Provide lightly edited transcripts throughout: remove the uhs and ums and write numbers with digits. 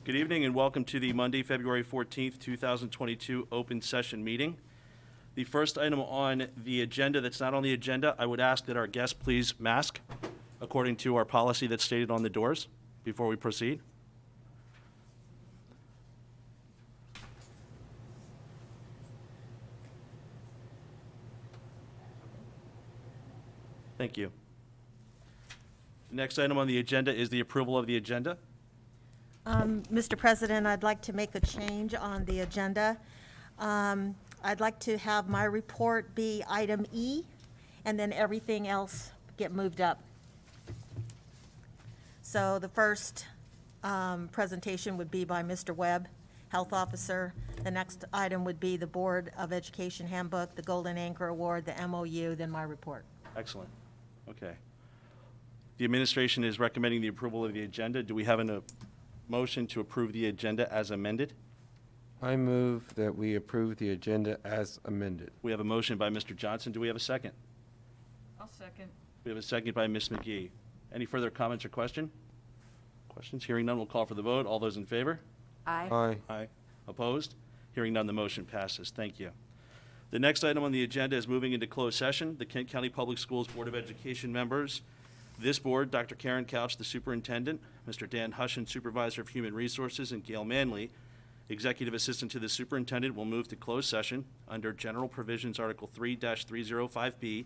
Good evening and welcome to the Monday, February 14th, 2022 open session meeting. The first item on the agenda that's not on the agenda, I would ask that our guests please mask according to our policy that's stated on the doors before we proceed. Thank you. The next item on the agenda is the approval of the agenda. Mr. President, I'd like to make a change on the agenda. I'd like to have my report be item E, and then everything else get moved up. So the first presentation would be by Mr. Webb, Health Officer. The next item would be the Board of Education Handbook, the Golden Anchor Award, the MOU, then my report. Excellent. Okay. The administration is recommending the approval of the agenda. Do we have a motion to approve the agenda as amended? I move that we approve the agenda as amended. We have a motion by Mr. Johnson. Do we have a second? I'll second. We have a second by Ms. McGee. Any further comments or questions? Hearing none, we'll call for the vote. All those in favor? Aye. Aye. Aye. Opposed? Hearing none, the motion passes. Thank you. The next item on the agenda is moving into closed session. The Kent County Public Schools Board of Education members. This board, Dr. Karen Couch, the superintendent, Mr. Dan Hushin, supervisor of human resources, and Gail Manley, executive assistant to the superintendent, will move to closed session under General Provisions Article 3-305B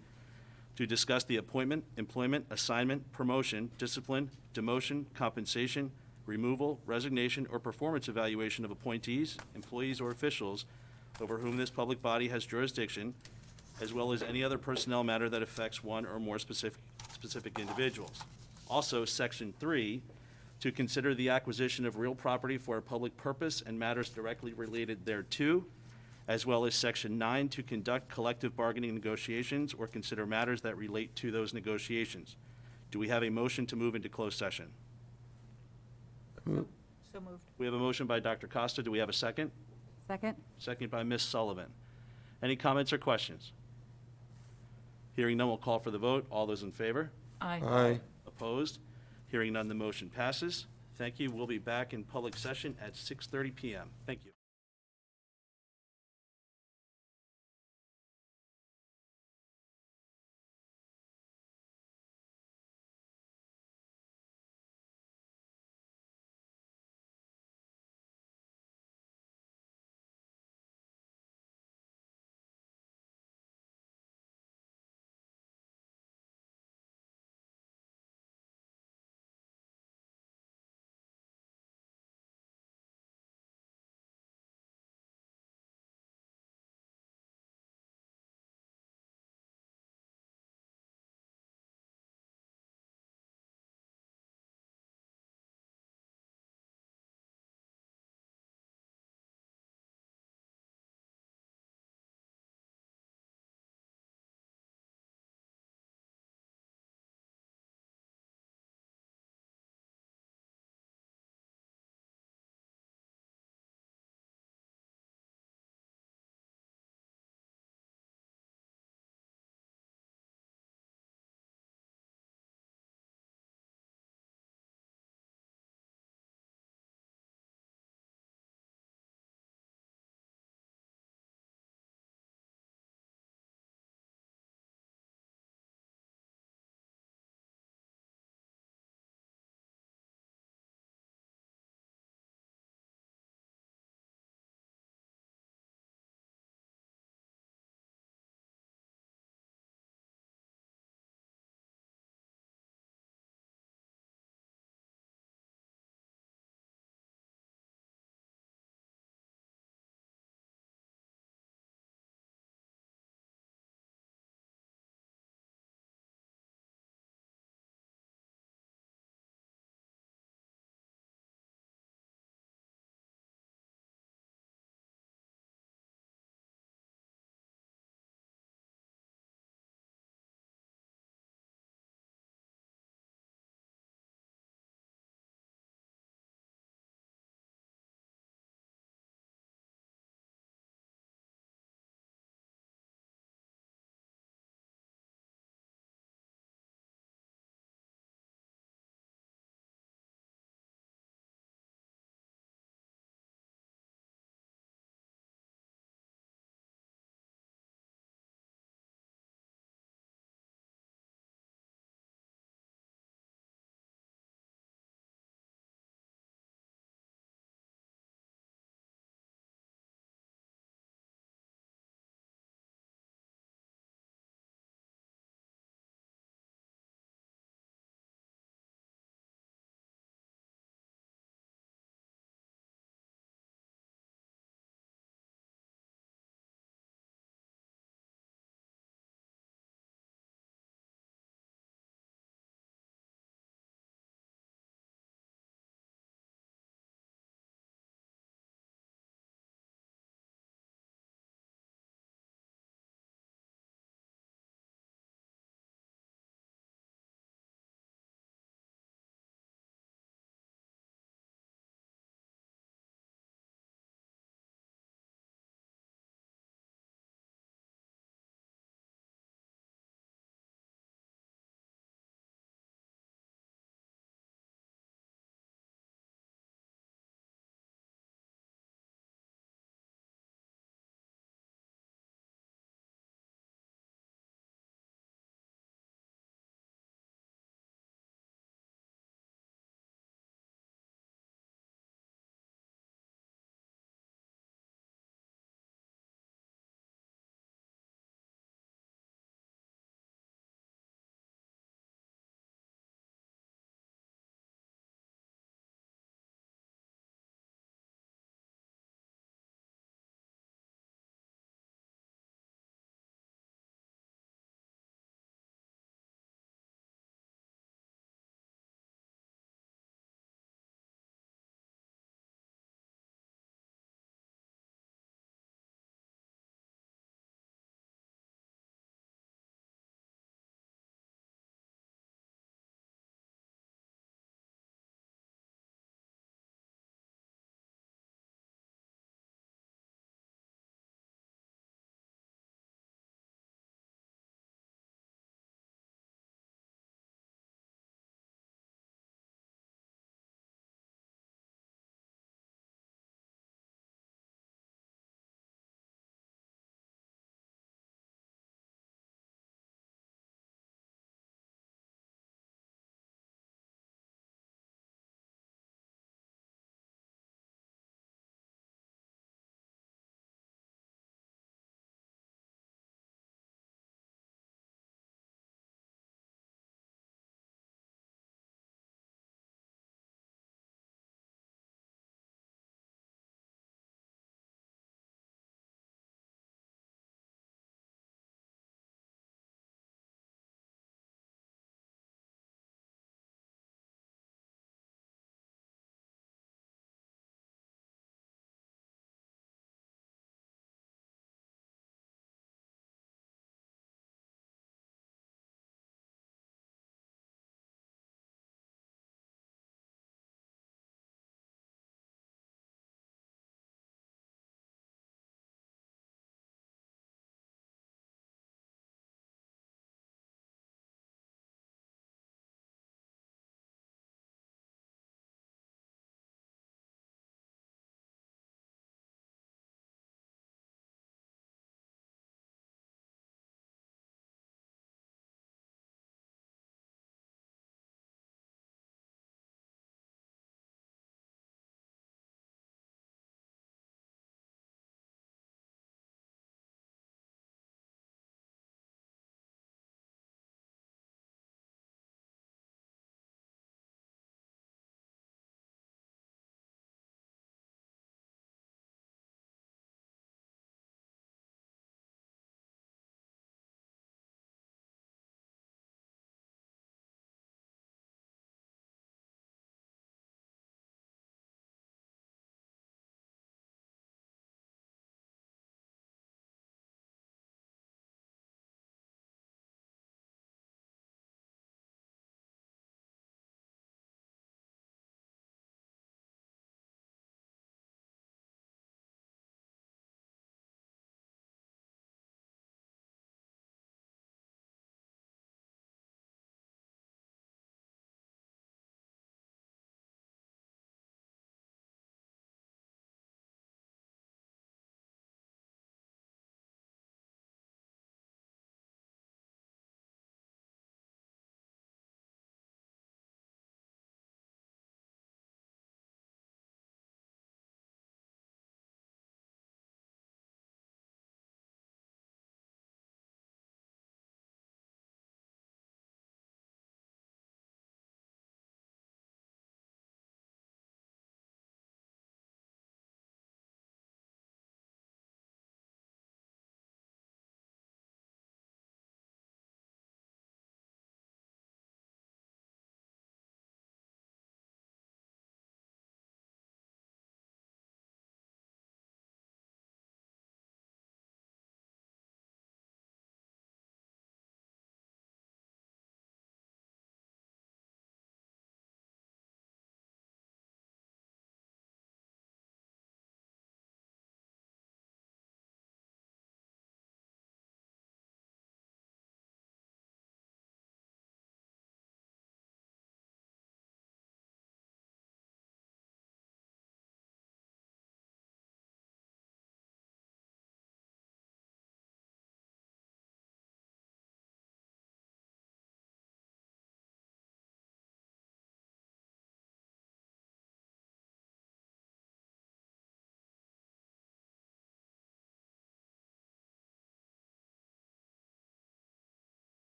to discuss the appointment, employment, assignment, promotion, discipline, demotion, compensation, removal, resignation, or performance evaluation of appointees, employees, or officials over whom this public body has jurisdiction, as well as any other personnel matter that affects one or more specific individuals. Also, Section 3, to consider the acquisition of real property for a public purpose and matters directly related thereto, as well as Section 9, to conduct collective bargaining negotiations or consider matters that relate to those negotiations. Do we have a motion to move into closed session? So moved. We have a motion by Dr. Costa. Do we have a second? Second? Second by Ms. Sullivan. Any comments or questions? Hearing none, we'll call for the vote. All those in favor? Aye. Aye. Opposed? Hearing none, the motion passes. Thank you. We'll be back in public session at 6:30 p.m. Thank you.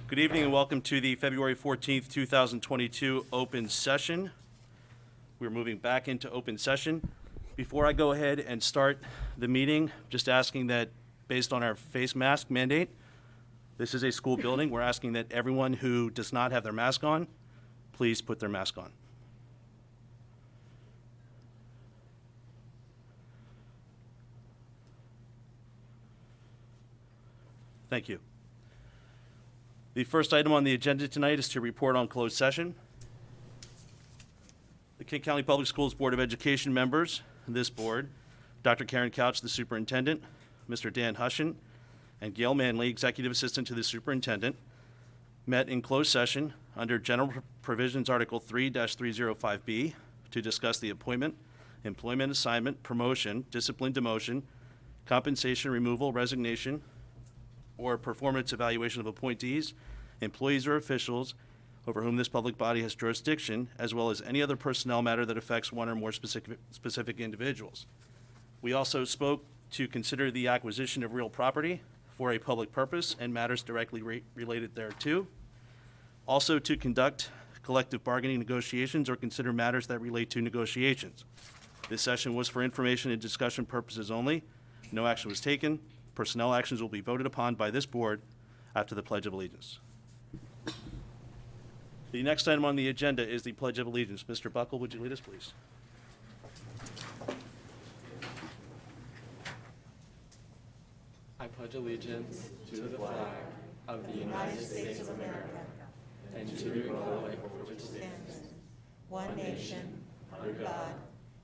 Good evening and welcome to the February 14th, 2022 open session. We're moving back into open session. Before I go ahead and start the meeting, just asking that based on our face mask mandate, this is a school building. We're asking that everyone who does not have their mask on, please put their mask on. Thank you. The first item on the agenda tonight is to report on closed session. The Kent County Public Schools Board of Education members, this board, Dr. Karen Couch, the superintendent, Mr. Dan Hushin, and Gail Manley, executive assistant to the superintendent, met in closed session under General Provisions Article 3-305B to discuss the appointment, employment assignment, promotion, discipline, demotion, compensation, removal, resignation, or performance evaluation of appointees, employees, or officials over whom this public body has jurisdiction, as well as any other personnel matter that affects one or more specific individuals. We also spoke to consider the acquisition of real property for a public purpose and matters directly related thereto. Also to conduct collective bargaining negotiations or consider matters that relate to negotiations. This session was for information and discussion purposes only. No action was taken. Personnel actions will be voted upon by this board after the Pledge of Allegiance. The next item on the agenda is the Pledge of Allegiance. Mr. Buckle, would you lead us, please? I pledge allegiance to the flag of the United States of America and to the republic for which it stands, one nation, under God,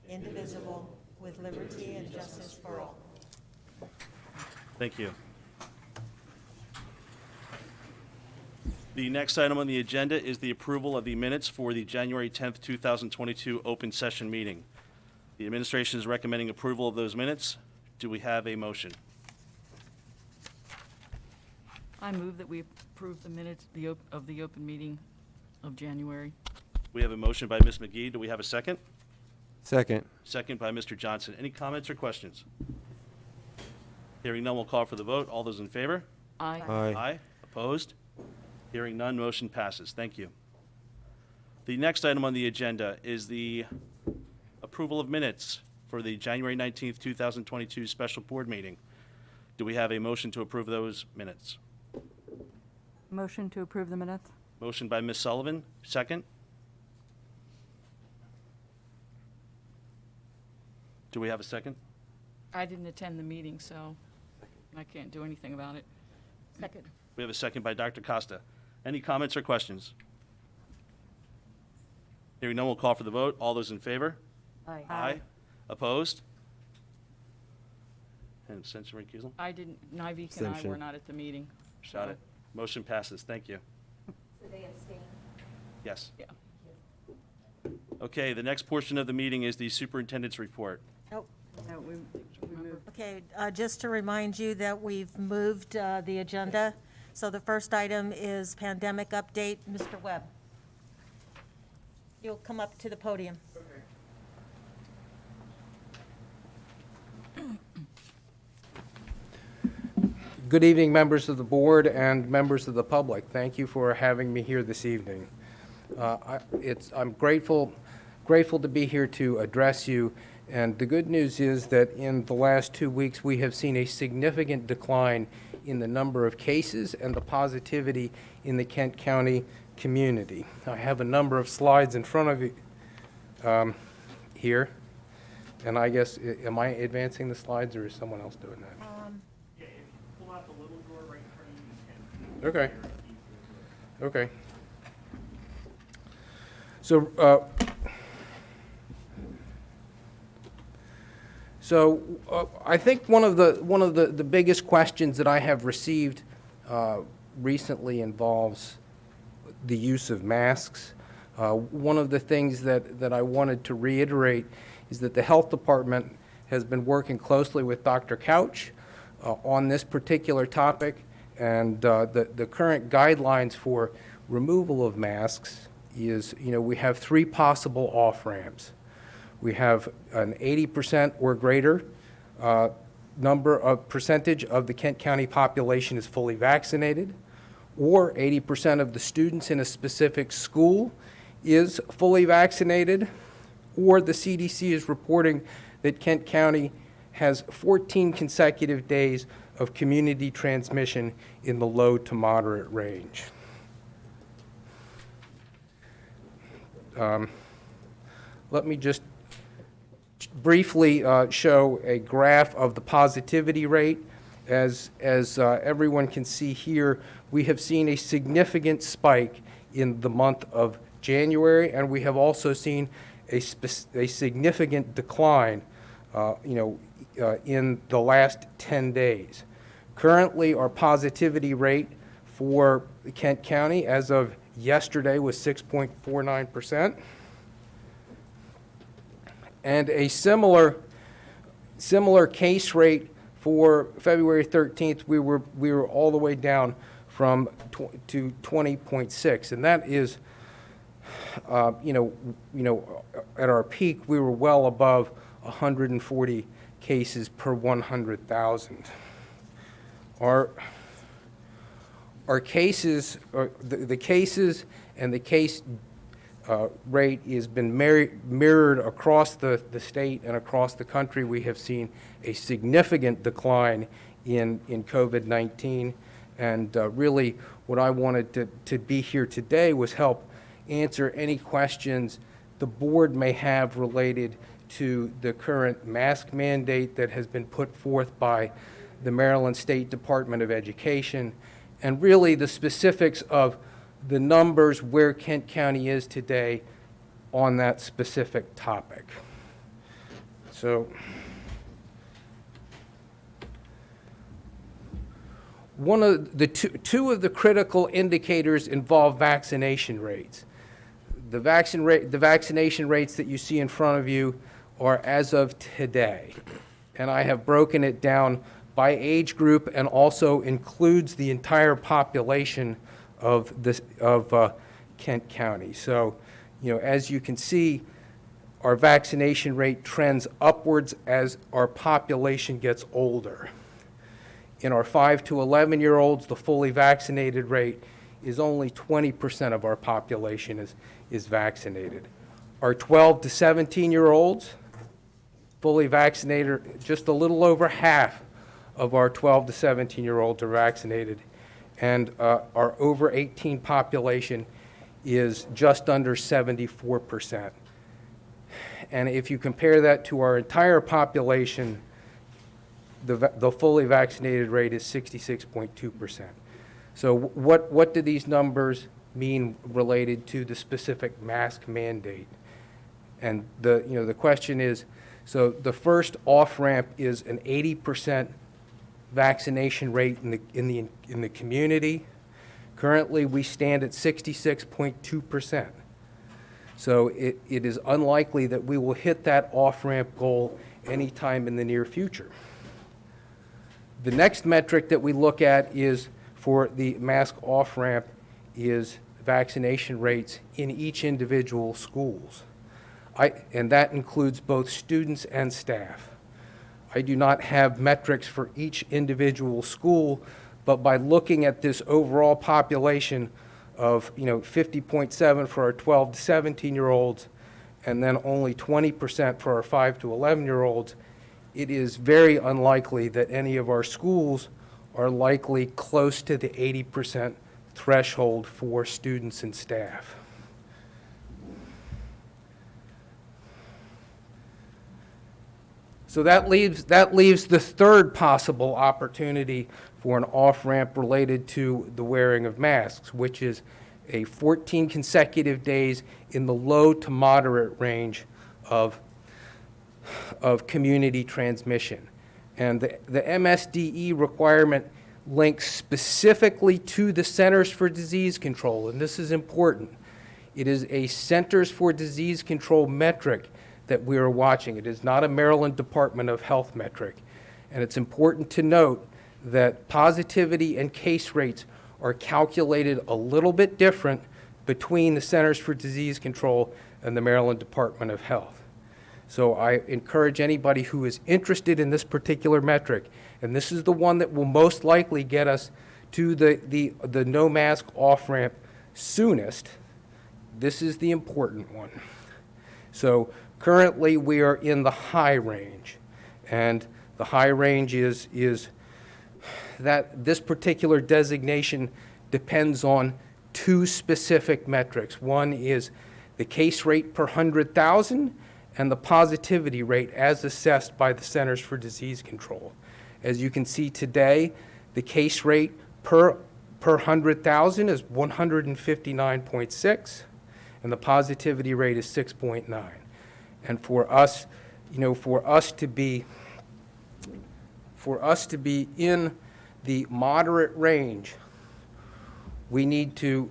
indivisible, with liberty and justice for all. Thank you. The next item on the agenda is the approval of the minutes for the January 10th, 2022 open session meeting. The administration is recommending approval of those minutes. Do we have a motion? I move that we approve the minutes of the open meeting of January. We have a motion by Ms. McGee. Do we have a second? Second. Second by Mr. Johnson. Any comments or questions? Hearing none, we'll call for the vote. All those in favor? Aye. Aye. Opposed? Hearing none, motion passes. Thank you. The next item on the agenda is the approval of minutes for the January 19th, 2022 special board meeting. Do we have a motion to approve those minutes? Motion to approve the minutes? Motion by Ms. Sullivan, second. Do we have a second? I didn't attend the meeting, so I can't do anything about it. Second. We have a second by Dr. Costa. Any comments or questions? Hearing none, we'll call for the vote. All those in favor? Aye. Opposed? And abstention recusal? I didn't, Nivek and I Abstention. were not at the meeting. Got so- it. Motion passes. Thank you. So they abstain? Yes. Yeah. Okay, the next portion of the meeting is the superintendent's report. Oh, No, we moved. okay, just to remind you that we've moved the agenda. So the first item is pandemic update. Mr. Webb. You'll come up to the podium. Good evening, members of the board and members of the public. Thank you for having me here this evening. I'm grateful to be here to address you, and the good news is that in the last 2 weeks, we have seen a significant decline in the number of cases and the positivity in the Kent County community. I have a number of slides in front of you here, and I guess, am I advancing the slides, or is someone else doing that? Yeah, if you pull out the little door right in front of you, you can. Okay. So, I think one of the biggest questions that I have received recently involves the use of masks. One of the things that I wanted to reiterate is that the health department has been working closely with Dr. Couch on this particular topic, and the current guidelines for removal of masks is, we have 3 possible off-ramps. We have an 80% or greater percentage of the Kent County population is fully vaccinated, or 80% of the students in a specific school is fully vaccinated, or the CDC is reporting that Kent County has 14 consecutive days of community transmission in the low to moderate range. Let me just briefly show a graph of the positivity rate. As everyone can see here, we have seen a significant spike in the month of January, and we have also seen a significant decline, in the last 10 days. Currently, our positivity rate for Kent County as of yesterday was 6.49%. And a similar case rate for February 13th, we were all the way down to 20.6, and that is, at our peak, we were well above 140 cases per 100,000. Our cases, the cases and the case rate has been mirrored across the state and across the country. We have seen a significant decline in COVID-19, and really what I wanted to be here today was help answer any questions the board may have related to the current mask mandate that has been put forth by the Maryland State Department of Education, and really the specifics of the numbers where Kent County is today on that specific topic. So, one of the two of the critical indicators involve vaccination rates. The vaccination rates that you see in front of you are as of today, and I have broken it down by age group and also includes the entire population of Kent County. So, as you can see, our vaccination rate trends upwards as our population gets older. In our 5 to 11-year-olds, the fully vaccinated rate is only 20% of our population is vaccinated. Our 12 to 17-year-olds, fully vaccinated, just a little over half of our 12 to 17-year-olds are vaccinated, and our over 18 population is just under 74%. And if you compare that to our entire population, the fully vaccinated rate is 66.2%. So what do these numbers mean related to the specific mask mandate? And the question is, so the first off-ramp is an 80% vaccination rate in the community. Currently, we stand at 66.2%. So it is unlikely that we will hit that off-ramp goal anytime in the near future. The next metric that we look at is for the mask off-ramp is vaccination rates in each individual schools. And that includes both students and staff. I do not have metrics for each individual school, but by looking at this overall population of 50.7 for our 12 to 17-year-olds and then only 20% for our 5 to 11-year-olds, it is very unlikely that any of our schools are likely close to the 80% threshold for students and staff. So that leaves the third possible opportunity for an off-ramp related to the wearing of masks, which is a 14 consecutive days in the low to moderate range of community transmission. And the MSDE requirement links specifically to the Centers for Disease Control, and this is important. It is a Centers for Disease Control metric that we are watching. It is not a Maryland Department of Health metric. And it's important to note that positivity and case rates are calculated a little bit different between the Centers for Disease Control and the Maryland Department of Health. So I encourage anybody who is interested in this particular metric, and this is the one that will most likely get us to the no mask off-ramp soonest, this is the important one. So currently, we are in the high range, and the high range is that this particular designation depends on two specific metrics. One is the case rate per 100,000 and the positivity rate as assessed by the Centers for Disease Control. As you can see today, the case rate per 100,000 is 159.6, and the positivity rate is 6.9. And for us, for us to be in the moderate range, we need to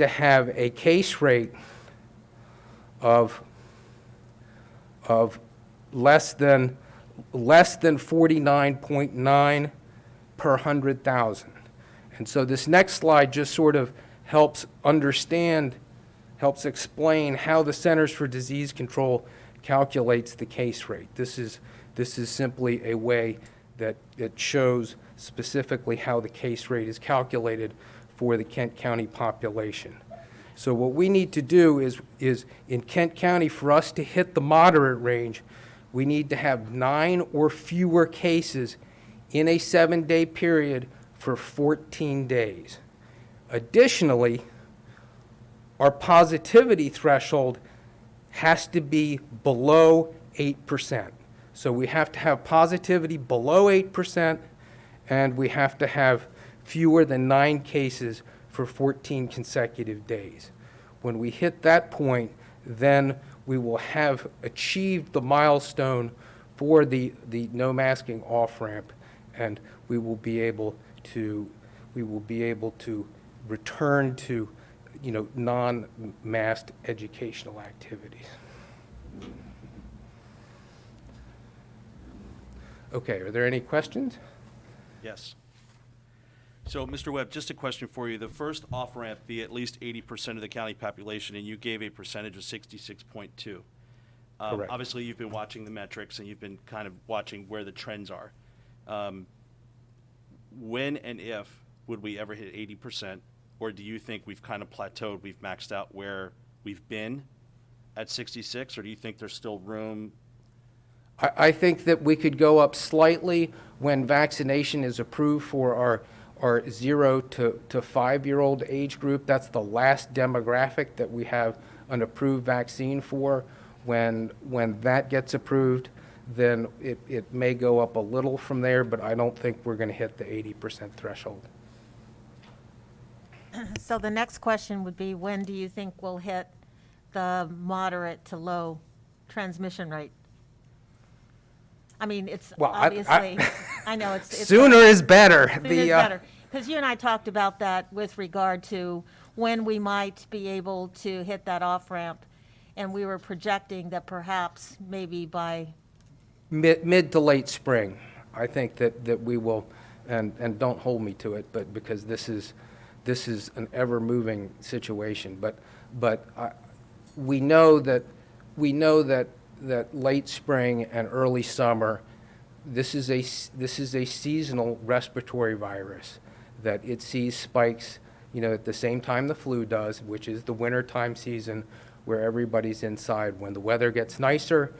have a case rate of less than 49.9 per 100,000. And so this next slide just sort of helps explain how the Centers for Disease Control calculates the case rate. This is simply a way that it shows specifically how the case rate is calculated for the Kent County population. So what we need to do is in Kent County, for us to hit the moderate range, we need to have 9 or fewer cases in a 7-day period for 14 days. Additionally, our positivity threshold has to be below 8%. So we have to have positivity below 8%, and we have to have fewer than 9 cases for 14 consecutive days. When we hit that point, then we will have achieved the milestone for the no masking off-ramp, and we will be able to return to non-masked educational activities. Okay, are there any questions? Yes. So, Mr. Webb, just a question for you. The first off-ramp be at least 80% of the county population, and you gave a percentage of 66.2. Correct. Obviously, you've been watching the metrics, and you've been kind of watching where the trends are. When and if would we ever hit 80%, or do you think we've kind of plateaued, we've maxed out where we've been at 66, or do you think there's still room? I think that we could go up slightly when vaccination is approved for our 0 to 5-year-old age group. That's the last demographic that we have an approved vaccine for. When that gets approved, then it may go up a little from there, but I don't think we're going to hit the 80% threshold. So the next question would be, when do you think we'll hit the moderate to low transmission rate? I mean, it's Well, obviously, I know it's. Sooner is better. Sooner is better. Because you and I talked about that with regard to when we might be able to hit that off-ramp, and we were projecting that perhaps maybe by Mid to late spring, I think that we will, and don't hold me to it, but because this is an ever-moving situation. But we know that late spring and early summer, this is a seasonal respiratory virus, that it sees spikes, at the same time the flu does, which is the wintertime season where everybody's inside. When the weather gets nicer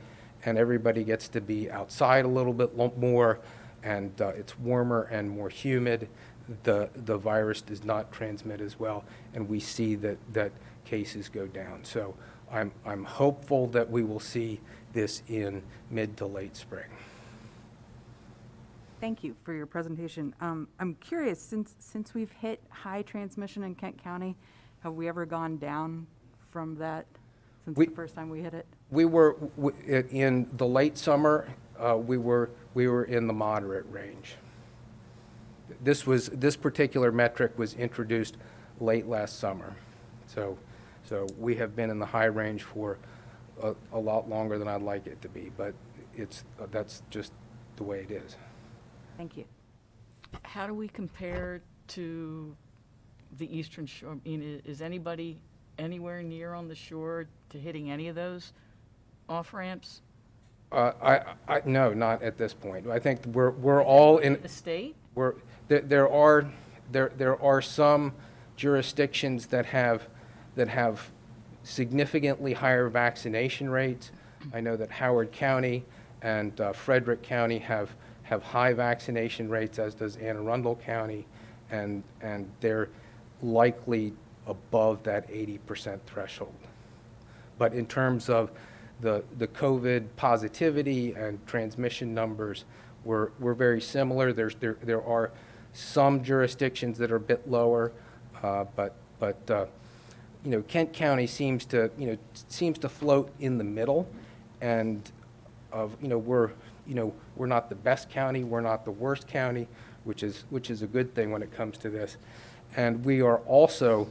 and everybody gets to be outside a little bit more, and it's warmer and more humid, the virus does not transmit as well, and we see that cases go down. So I'm hopeful that we will see this in mid to late spring. Thank you for your presentation. I'm curious, since we've hit high transmission in Kent County, have we ever gone down from that since the first time we hit it? We were in the late summer. We were in the moderate range. This particular metric was introduced late last summer, so we have been in the high range for a lot longer than I'd like it to be, but that's just the way it is. Thank you. How do we compare to the Eastern Shore? I mean, is anybody anywhere near on the shore to hitting any of those off-ramps? No, not at this point. I think we're all in. The state? There are some jurisdictions that have significantly higher vaccination rates. I know that Howard County and Frederick County have high vaccination rates, as does Anne Arundel County, and they're likely above that 80% threshold. But in terms of the COVID positivity and transmission numbers, we're very similar. There are some jurisdictions that are a bit lower, but Kent County seems to float in the middle, and we're not the best county, we're not the worst county, which is a good thing when it comes to this. And we also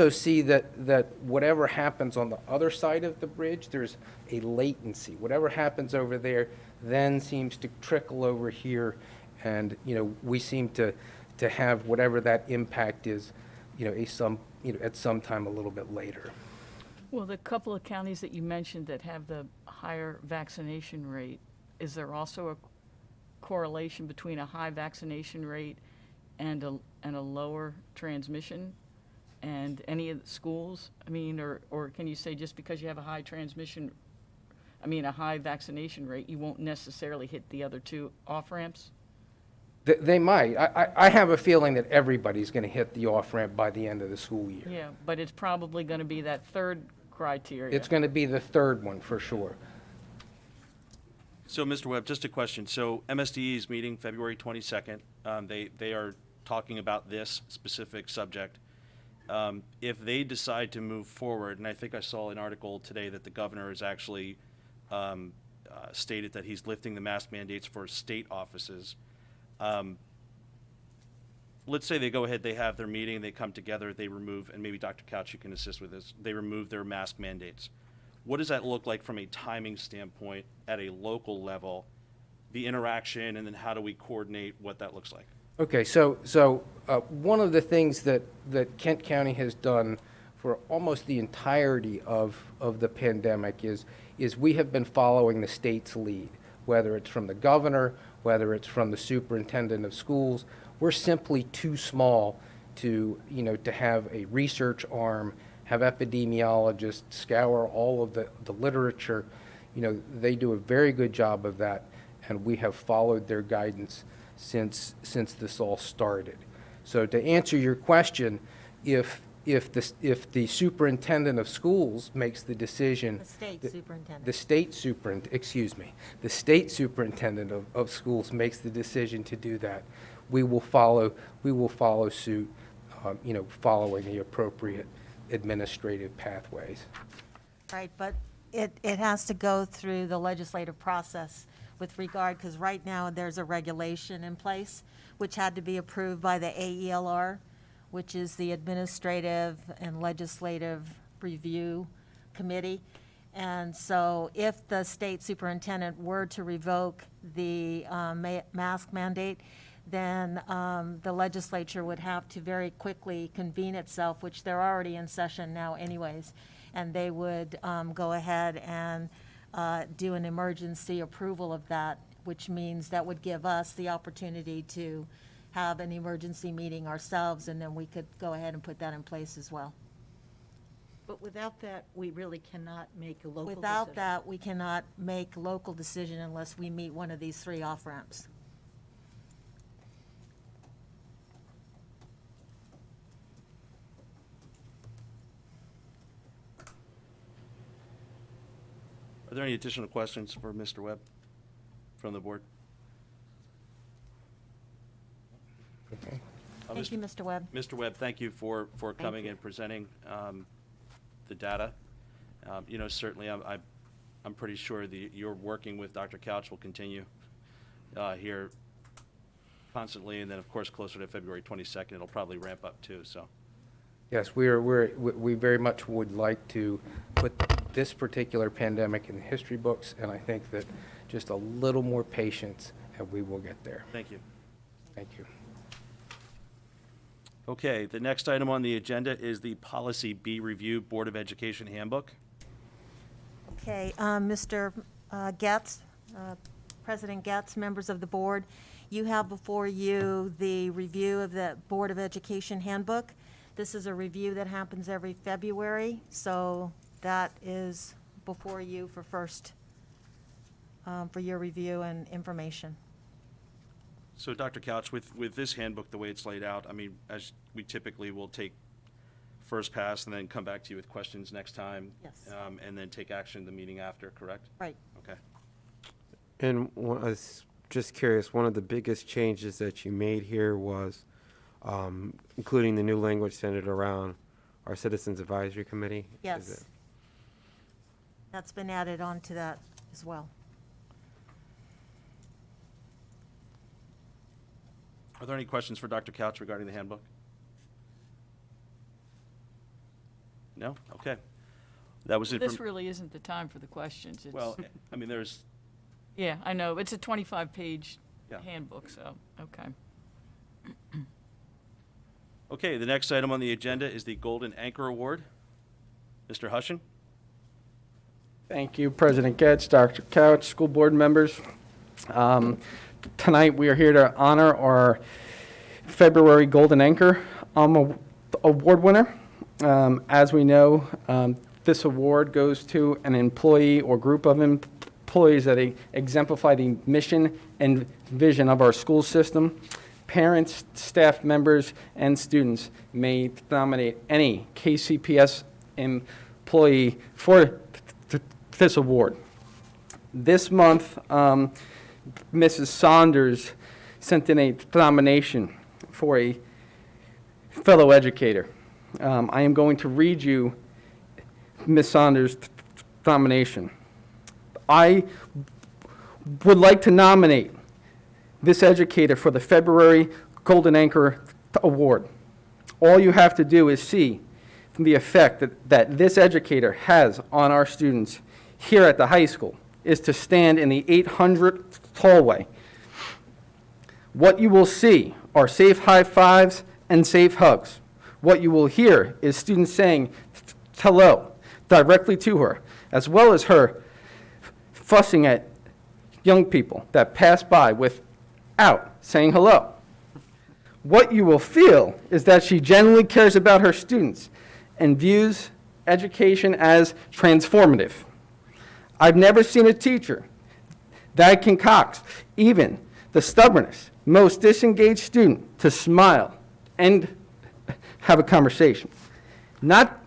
see that whatever happens on the other side of the bridge, there's a latency. Whatever happens over there then seems to trickle over here, and we seem to have whatever that impact is, at some time a little bit later. Well, the couple of counties that you mentioned that have the higher vaccination rate, is there also a correlation between a high vaccination rate and a lower transmission? And any of the schools? I mean, or can you say just because you have a high vaccination rate, you won't necessarily hit the other two off-ramps? They might. I have a feeling that everybody's going to hit the off-ramp by the end of the school year. Yeah, but it's probably going to be that third criteria. It's going to be the third one for sure. So, Mr. Webb, just a question. So MSDE is meeting February 22nd. They are talking about this specific subject. If they decide to move forward, and I think I saw an article today that the governor has actually stated that he's lifting the mask mandates for state offices. Let's say they go ahead, they have their meeting, they come together, they remove, and maybe Dr. Couch, you can assist with this, they remove their mask mandates. What does that look like from a timing standpoint at a local level, the interaction, and then how do we coordinate what that looks like? Okay, so one of the things that Kent County has done for almost the entirety of the pandemic is we have been following the state's lead, whether it's from the governor, whether it's from the superintendent of schools. We're simply too small to have a research arm, have epidemiologists scour all of the literature. They do a very good job of that, and we have followed their guidance since this all started. So to answer your question, if the superintendent of schools makes the decision, The state superintendent. the state superintendent of schools makes the decision to do that, we will follow suit, following the appropriate administrative pathways. Right, but it has to go through the legislative process with regard, because right now there's a regulation in place which had to be approved by the AELR, which is the Administrative and Legislative Review Committee. And so if the state superintendent were to revoke the mask mandate, then the legislature would have to very quickly convene itself, which they're already in session now anyways, and they would go ahead and do an emergency approval of that, which means that would give us the opportunity to have an emergency meeting ourselves, and then we could go ahead and put that in place as well. But without that, we really cannot make a local decision. Without that, we cannot make local decision unless we meet one of these three off-ramps. Are there any additional questions for Mr. Webb from the board? Okay. Thank you, Mr. Webb. Mr. Webb, thank you for coming you. and presenting the data. Certainly, I'm pretty sure your working with Dr. Couch will continue here constantly, and then, of course, closer to February 22nd, it'll probably ramp up too, so. Yes, we very much would like to put this particular pandemic in the history books, and I think that just a little more patience, and we will get there. Thank you. Thank you. Okay, the next item on the agenda is the Policy B Review Board of Education Handbook. Okay, Mr. Getz President Getz, members of the board, you have before you the review of the Board of Education Handbook. This is a review that happens every February, so that is before you for for your review and information. So, Dr. Couch, with this handbook, the way it's laid out, I mean, as we typically will take first pass and then come back to you with questions next time. Yes. And then take action the meeting after, correct? Right. Okay. And I was just curious, one of the biggest changes that you made here was including the new language centered around our Citizens Advisory Committee? Is Yes. it- That's been added on to that as well. Are there any questions for Dr. Couch regarding the handbook? No? Okay. That was it This from, really isn't the time for the questions. It's- well, I mean, there's, Yeah, I know. It's a 25-page Yeah. handbook, so, okay. okay, the next item on the agenda is the Golden Anchor Award. Mr. Hushin? Thank you, President Getz, Dr. Couch, school board members. Tonight, we are here to honor our February Golden Anchor Award winner. As we know, this award goes to an employee or group of employees that exemplify the mission and vision of our school system. Parents, staff members, and students may nominate any KCPS employee for this award. This month, Mrs. Saunders sent in a nomination for a fellow educator. I am going to read you Ms. Saunders' nomination. I would like to nominate this educator for the February Golden Anchor Award. All you have to do is see the effect that this educator has on our students here at the high school is to stand in the 800th hallway. What you will see are safe high fives and safe hugs. What you will hear is students saying hello directly to her, as well as her fussing at young people that pass by without saying hello. What you will feel is that she genuinely cares about her students and views education as transformative. I've never seen a teacher that concocts even the stubbornest, most disengaged student to smile and have a conversation. Not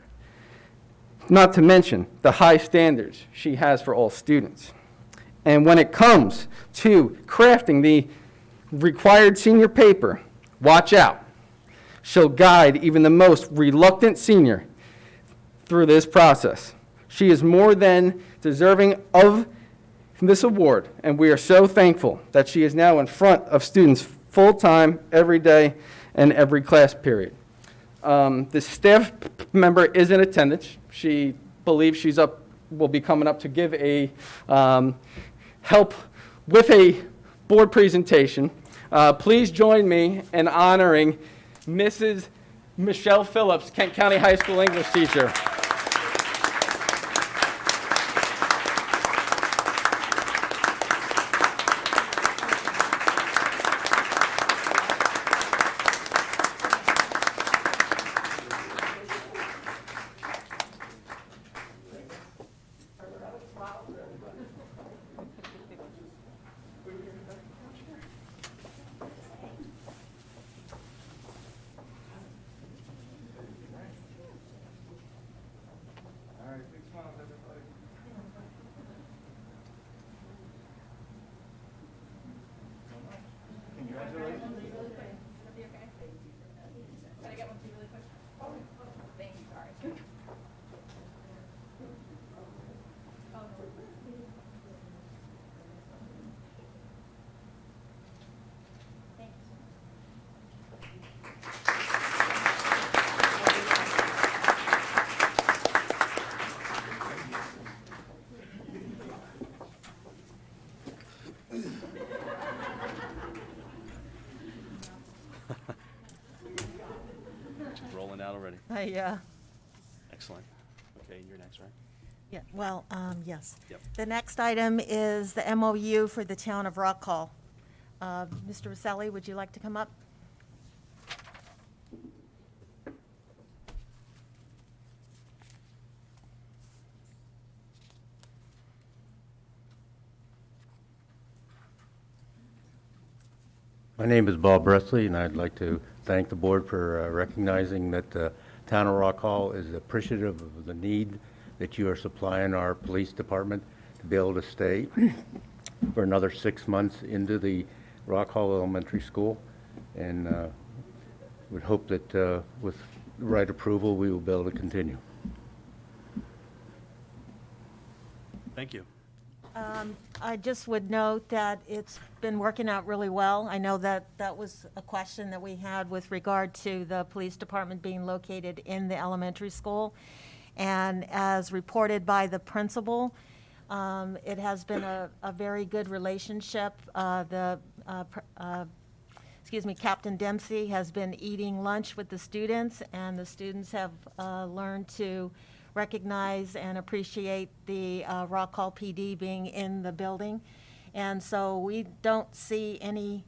to mention the high standards she has for all students. And when it comes to crafting the required senior paper, watch out. She'll guide even the most reluctant senior through this process. She is more than deserving of this award, and we are so thankful that she is now in front of students full-time, every day, and every class period. The staff member is in attendance. She believes will be coming up to give a help with a board presentation. Please join me in honoring Mrs. Michelle Phillips, Kent County High School English teacher. Rolling out already. Yeah. Excellent. Okay, you're next, right? Yeah, well, yes. Yep. The next item is the MOU for the town of Rock Hall. Mr. Roselli, would you like to come up? My name is Bob Bresley, and I'd like to thank the board for recognizing that the town of Rock Hall is appreciative of the need that you are supplying our police department to be able to stay for another 6 months into the Rock Hall Elementary School. And would hope that with the right approval, we will be able to continue. Thank you. I just would note that it's been working out really well. I know that that was a question that we had with regard to the police department being located in the elementary school. And as reported by the principal, it has been a very good relationship. Captain Dempsey has been eating lunch with the students, and the students have learned to recognize and appreciate the Rock Hall PD being in the building. And so we don't see any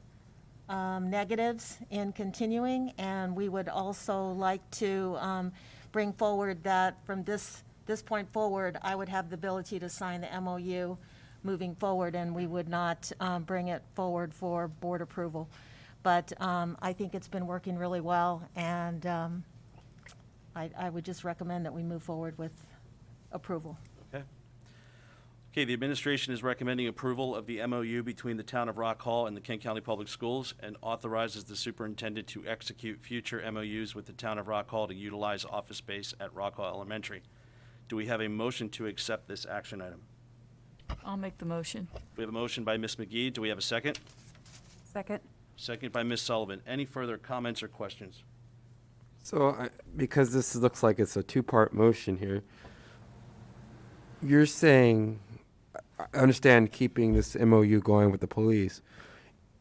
negatives in continuing, and we would also like to bring forward that from this point forward, I would have the ability to sign the MOU moving forward, and we would not bring it forward for board approval. But I think it's been working really well, and I would just recommend that we move forward with approval. Okay. Okay, the administration is recommending approval of the MOU between the town of Rock Hall and the Kent County Public Schools and authorizes the superintendent to execute future MOUs with the town of Rock Hall to utilize office space at Rock Hall Elementary. Do we have a motion to accept this action item? I'll make the motion. We have a motion by Ms. McGee. Do we have a second? Second? Second by Ms. Sullivan. Any further comments or questions? So, because this looks like it's a two-part motion here, you're saying, I understand keeping this MOU going with the police.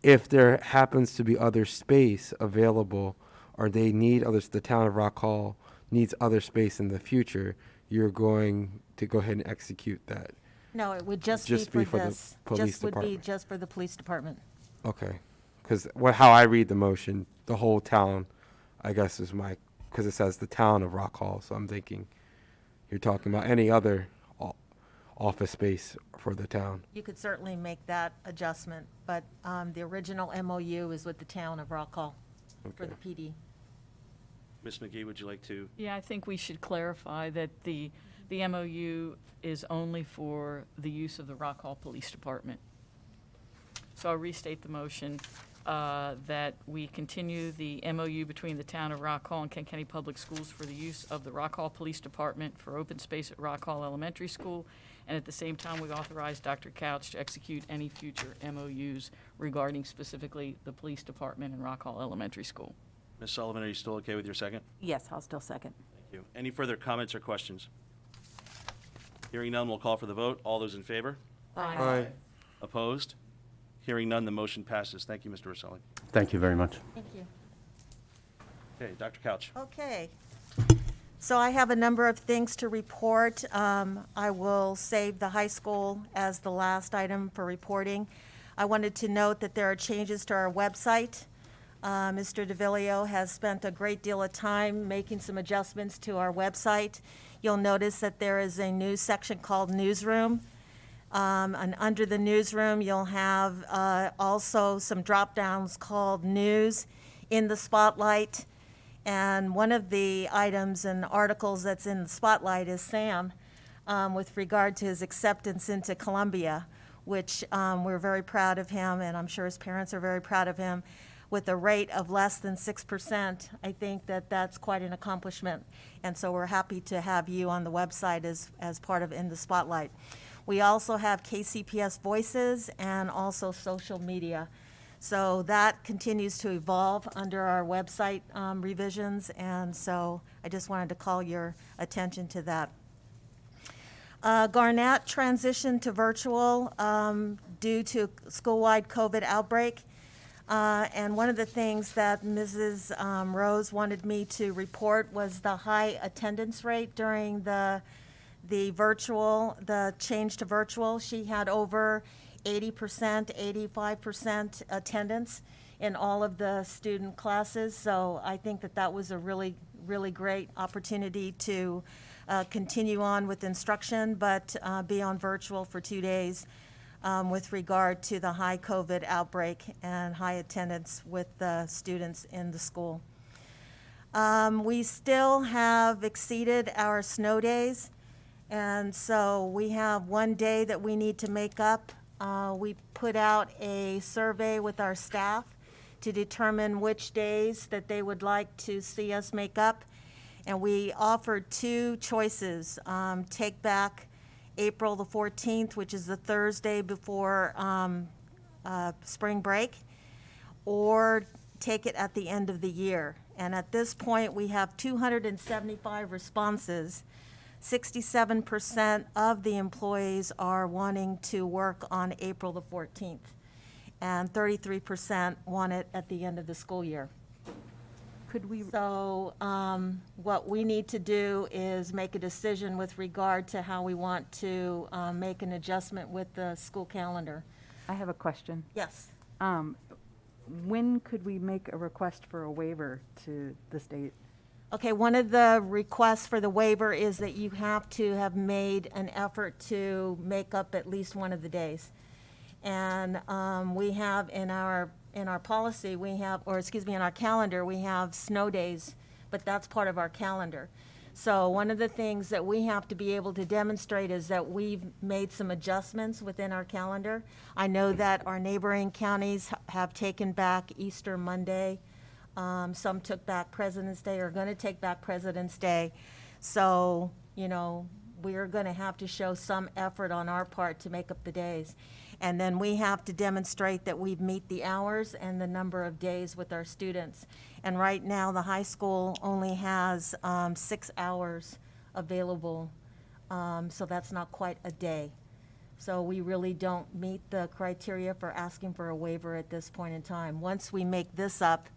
If there happens to be other space available, or they need others, the town of Rock Hall needs other space in the future, you're going to go ahead and execute that? No, it would just Just be be for for the this. police Just would be department. just for the police department. Okay. Because how I read the motion, the whole town, I guess, is because it says the town of Rock Hall, so I'm thinking you're talking about any other office space for the town. You could certainly make that adjustment, but the original MOU is with the town of Rock Hall for Okay. the PD. Ms. McGee, would you like to? Yeah, I think we should clarify that the MOU is only for the use of the Rock Hall Police Department. So I'll restate the motion that we continue the MOU between the town of Rock Hall and Kent County Public Schools for the use of the Rock Hall Police Department for open space at Rock Hall Elementary School, and at the same time, we authorize Dr. Couch to execute any future MOUs regarding specifically the police department and Rock Hall Elementary School. Ms. Sullivan, are you still okay with your second? Yes, I'll still second. Thank you. Any further comments or questions? Hearing none, we'll call for the vote. All those in favor? Aye. Opposed? Hearing none, the motion passes. Thank you, Mr. Roselli. Thank you very much. Thank you. Okay, Dr. Couch. Okay. So I have a number of things to report. I will save the high school as the last item for reporting. I wanted to note that there are changes to our website. Mr. DeVillio has spent a great deal of time making some adjustments to our website. You'll notice that there is a new section called Newsroom. And under the Newsroom, you'll have also some drop-downs called News in the Spotlight. And one of the items and articles that's in the Spotlight is Sam with regard to his acceptance into Columbia, which we're very proud of him, and I'm sure his parents are very proud of him. With a rate of less than 6%, I think that that's quite an accomplishment. And so we're happy to have you on the website as part of In the Spotlight. We also have KCPS Voices and also social media. So that continues to evolve under our website revisions, and so I just wanted to call your attention to that. Garnett transitioned to virtual due to school-wide COVID outbreak. And one of the things that Mrs. Rose wanted me to report was the high attendance rate during the change to virtual, she had over 80%, 85% attendance in all of the student classes. So I think that that was a really, really great opportunity to continue on with instruction, but be on virtual for 2 days with regard to the high COVID outbreak and high attendance with the students in the school. We still have exceeded our snow days, and so we have 1 day that we need to make up. We put out a survey with our staff to determine which days that they would like to see us make up, and we offered 2 choices. Take back April the 14th, which is the Thursday before spring break, or take it at the end of the year. And at this point, we have 275 responses. 67% of the employees are wanting to work on April the 14th, and 33% want it at the end of the school year. Could we, So what we need to do is make a decision with regard to how we want to make an adjustment with the school calendar. I have a question. Yes. When could we make a request for a waiver to the state? Okay, one of the requests for the waiver is that you have to have made an effort to make up at least one of the days. And we have in our policy, we have, or excuse me, in our calendar, we have snow days, but that's part of our calendar. So one of the things that we have to be able to demonstrate is that we've made some adjustments within our calendar. I know that our neighboring counties have taken back Easter Monday. Some took back President's Day, or are going to take back President's Day. So, you know, we're going to have to show some effort on our part to make up the days. And then we have to demonstrate that we meet the hours and the number of days with our students. And right now, the high school only has 6 hours available, so that's not quite a day. So we really don't meet the criteria for asking for a waiver at this point in time. Once we make this up,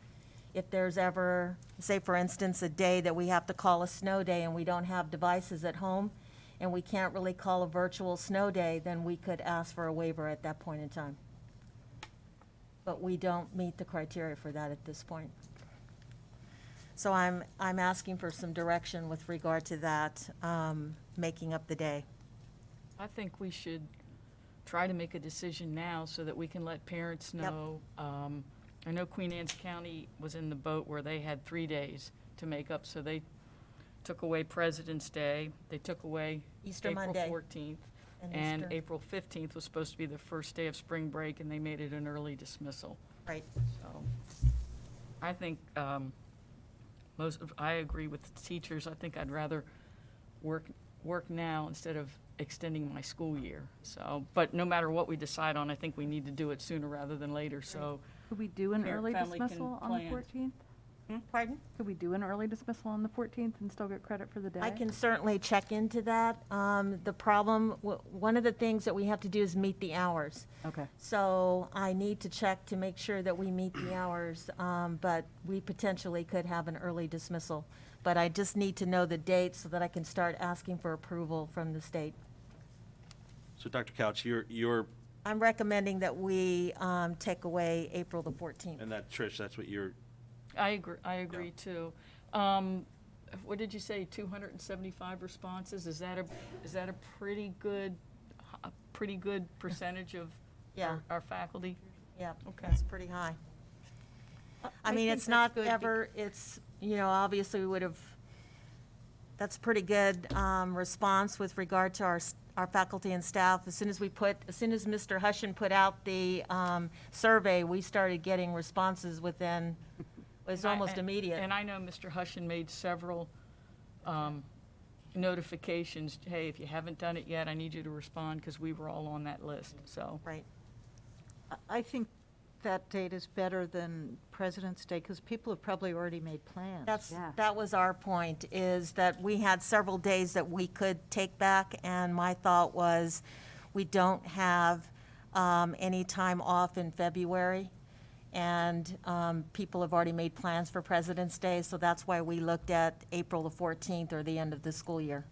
if there's ever, say for instance, a day that we have to call a snow day and we don't have devices at home, and we can't really call a virtual snow day, then we could ask for a waiver at that point in time. But we don't meet the criteria for that at this point. So I'm asking for some direction with regard to that, making up the day. I think we should try to make a decision now so that we can let parents Yep. know. I know Queen Anne's County was in the boat where they had 3 days to make up, so they took away President's Day, they took away Easter April Monday 14th, and and Easter. April 15th was supposed to be the first day of spring break, and they made it an early dismissal. Right. So I think I agree with the teachers. I think I'd rather work now instead of extending my school year. So, but no matter what we decide on, I think we need to do it sooner rather than later, so. Could we do an Parent early family can dismissal on the plan. 14th? Pardon? Could we do an early dismissal on the 14th and still get credit for the day? I can certainly check into that. The problem, one of the things that we have to do is meet the hours. Okay. So I need to check to make sure that we meet the hours, but we potentially could have an early dismissal. But I just need to know the date so that I can start asking for approval from the state. So Dr. Couch, you're, I'm recommending that we take away April the 14th. and that, Trish, that's what you're, I agree too. What did you say, 275 responses? Is that a pretty good percentage of Yeah. our faculty? Yeah, Okay. that's pretty high. I mean, think it's not that's good ever, it's, you know, obviously we would have, that's pretty good response with regard to our faculty and staff. As soon as Mr. Hushin put out the survey, we started getting responses within, it was almost immediate. And I know Mr. Hushin made several notifications, hey, if you haven't done it yet, I need you to respond, because we were all on that list, so. Right. I think that date is better than President's Day, because people have probably already made plans. Yeah. That was our point, is that we had several days that we could take back, and my thought was, we don't have any time off in February, and people have already made plans for President's Day, so that's why we looked at April the 14th, or the end of the school year.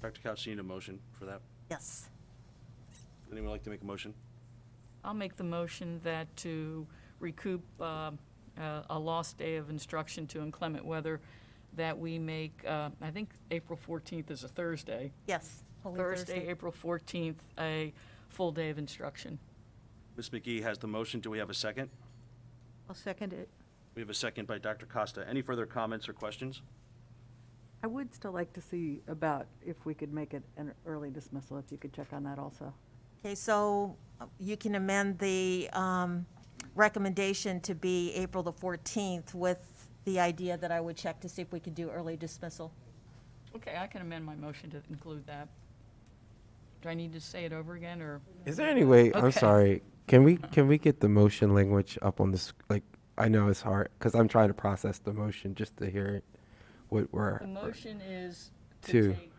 Dr. Couch, you need a motion for that. Yes. Anyone like to make a motion? I'll make the motion that to recoup a lost day of instruction to inclement weather, that we make, I think April 14th is a Thursday. Yes. Holy Thursday, April 14th, a full day of instruction. Ms. McGee has the motion. Do we have a second? I'll second it. We have a second by Dr. Costa. Any further comments or questions? I would still like to see about if we could make it an early dismissal, if you could check on that also. Okay, so you can amend the recommendation to be April the 14th with the idea that I would check to see if we could do early dismissal. Okay, I can amend my motion to include that. Do I need to say it over again, or? Is there any way, I'm Okay. sorry, can we get the motion language up on this, like, I know it's hard, because I'm trying to process the motion just to hear it, what we're. The motion is To- to take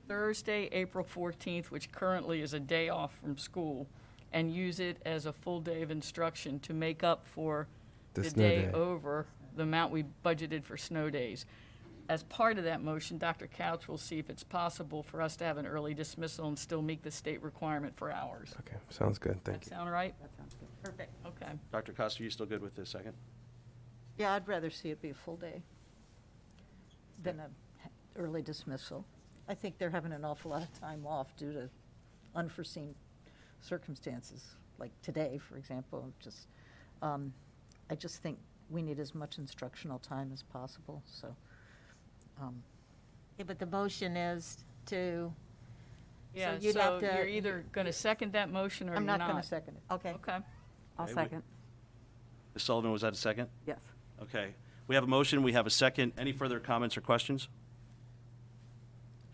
Thursday, April 14th, which currently is a day off from school, and use it as a full day of instruction to make up for The the snow day day. over the amount we budgeted for snow days. As part of that motion, Dr. Couch will see if it's possible for us to have an early dismissal and still meet the state requirement for hours. Okay, sounds good, thank That you. sound right? That sounds good. Perfect. Okay. Dr. Costa, are you still good with this second? Yeah, I'd rather see it be a full day than a early dismissal. I think they're having an awful lot of time off due to unforeseen circumstances, like today, for example. I just think we need as much instructional time as possible, so. Yeah, but the motion is to, Yeah, you'd have so to- you're either going to second that motion or you're I'm not. not going to second it. okay. Okay. I'll Okay, second, Ms. Sullivan, was that a second? yes. Okay. We have a motion, we have a second. Any further comments or questions?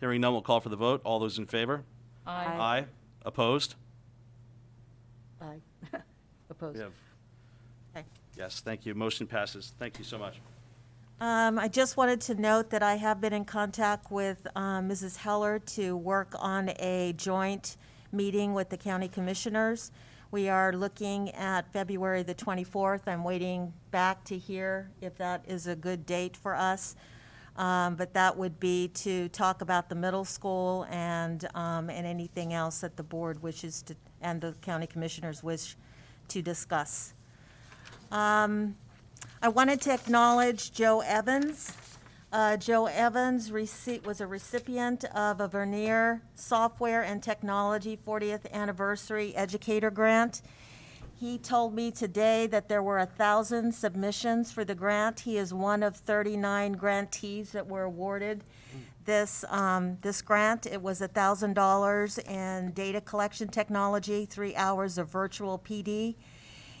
Hearing none, we'll call for the vote. All those in favor? Aye. Aye. Opposed? Aye. Opposed. We have, Okay. yes, thank you. Motion passes. Thank you so much. I just wanted to note that I have been in contact with Mrs. Heller to work on a joint meeting with the county commissioners. We are looking at February the 24th. I'm waiting back to hear if that is a good date for us. But that would be to talk about the middle school and anything else that the board wishes to, and the county commissioners wish to discuss. I wanted to acknowledge Joe Evans. Joe Evans was a recipient of a Vernier Software and Technology 40th Anniversary Educator Grant. He told me today that there were 1,000 submissions for the grant. He is one of 39 grantees that were awarded this grant. It was $1,000 in data collection technology, 3 hours of virtual PD.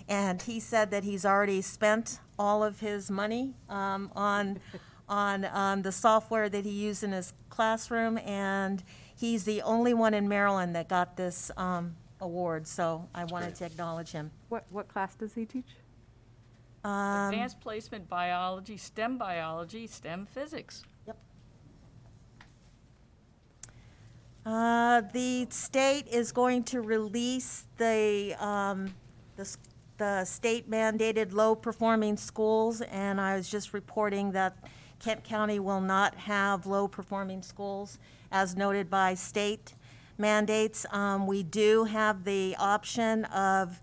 And he said that he's already spent all of his money on the software that he used in his classroom, and he's the only one in Maryland that got this award, so I wanted to acknowledge him. What class does he teach? Advanced placement biology, STEM physics. Yep. The state is going to release the state mandated low-performing schools, and I was just reporting that Kent County will not have low-performing schools as noted by state mandates. We do have the option of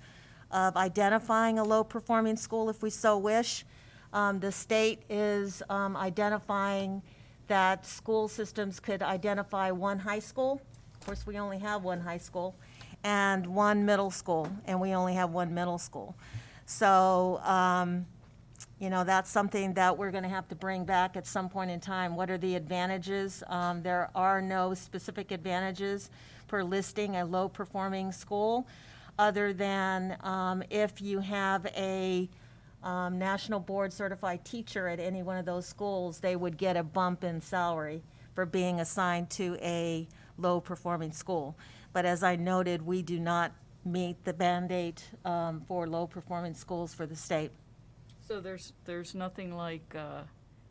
identifying a low-performing school if we so wish. The state is identifying that school systems could identify one high school. Of course, we only have one high school, and one middle school, and we only have one middle school. So, that's something that we're going to have to bring back at some point in time. What are the advantages? There are no specific advantages for listing a low-performing school, other than if you have a national board certified teacher at any one of those schools, they would get a bump in salary for being assigned to a low-performing school. But as I noted, we do not meet the mandate for low-performing schools for the state. So there's nothing like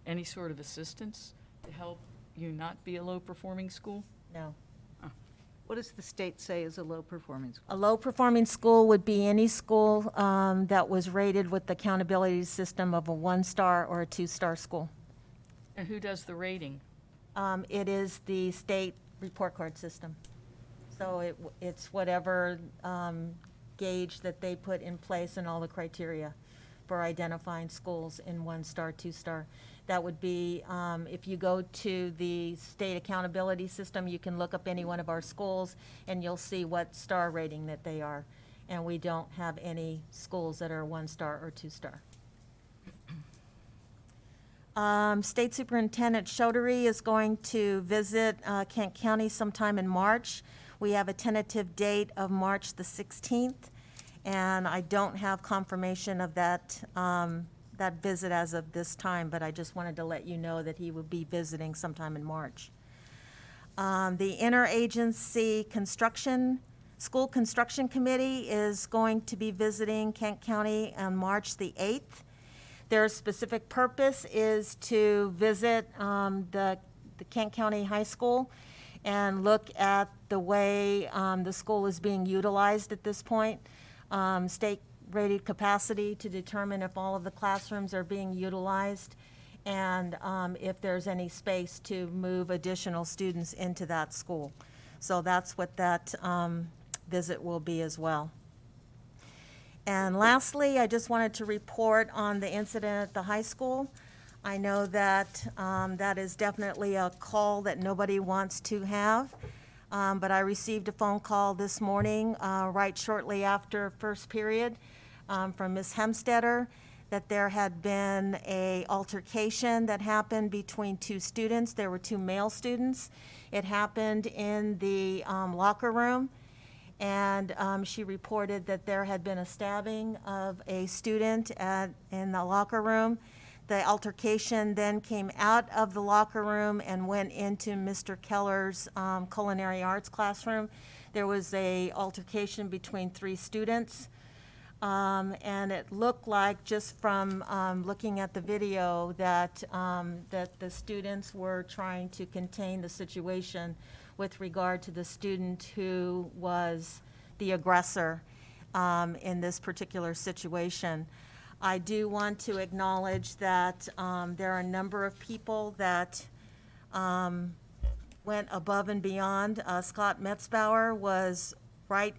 any sort of assistance to help you not be a low-performing school? No. What does the state say is a low-performing school? A low-performing school would be any school that was rated with the accountability system of a 1-star or a 2-star school. And who does the rating? It is the state report card system. So it's whatever gauge that they put in place and all the criteria for identifying schools in 1-star, 2-star. That would be, if you go to the state accountability system, you can look up any one of our schools and you'll see what star rating that they are. And we don't have any schools that are 1-star or 2-star. State Superintendent Shotery is going to visit Kent County sometime in March. We have a tentative date of March the 16th, and I don't have confirmation of that, that visit as of this time, but I just wanted to let you know that he will be visiting sometime in March. The Interagency School Construction Committee is going to be visiting Kent County on March the 8th. Their specific purpose is to visit the Kent County High School and look at the way the school is being utilized at this point, state-rated capacity to determine if all of the classrooms are being utilized, and if there's any space to move additional students into that school. So that's what that visit will be as well. And lastly, I just wanted to report on the incident at the high school. I know that that is definitely a call that nobody wants to have, but I received a phone call this morning, right shortly after first period, from Ms. Hemstetter, that there had been a altercation that happened between two students. There were two male students. It happened in the locker room. And she reported that there had been a stabbing of a student in the locker room. The altercation then came out of the locker room and went into Mr. Keller's culinary arts classroom. There was a altercation between 3 students. And it looked like, just from looking at the video, that the students were trying to contain the situation with regard to the student who was the aggressor in this particular situation. I do want to acknowledge that there are a number of people that went above and beyond. Scott Metzbauer was right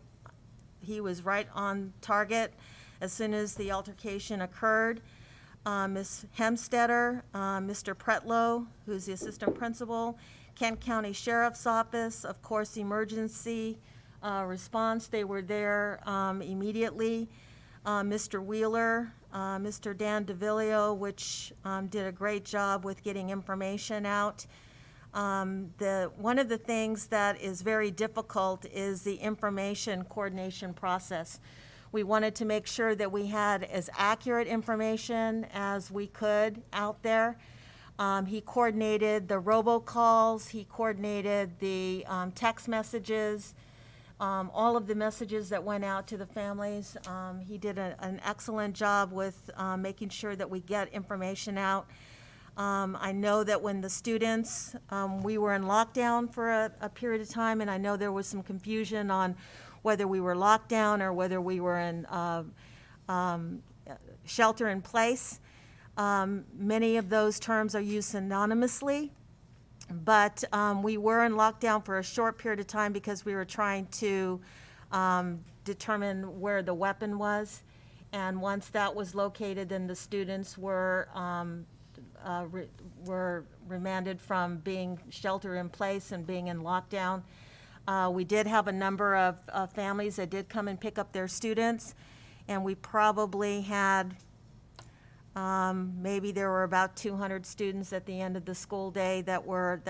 on target as soon as the altercation occurred. Ms. Hemstetter, Mr. Pretlow, who's the assistant principal, Kent County Sheriff's Office, of course, emergency response. They were there immediately. Mr. Wheeler, Mr. Dan DeVillio, which did a great job with getting information out. One of the things that is very difficult is the information coordination process. We wanted to make sure that we had as accurate information as we could out there. He coordinated the robocalls, he coordinated the text messages, all of the messages that went out to the families. He did an excellent job with making sure that we get information out. I know that when the students, we were in lockdown for a period of time, and I know there was some confusion on whether we were locked down or whether we were in shelter in place. Many of those terms are used synonymously, but we were in lockdown for a short period of time because we were trying to determine where the weapon was. And once that was located, then the students were remanded from being shelter in place and being in lockdown. We did have a number of families that did come and pick up their students, and we probably had maybe there were about 200 students at the end of the school day that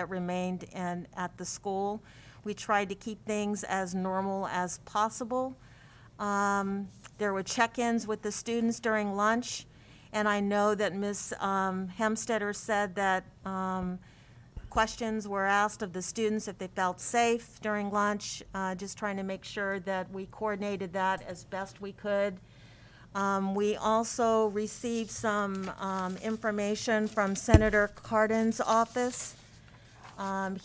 remained at the school. We tried to keep things as normal as possible. There were check-ins with the students during lunch, and I know that Ms. Hemstetter said that questions were asked of the students if they felt safe during lunch, just trying to make sure that we coordinated that as best we could. We also received some information from Senator Cardin's office.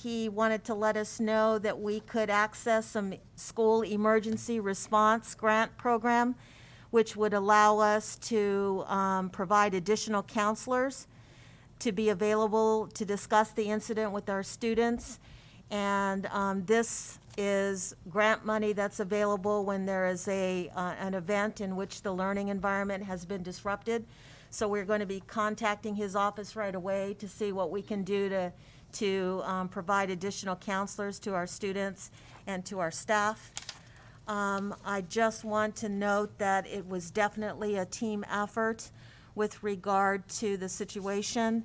He wanted to let us know that we could access some school emergency response grant program, which would allow us to provide additional counselors to be available to discuss the incident with our students. And this is grant money that's available when there is an event in which the learning environment has been disrupted. So we're going to be contacting his office right away to see what we can do to provide additional counselors to our students and to our staff. I just want to note that it was definitely a team effort with regard to the situation.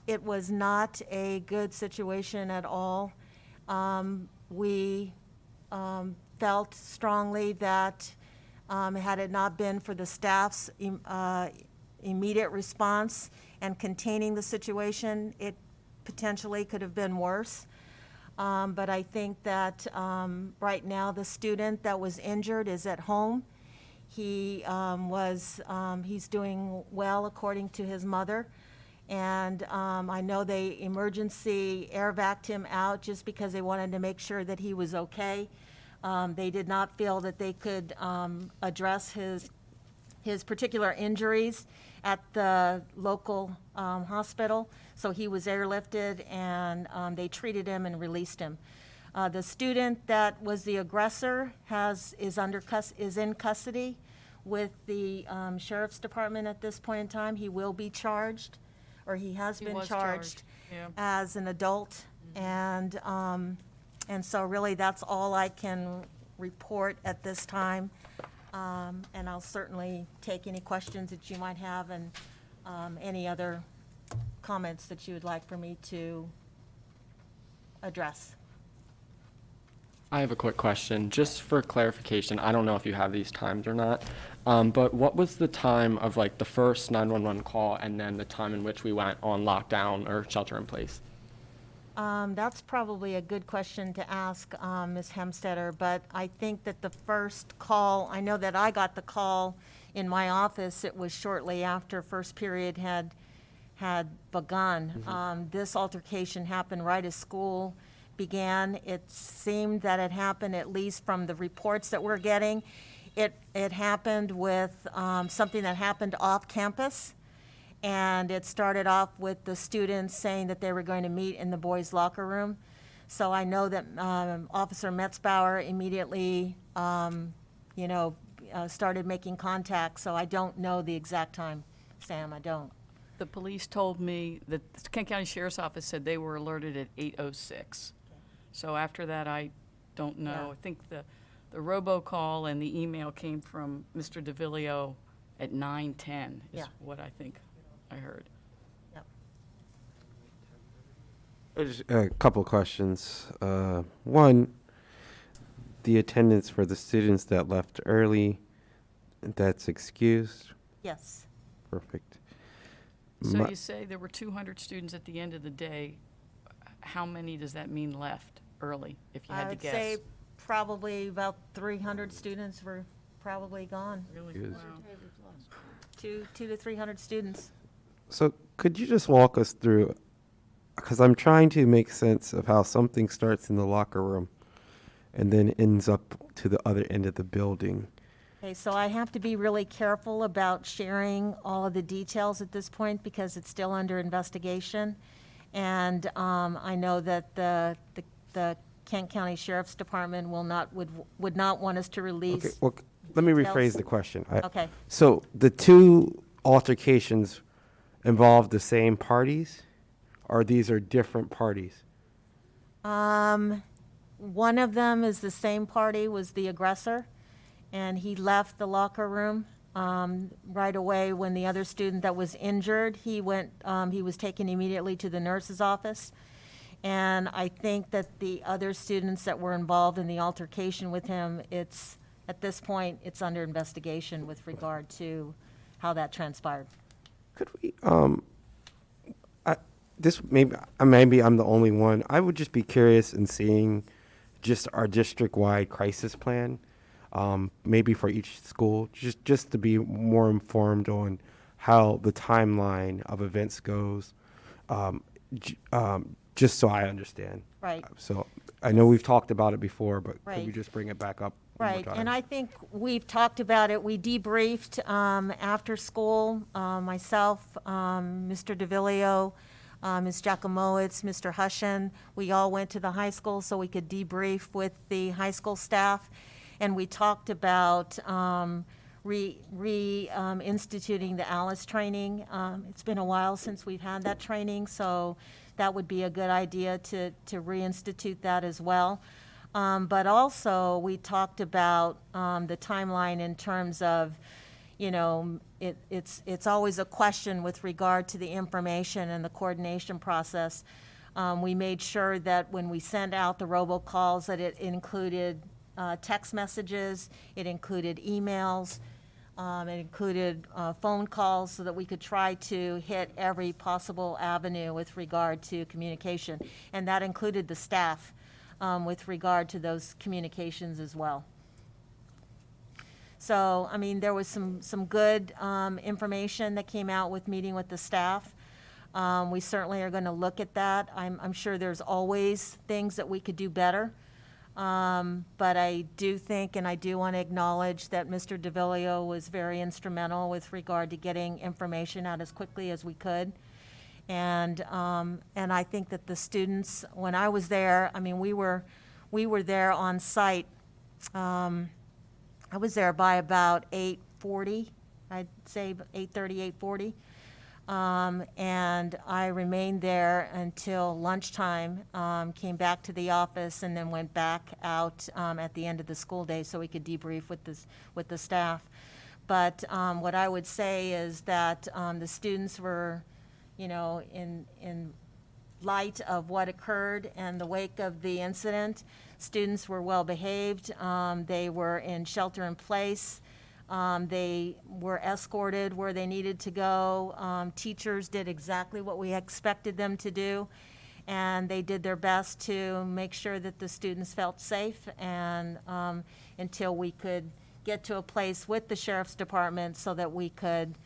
It was not a good situation at all. We felt strongly that had it not been for the staff's immediate response and containing the situation, it potentially could have been worse. But I think that right now the student that was injured is at home. He's doing well according to his mother. And I know they emergency air vac'd him out just because they wanted to make sure that he was okay. They did not feel that they could address his particular injuries at the local hospital. So he was airlifted, and they treated him and released him. The student that was the aggressor is in custody with the sheriff's department at this point in time. He will be charged, or he has been was charged yeah. as an adult. And so really that's all I can report at this time. And I'll certainly take any questions that you might have and any other comments that you would like for me to address. I have a quick question, just for clarification. I don't know if you have these times or not, but what was the time of like the first 911 call and then the time in which we went on lockdown or shelter in place? That's probably a good question to ask Ms. Hemstetter, but I think that the first call, I know that I got the call in my office. It was shortly after first period had begun. This altercation happened right as school began. It seemed that it happened, at least from the reports that we're getting, it happened with something that happened off campus. And it started off with the students saying that they were going to meet in the boys' locker room. So I know that Officer Metzbauer immediately, started making contact. So I don't know the exact time, Sam, I don't. The police told me that the Kent County Sheriff's Office said they were alerted at 8:06. So after that, I don't know. Yeah. I think the robocall and the email came from Mr. DeVillio at 9:10 is Yeah. what I think I heard. Yep. Just a couple of questions. One, the attendance for the students that left early, that's excused? Yes. Perfect. So you say there were 200 students at the end of the day. How many does that mean left early, if you had I to would guess? say probably about 300 students were probably gone. Really? Excuse. Wow. 200 to 300 students. So could you just walk us through, because I'm trying to make sense of how something starts in the locker room and then ends up to the other end of the building. Okay, so I have to be really careful about sharing all of the details at this point because it's still under investigation. And I know that the Kent County Sheriff's Department would not want us to release. Okay, well, let me details. rephrase the question. Okay. So the two altercations involve the same parties, or these are different parties? One of them is the same party, was the aggressor, and he left the locker room right away when the other student that was injured, he was taken immediately to the nurse's office. And I think that the other students that were involved in the altercation with him, at this point, it's under investigation with regard to how that transpired. Could we, maybe I'm the only one. I would just be curious in seeing just our district-wide crisis plan, maybe for each school, just to be more informed on how the timeline of events goes, just so I understand. Right. So I know we've talked about it before, but could we Right. just bring it back up one more Right, time? and I think we've talked about it. We debriefed after school, myself, Mr. DeVillio, Ms. Giacomowitz, Mr. Hushen. We all went to the high school so we could debrief with the high school staff. And we talked about instituting the ALICE training. It's been a while since we've had that training, so that would be a good idea to reinstitute that as well. But also, we talked about the timeline in terms of, you know, it's always a question with regard to the information and the coordination process. We made sure that when we sent out the robocalls, that it included text messages, it included emails, it included phone calls, so that we could try to hit every possible avenue with regard to communication. And that included the staff with regard to those communications as well. So, I mean, there was some good information that came out with meeting with the staff. We certainly are going to look at that. I'm sure there's always things that we could do better. But I do think, and I do want to acknowledge that Mr. DeVillio was very instrumental with regard to getting information out as quickly as we could. And I think that the students, when I was there, I mean, we were there on site. I was there by about 8:40, I'd say 8:30, 8:40. And I remained there until lunchtime, came back to the office, and then went back out at the end of the school day so we could debrief with the staff. But what I would say is that the students were, you know, in light of what occurred and the wake of the incident, students were well behaved. They were in shelter in place. They were escorted where they needed to go. Teachers did exactly what we expected them to do, and they did their best to make sure that the students felt safe, and until we could get to a place with the sheriff's department so that we could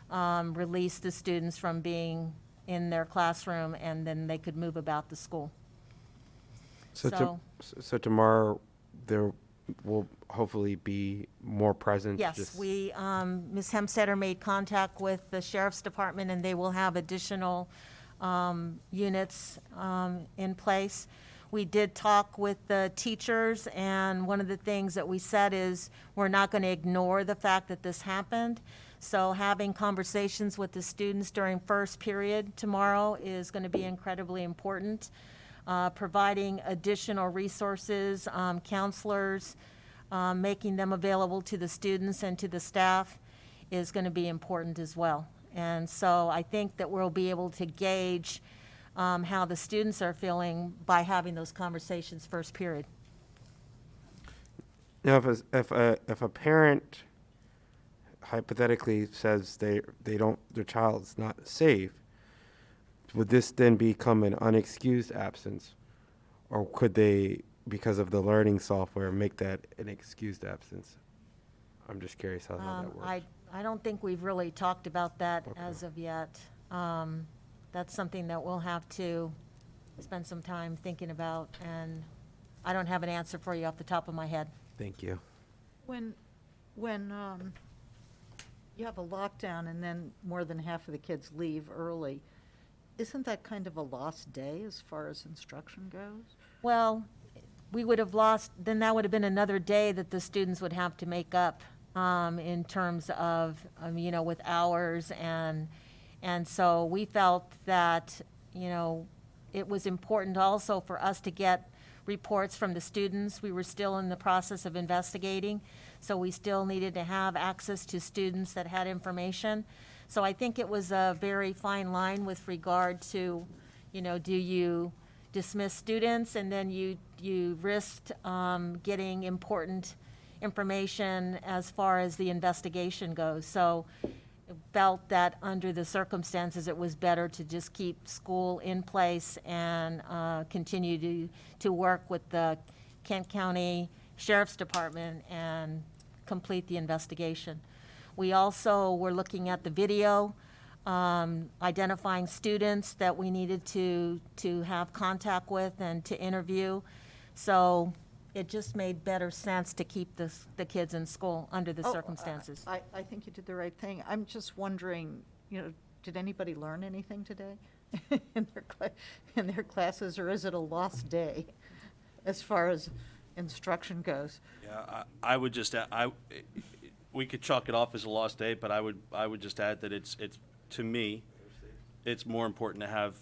release the students from being in their classroom, and then they could move about the school. So tomorrow, there will hopefully be more presence? Yes, just- Ms. Hemstetter made contact with the sheriff's department, and they will have additional units in place. We did talk with the teachers, and one of the things that we said is we're not going to ignore the fact that this happened. So having conversations with the students during first period tomorrow is going to be incredibly important. Providing additional resources, counselors, making them available to the students and to the staff is going to be important as well. And so I think that we'll be able to gauge how the students are feeling by having those conversations first period. Now, if a parent hypothetically says their child's not safe, would this then become an unexcused absence? Or could they, because of the learning software, make that an excused absence? I'm just curious how that works. I don't think we've really talked about that as of yet. That's something that we'll have to spend some time thinking about, and I don't have an answer for you off the top of my head. Thank you. When you have a lockdown and then more than half of the kids leave early, isn't that kind of a lost day as far as instruction goes? Well, we would have lost, then that would have been another day that the students would have to make up in terms of, you know, with hours, and so we felt that, you know, it was important also for us to get reports from the students. We were still in the process of investigating, so we still needed to have access to students that had information. So I think it was a very fine line with regard to, you know, do you dismiss students and then you risked getting important information as far as the investigation goes. So felt that under the circumstances, it was better to just keep school in place and continue to work with the Kent County Sheriff's Department and complete the investigation. We also were looking at the video, identifying students that we needed to have contact with and to interview. So it just made better sense to keep the kids in school under the circumstances. I think you did the right thing. I'm just wondering, you know, did anybody learn anything today? in their classes, or is it a lost day as far as instruction goes? Yeah, I would just, we could chalk it off as a lost day, but I would just add that it's, to me, it's more important to have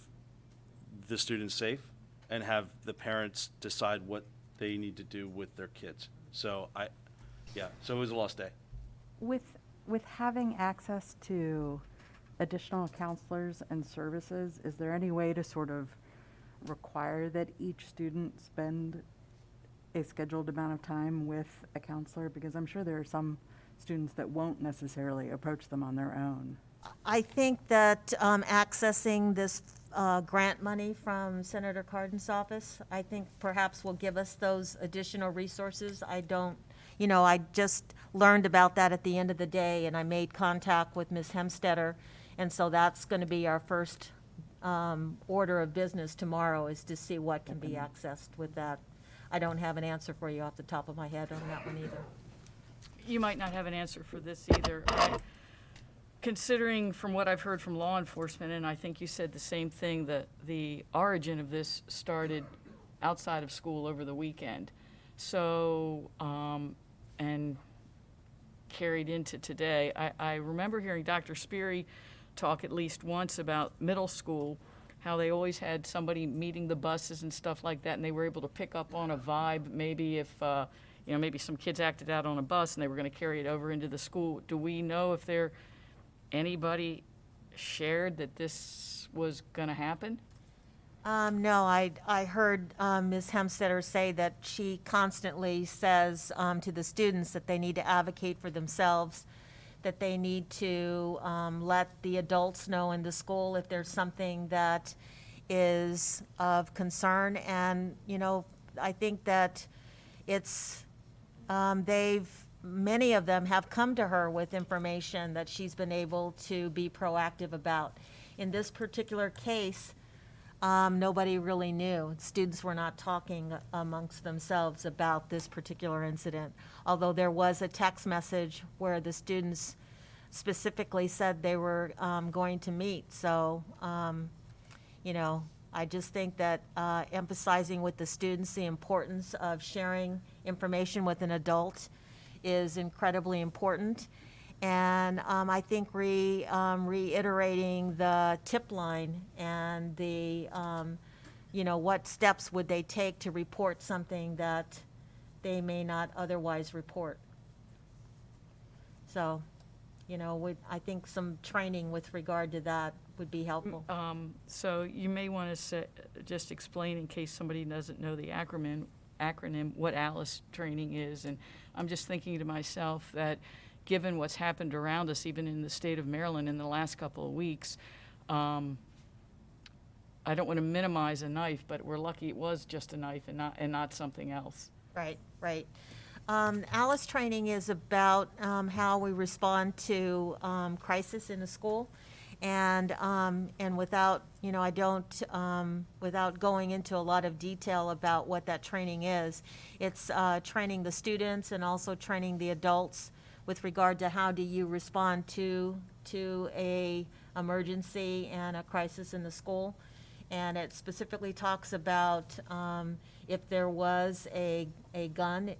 the students safe and have the parents decide what they need to do with their kids. So so it was a lost day. With having access to additional counselors and services, is there any way to sort of require that each student spend a scheduled amount of time with a counselor? Because I'm sure there are some students that won't necessarily approach them on their own. I think that accessing this grant money from Senator Cardin's office, I think perhaps will give us those additional resources. I just learned about that at the end of the day, and I made contact with Ms. Hemstetter, and so that's going to be our first order of business tomorrow, is to see what can be accessed with that. I don't have an answer for you off the top of my head on that one either. You might not have an answer for this either. Considering from what I've heard from law enforcement, and I think you said the same thing, that the origin of this started outside of school over the weekend. So, and carried into today. I remember hearing Dr. Speary talk at least once about middle school, how they always had somebody meeting the buses and stuff like that, and they were able to pick up on a vibe, maybe if, maybe some kids acted out on a bus and they were going to carry it over into the school. Do we know if anybody shared that this was going to happen? No, I heard Ms. Hemstetter say that she constantly says to the students that they need to advocate for themselves, that they need to let the adults know in the school if there's something that is of concern. And, I think that it's, many of them have come to her with information that she's been able to be proactive about. In this particular case, nobody really knew. Students were not talking amongst themselves about this particular incident, although there was a text message where the students specifically said they were going to meet. So, I just think that emphasizing with the students the importance of sharing information with an adult is incredibly important. And I think reiterating the tip line and the, what steps would they take to report something that they may not otherwise report. So, I think some training with regard to that would be helpful. So you may want to just explain, in case somebody doesn't know the acronym, what ALICE training is. And I'm just thinking to myself that given what's happened around us, even in the state of Maryland in the last couple of weeks, I don't want to minimize a knife, but we're lucky it was just a knife and not something else. Right. ALICE training is about how we respond to crisis in a school. And without, I don't, without going into a lot of detail about what that training is, it's training the students and also training the adults with regard to how do you respond to a emergency and a crisis in the school. And it specifically talks about if there was a gun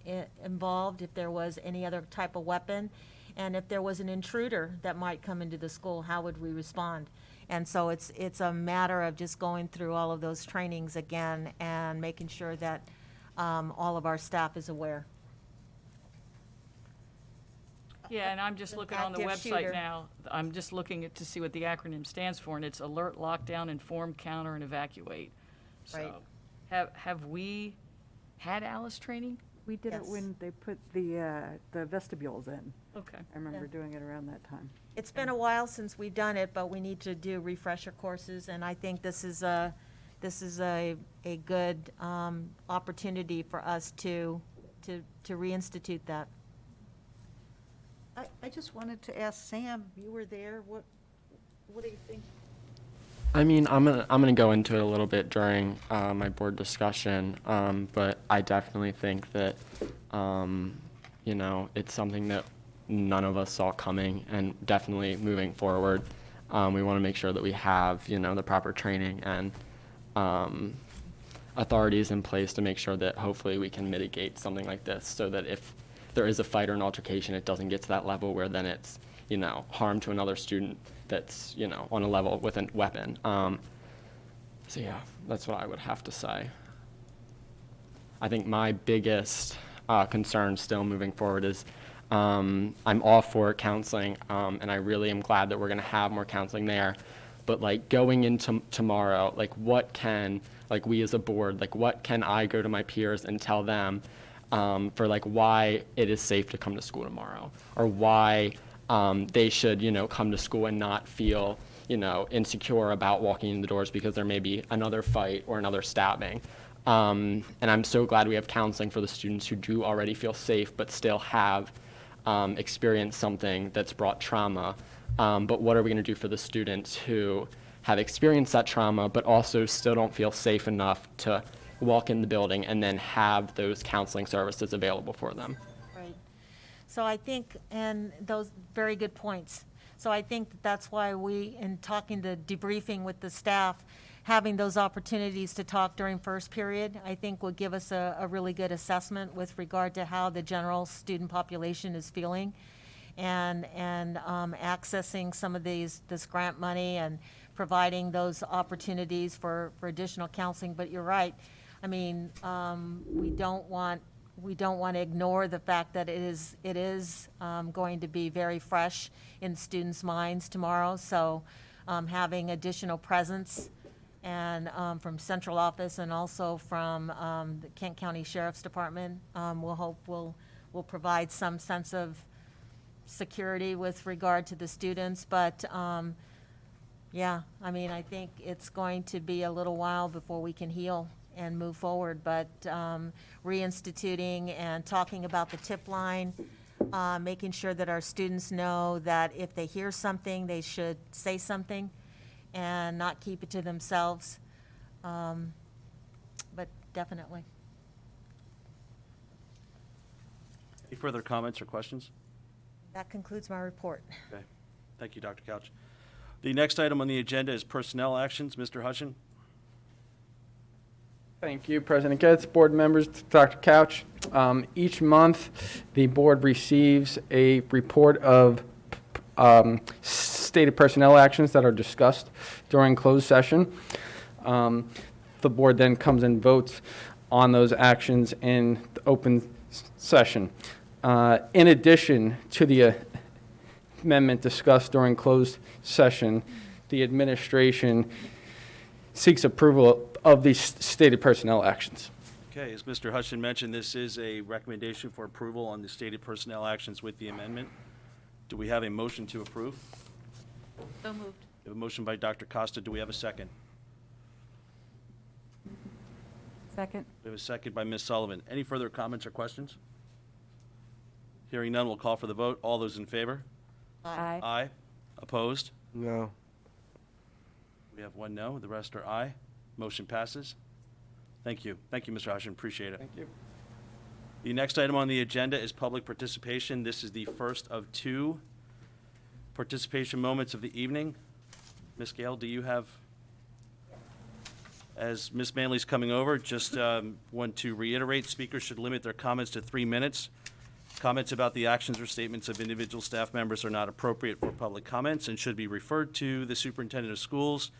involved, if there was any other type of weapon, and if there was an intruder that might come into the school, how would we respond? And so it's a matter of just going through all of those trainings again and making sure that all of our staff is aware. Yeah, and I'm just looking on the Active website shooter. now. I'm just looking to see what the acronym stands for, and it's Alert, Lockdown, Inform, Counter, and Evacuate. Right. So, have we had ALICE training? We did it Yes. when they put the vestibules in. Okay. I remember doing it around that time. It's been a while since we've done it, but we need to do refresher courses, and I think this is a good opportunity for us to reinstitute that. I just wanted to ask Sam, you were there, what do you think? I mean, I'm gonna go into it a little bit during my board discussion, but I definitely think that it's something that none of us saw coming, and definitely moving forward, We want to make sure that we have, the proper training and authorities in place to make sure that hopefully we can mitigate something like this so that if there is a fight or an altercation, it doesn't get to that level where then it's, harm to another student that's, on a level with a weapon. So yeah, that's what I would have to say. I think my biggest concern still moving forward is I'm all for counseling, and I really am glad that we're going to have more counseling there. But like going into tomorrow, like what can, like we as a board, like what can I go to my peers and tell them for like why it is safe to come to school tomorrow, or why they should, come to school and not feel, insecure about walking in the doors because there may be another fight or another stabbing. And I'm so glad we have counseling for the students who do already feel safe but still have experienced something that's brought trauma. But what are we going to do for the students who have experienced that trauma but also still don't feel safe enough to walk in the building and then have those counseling services available for them? Right. So I think, and those very good points. So I think that's why we, in talking to debriefing with the staff, having those opportunities to talk during first period, I think will give us a really good assessment with regard to how the general student population is feeling, and accessing some of this grant money and providing those opportunities for additional counseling. But you're right. I mean, we don't want to ignore the fact that it is going to be very fresh in students' minds tomorrow. So having additional presence and from central office and also from the Kent County Sheriff's Department, we'll hope will provide some sense of security with regard to the students. But yeah, I mean, I think it's going to be a little while before we can heal and move forward, but reinstituting and talking about the tip line, making sure that our students know that if they hear something, they should say something and not keep it to themselves. But definitely. Any further comments or questions? That concludes my report. Okay. Thank you, Dr. Couch. The next item on the agenda is personnel actions. Mr. Hutchin? Thank you, President Getz, board members, Dr. Couch. Each month, the board receives a report of stated personnel actions that are discussed during closed session. The board then comes and votes on those actions in the open session. In addition to the amendment discussed during closed session, the administration seeks approval of these stated personnel actions. Okay, as Mr. Hutchin mentioned, this is a recommendation for approval on the stated personnel actions with the amendment. Do we have a motion to approve? So moved. We have a motion by Dr. Costa. Do we have a second? Second. We have a second by Ms. Sullivan. Any further comments or questions? Hearing none, we'll call for the vote. All those in favor? Aye. Aye. Opposed? No. We have one no. The rest are aye. Motion passes. Thank you. Thank you, Mr. Hutchin. Appreciate it. Thank you. The next item on the agenda is public participation. This is the first of two participation moments of the evening. Ms. Gale, do you have, as Ms. Manley's coming over, just want to reiterate, speakers should limit their comments to 3 minutes. Comments about the actions or statements of individual staff members are not appropriate for public comments and should be referred to the superintendent of schools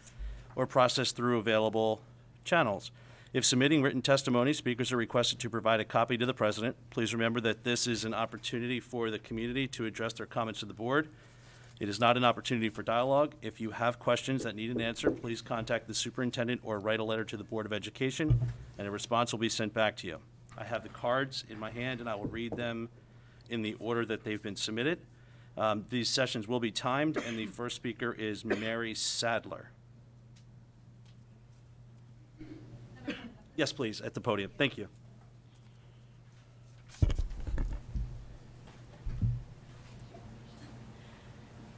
or processed through available channels. If submitting written testimony, speakers are requested to provide a copy to the president. Please remember that this is an opportunity for the community to address their comments to the board. It is not an opportunity for dialogue. If you have questions that need an answer, please contact the superintendent or write a letter to the Board of Education, and a response will be sent back to you. I have the cards in my hand, and I will read them in the order that they've been submitted. These sessions will be timed, and the first speaker is Mary Sadler. Yes, please, at the podium. Thank you.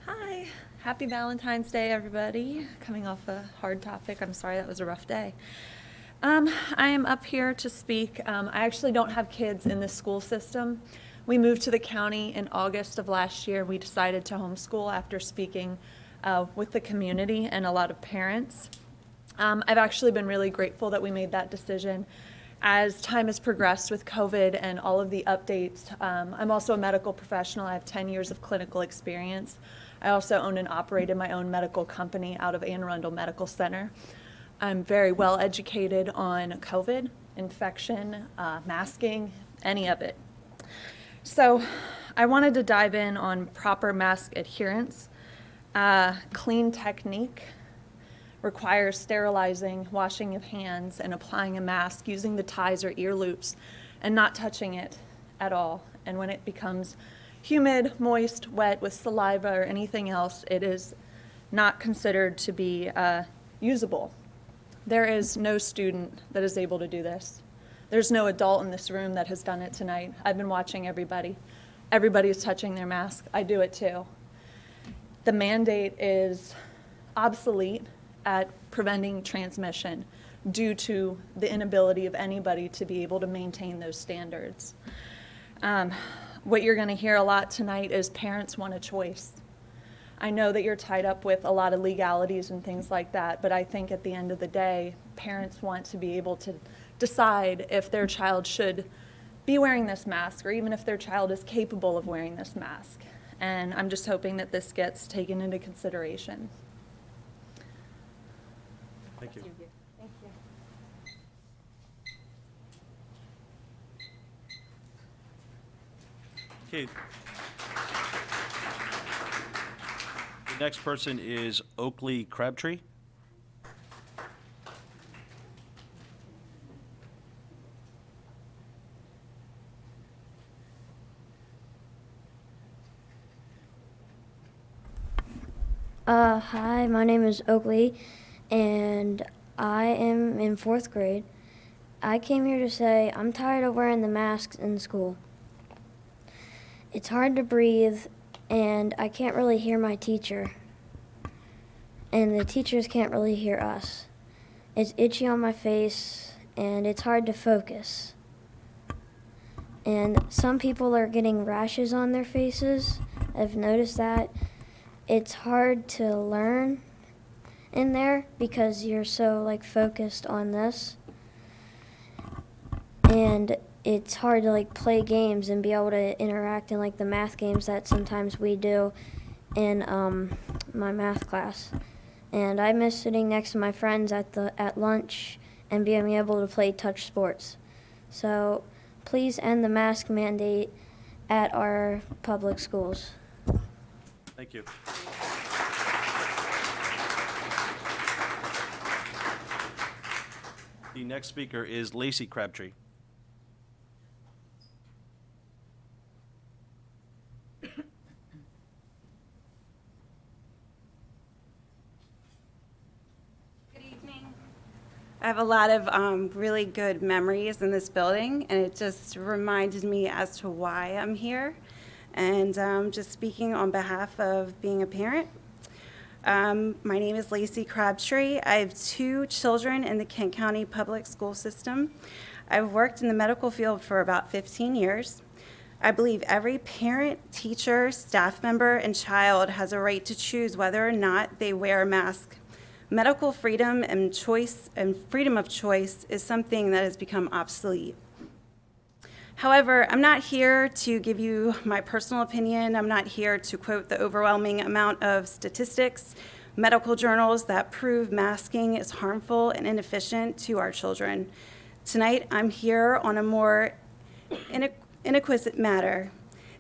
Hi, happy Valentine's Day, everybody. Coming off a hard topic, I'm sorry that was a rough day. I am up here to speak. I actually don't have kids in the school system. We moved to the county in August of last year. We decided to homeschool after speaking with the community and a lot of parents. I've actually been really grateful that we made that decision. As time has progressed with COVID and all of the updates, I'm also a medical professional. I have 10 years of clinical experience. I also own and operated my own medical company out of Anne Arundel Medical Center. I'm very well educated on COVID, infection, masking, any of it. So I wanted to dive in on proper mask adherence. Clean technique requires sterilizing, washing of hands, and applying a mask using the ties or ear loops and not touching it at all. And when it becomes humid, moist, wet with saliva or anything else, it is not considered to be usable. There is no student that is able to do this. There's no adult in this room that has done it tonight. I've been watching everybody. Everybody is touching their mask. I do it too. The mandate is obsolete at preventing transmission due to the inability of anybody to be able to maintain those standards. What you're going to hear a lot tonight is parents want a choice. I know that you're tied up with a lot of legalities and things like that, but I think at the end of the day, parents want to be able to decide if their child should be wearing this mask or even if their child is capable of wearing this mask. And I'm just hoping that this gets taken into consideration. Thank you. Thank you. Okay. The next person is Oakley Crabtree. Hi, my name is Oakley, and I am in 4th grade. I came here to say I'm tired of wearing the masks in school. It's hard to breathe, and I can't really hear my teacher, and the teachers can't really hear us. It's itchy on my face, and it's hard to focus. And some people are getting rashes on their faces. I've noticed that. It's hard to learn in there because you're so focused on this. And it's hard to play games and be able to interact in the math games that sometimes we do in my math class. And I miss sitting next to my friends at lunch and being able to play touch sports. So please end the mask mandate at our public schools. Thank you. The next speaker is Lacey Crabtree. Good evening. I have a lot of really good memories in this building, and it just reminded me as to why I'm here. And just speaking on behalf of being a parent. My name is Lacey Crabtree. I have 2 children in the Kent County Public School System. I've worked in the medical field for about 15 years. I believe every parent, teacher, staff member, and child has a right to choose whether or not they wear a mask. Medical freedom and choice and freedom of choice is something that has become obsolete. However, I'm not here to give you my personal opinion. I'm not here to quote the overwhelming amount of statistics, medical journals that prove masking is harmful and inefficient to our children. Tonight, I'm here on a more inquisitive matter.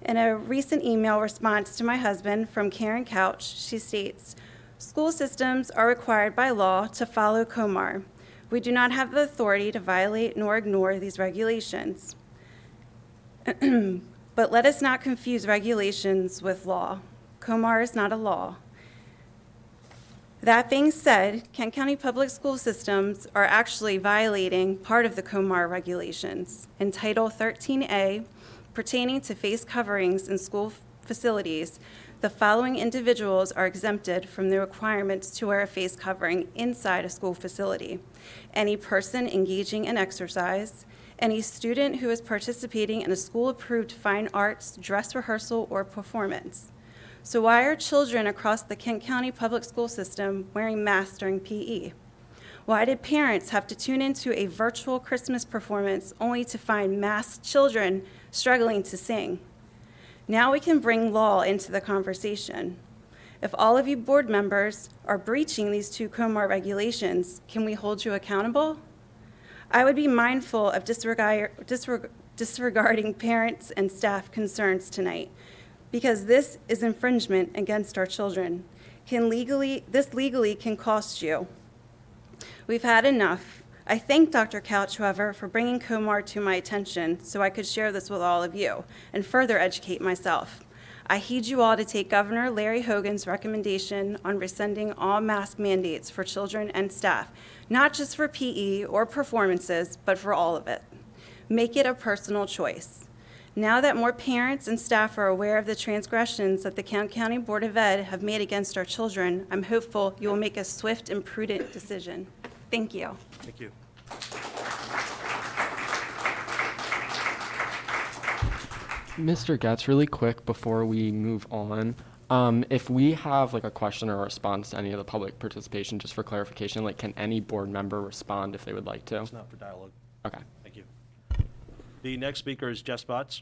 In a recent email response to my husband from Karen Couch, she states, "School systems are required by law to follow COMAR. We do not have the authority to violate nor ignore these regulations. But let us not confuse regulations with law. COMAR is not a law. That being said, Kent County Public School Systems are actually violating part of the COMAR regulations. In Title 13A, pertaining to face coverings in school facilities, the following individuals are exempted from the requirements to wear a face covering inside a school facility: any person engaging in exercise, any student who is participating in a school-approved fine arts, dress rehearsal, or performance, So why are children across the Kent County public school system wearing masks during PE? Why did parents have to tune into a virtual Christmas performance only to find masked children struggling to sing? Now we can bring law into the conversation. If all of you board members are breaching these two COMAR regulations, can we hold you accountable? I would be mindful of disregarding parents and staff concerns tonight, because this is infringement against our children. This legally can cost you. We've had enough. I thank Dr. Couch, however, for bringing COMAR to my attention so I could share this with all of you and further educate myself. I heed you all to take Governor Larry Hogan's recommendation on rescinding all mask mandates for children and staff, not just for PE or performances, but for all of it. Make it a personal choice. Now that more parents and staff are aware of the transgressions that the Kent County Board of Ed have made against our children, I'm hopeful you will make a swift and prudent decision. Thank you. Thank you. Mr. Getz, really quick before we move on, if we have like a question or a response to any of the public participation, just for clarification, like can any board member respond if they would like to? It's not for dialogue. Okay. Thank you. The next speaker is Jeff Spots.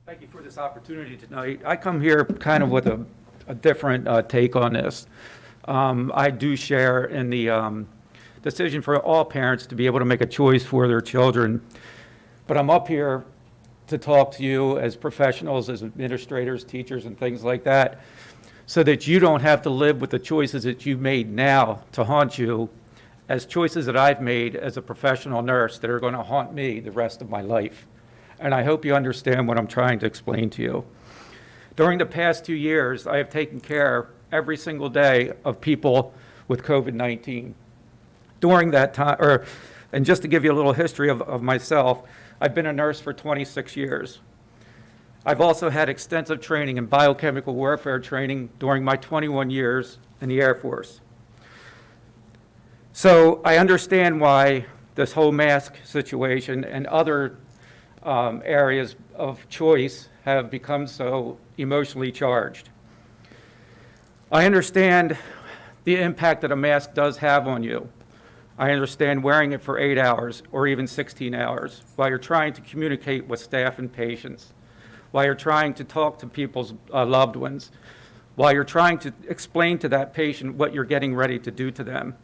Thank you for this opportunity tonight. I come here kind of with a different take on this. I do share in the decision for all parents to be able to make a choice for their children. But I'm up here to talk to you as professionals, as administrators, teachers, and things like that, so that you don't have to live with the choices that you've made now to haunt you as choices that I've made as a professional nurse that are going to haunt me the rest of my life. And I hope you understand what I'm trying to explain to you. During the past 2 years, I have taken care every single day of people with COVID-19. During that time, and just to give you a little history of myself, I've been a nurse for 26 years. I've also had extensive training in biochemical warfare training during my 21 years in the Air Force. So I understand why this whole mask situation and other areas of choice have become so emotionally charged. I understand the impact that a mask does have on you. I understand wearing it for 8 hours or even 16 hours while you're trying to communicate with staff and patients, while you're trying to talk to people's loved ones, while you're trying to explain to that patient what you're getting ready to do to them.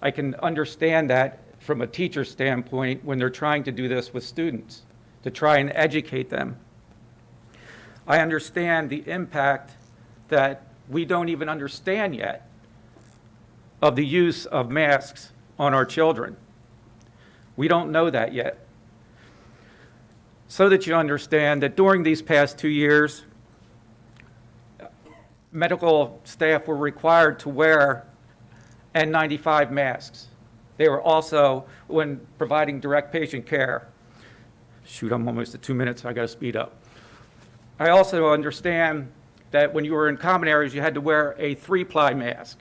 I can understand that from a teacher's standpoint when they're trying to do this with students, to try and educate them. I understand the impact that we don't even understand yet of the use of masks on our children. We don't know that yet. So that you understand that during these past 2 years, medical staff were required to wear N95 masks. They were also, when providing direct patient care. Shoot, I'm almost at 2 minutes, so I got to speed up. I also understand that when you were in common areas, you had to wear a 3-ply mask.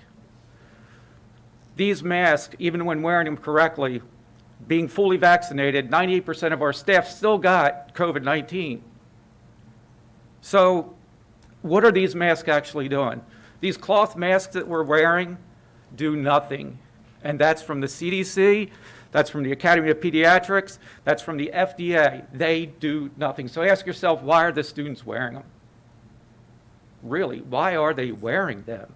These masks, even when wearing them correctly, being fully vaccinated, 98% of our staff still got COVID-19. So what are these masks actually doing? These cloth masks that we're wearing do nothing. And that's from the CDC, that's from the Academy of Pediatrics, that's from the FDA. They do nothing. So ask yourself, why are the students wearing them? Really, why are they wearing them?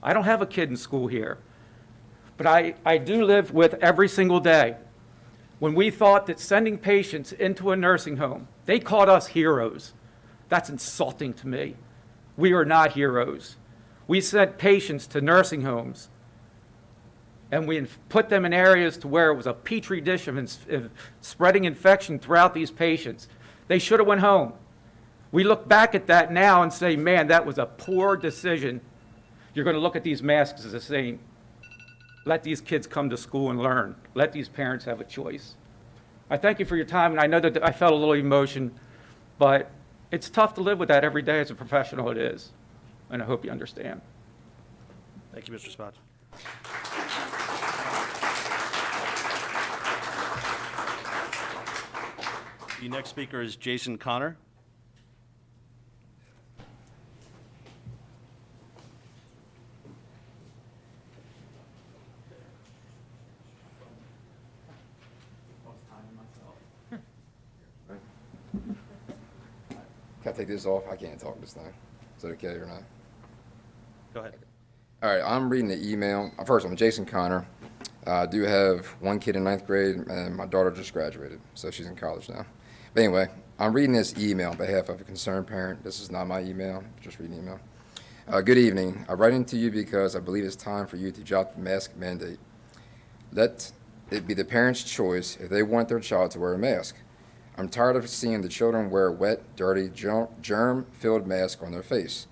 I don't have a kid in school here, but I do live with every single day. When we thought that sending patients into a nursing home, they called us heroes. That's insulting to me. We are not heroes. We sent patients to nursing homes, and we put them in areas to where it was a petri dish of spreading infection throughout these patients. They should have went home. We look back at that now and say, man, that was a poor decision. You're going to look at these masks as the same. Let these kids come to school and learn. Let these parents have a choice. I thank you for your time, and I know that I felt a little emotion, but it's tough to live with that every day as a professional, it is, and I hope you understand. Thank you, Mr. Spots. The next speaker is Jason Connor. Can I take this off? I can't talk this time. Is that okay or not? Go ahead. All right, I'm reading the email. First, I'm Jason Connor. I do have one kid in 9th grade, and my daughter just graduated, so she's in college now. But anyway, I'm reading this email on behalf of a concerned parent. This is not my email, just reading email. Good evening. I'm writing to you because I believe it's time for you to drop the mask mandate. Let it be the parent's choice if they want their child to wear a mask. I'm tired of seeing the children wear wet, dirty, germ-filled masks on their face.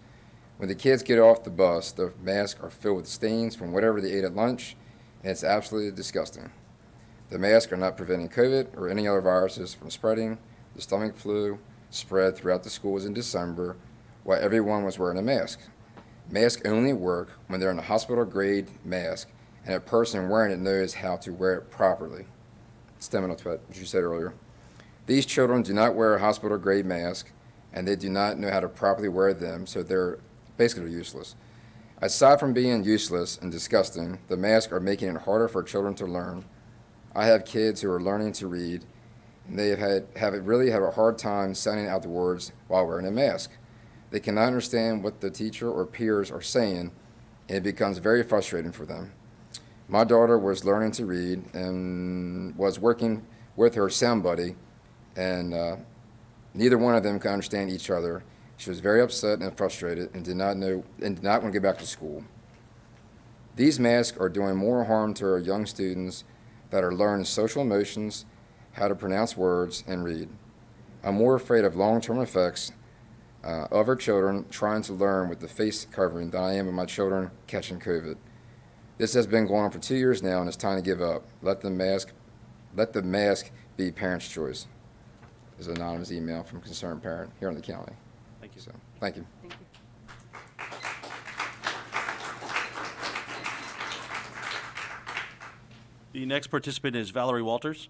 When the kids get off the bus, the masks are filled with stains from whatever they ate at lunch, and it's absolutely disgusting. The masks are not preventing COVID or any other viruses from spreading. The stomach flu spread throughout the schools in December while everyone was wearing a mask. Masks only work when they're in a hospital-grade mask, and a person wearing it knows how to wear it properly. Stemming to what you said earlier. These children do not wear a hospital-grade mask, and they do not know how to properly wear them, so they're basically useless. Aside from being useless and disgusting, the masks are making it harder for children to learn. I have kids who are learning to read, and they really have a hard time sounding out the words while wearing a mask. They cannot understand what the teacher or peers are saying, and it becomes very frustrating for them. My daughter was learning to read and was working with her sound buddy, and neither one of them could understand each other. She was very upset and frustrated and did not want to get back to school. These masks are doing more harm to our young students that are learning social emotions, how to pronounce words, and read. I'm more afraid of long-term effects of our children trying to learn with the face covering than I am of my children catching COVID. This has been going on for 2 years now, and it's time to give up. Let the mask be parents' choice. This is an anonymous email from a concerned parent here in the county. Thank you. So, thank you. The next participant is Valerie Walters.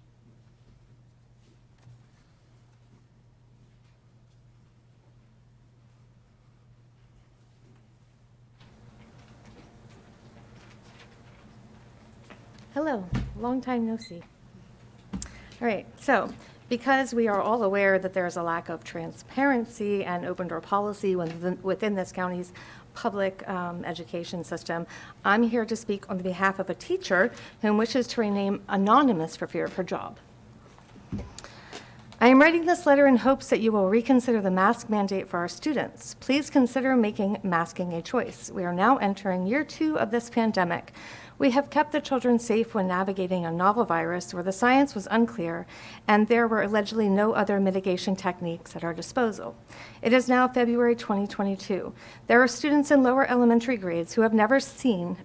Hello, long time no see. All right, so because we are all aware that there's a lack of transparency and open door policy within this county's public education system, I'm here to speak on behalf of a teacher who wishes to remain anonymous for fear of her job. I am writing this letter in hopes that you will reconsider the mask mandate for our students. Please consider making masking a choice. We are now entering year 2 of this pandemic. We have kept the children safe when navigating a novel virus where the science was unclear and there were allegedly no other mitigation techniques at our disposal. It is now February 2022. There are students in lower elementary grades who have never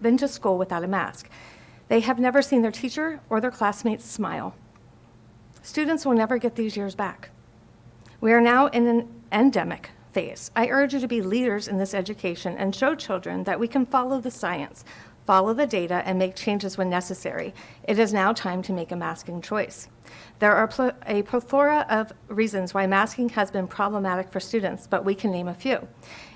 been to school without a mask. They have never seen their teacher or their classmates smile. Students will never get these years back. We are now in an endemic phase. I urge you to be leaders in this education and show children that we can follow the science, follow the data, and make changes when necessary. It is now time to make a masking choice. There are a plethora of reasons why masking has been problematic for students, but we can name a few.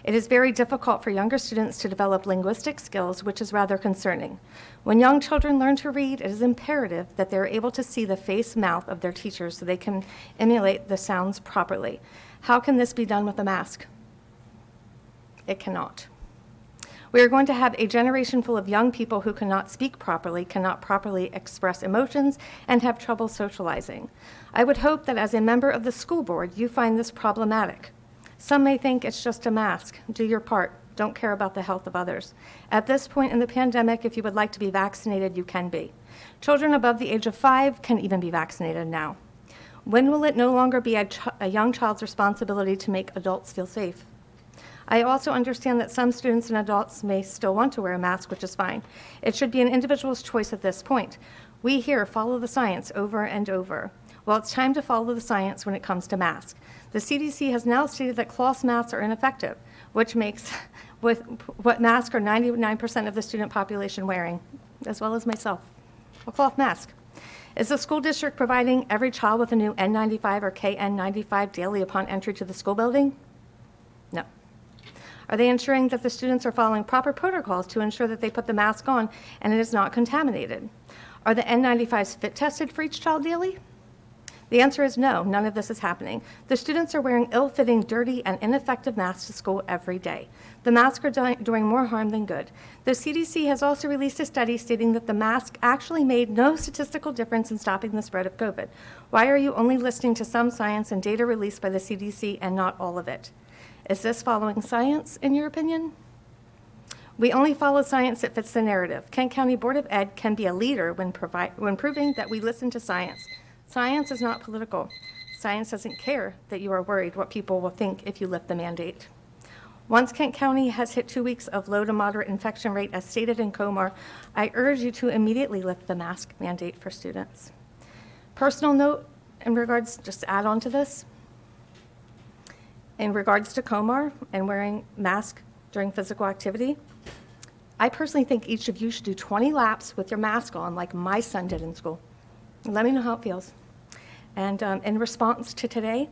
It is very difficult for younger students to develop linguistic skills, which is rather concerning. When young children learn to read, it is imperative that they're able to see the face mouth of their teachers so they can emulate the sounds properly. How can this be done with a mask? It cannot. We are going to have a generation full of young people who cannot speak properly, cannot properly express emotions, and have trouble socializing. I would hope that as a member of the school board, you find this problematic. Some may think it's just a mask. Do your part. Don't care about the health of others. At this point in the pandemic, if you would like to be vaccinated, you can be. Children above the age of 5 can even be vaccinated now. When will it no longer be a young child's responsibility to make adults feel safe? I also understand that some students and adults may still want to wear a mask, which is fine. It should be an individual's choice at this point. We here follow the science over and over. Well, it's time to follow the science when it comes to masks. The CDC has now stated that cloth masks are ineffective, which makes what masks are 99% of the student population wearing, as well as myself, a cloth mask. Is the school district providing every child with a new N95 or KN95 daily upon entry to the school building? No. Are they ensuring that the students are following proper protocols to ensure that they put the mask on and it is not contaminated? Are the N95s fit tested for each child daily? The answer is no, none of this is happening. The students are wearing ill-fitting, dirty, and ineffective masks to school every day. The masks are doing more harm than good. The CDC has also released a study stating that the mask actually made no statistical difference in stopping the spread of COVID. Why are you only listening to some science and data released by the CDC and not all of it? Is this following science, in your opinion? We only follow science that fits the narrative. Kent County Board of Ed can be a leader when proving that we listen to science. Science is not political. Science doesn't care that you are worried what people will think if you lift the mandate. Once Kent County has hit 2 weeks of low to moderate infection rate as stated in COMAR, I urge you to immediately lift the mask mandate for students. Personal note in regards, just to add on to this, in regards to COMAR and wearing masks during physical activity, I personally think each of you should do 20 laps with your mask on like my son did in school. Let me know how it feels. And in response to today,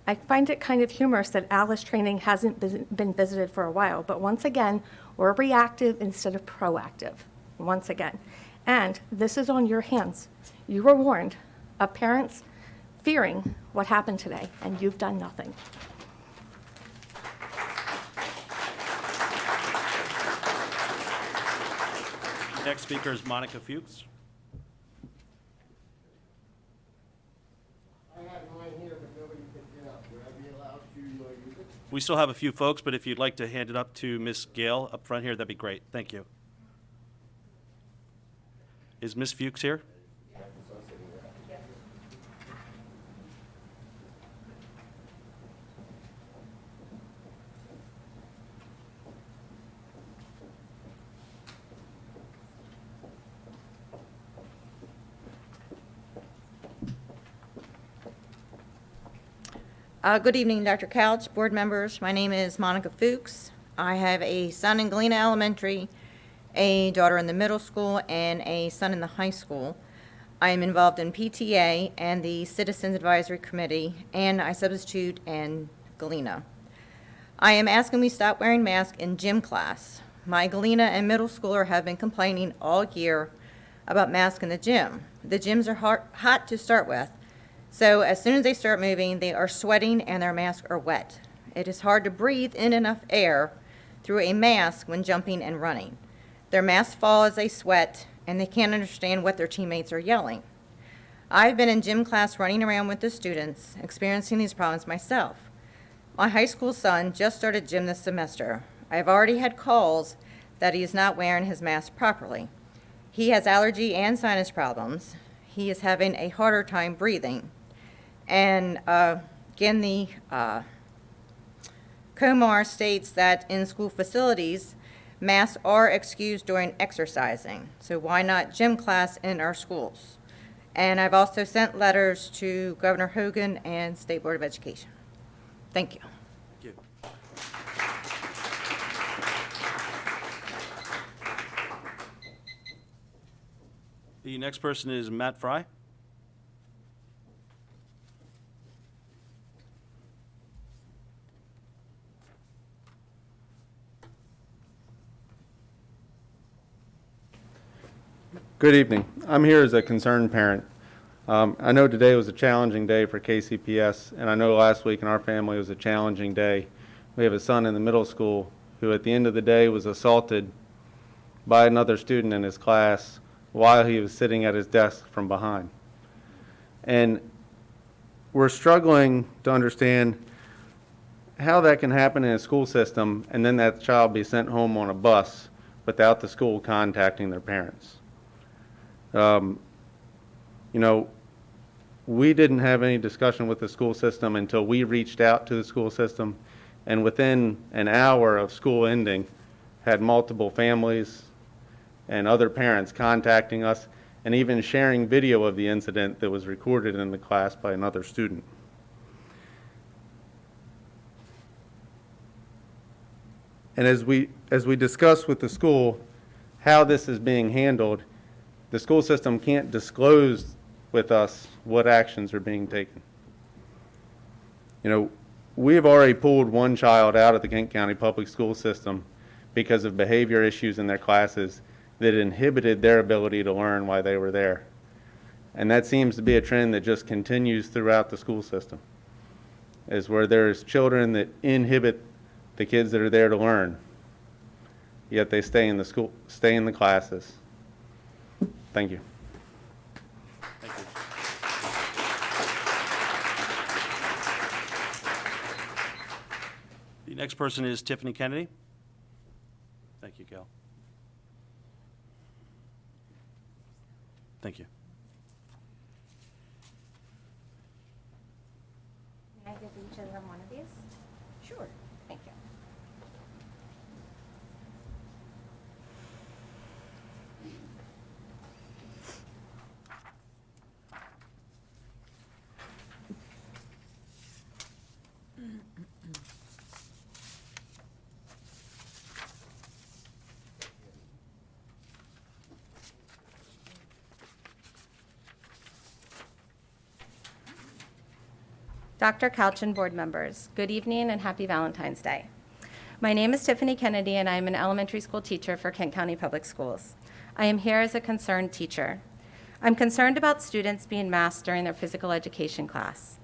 I find it kind of humorous that Alice training hasn't been visited for a while, but once again, we're reactive instead of proactive, once again. And this is on your hands. You were warned of parents fearing what happened today, and you've done nothing. Next speaker is Monica Fuchs. We still have a few folks, but if you'd like to hand it up to Miss Gale up front here, that'd be great. Thank you. Is Miss Fuchs here? Good evening, Dr. Couch, board members. My name is Monica Fuchs. I have a son in Galena Elementary, a daughter in the middle school, and a son in the high school. I am involved in PTA and the Citizens Advisory Committee, and I substitute in Galena. I am asking we stop wearing masks in gym class. My Galena and middle schooler have been complaining all year about masks in the gym. The gyms are hot to start with. So as soon as they start moving, they are sweating and their masks are wet. It is hard to breathe in enough air through a mask when jumping and running. Their masks fall as they sweat, and they can't understand what their teammates are yelling. I've been in gym class running around with the students, experiencing these problems myself. My high school son just started gym this semester. I've already had calls that he is not wearing his mask properly. He has allergy and sinus problems. He is having a harder time breathing. And again, the COMAR states that in school facilities, masks are excused during exercising. So why not gym class in our schools? And I've also sent letters to Governor Hogan and State Board of Education. Thank you. Thank you. The next person is Matt Fry. Good evening. I'm here as a concerned parent. I know today was a challenging day for KCPS, and I know last week in our family was a challenging day. We have a son in the middle school who at the end of the day was assaulted by another student in his class while he was sitting at his desk from behind. And we're struggling to understand how that can happen in a school system and then that child be sent home on a bus without the school contacting their parents. You know, we didn't have any discussion with the school system until we reached out to the school system, and within an hour of school ending, had multiple families and other parents contacting us and even sharing video of the incident that was recorded in the class by another student. And as we discussed with the school how this is being handled, the school system can't disclose with us what actions are being taken. You know, we have already pulled one child out of the Kent County Public School System because of behavior issues in their classes that inhibited their ability to learn while they were there. And that seems to be a trend that just continues throughout the school system, is where there's children that inhibit the kids that are there to learn, yet they stay in the school, stay in the classes. Thank you. Thank you. The next person is Tiffany Kennedy. Thank you, Gal. Thank you. May I give each of them one of these? Sure. Thank you. Dr. Couch and board members, good evening and happy Valentine's Day. My name is Tiffany Kennedy and I am an elementary school teacher for Kent County Public Schools. I am here as a concerned teacher. I'm concerned about students being masked during their physical education class.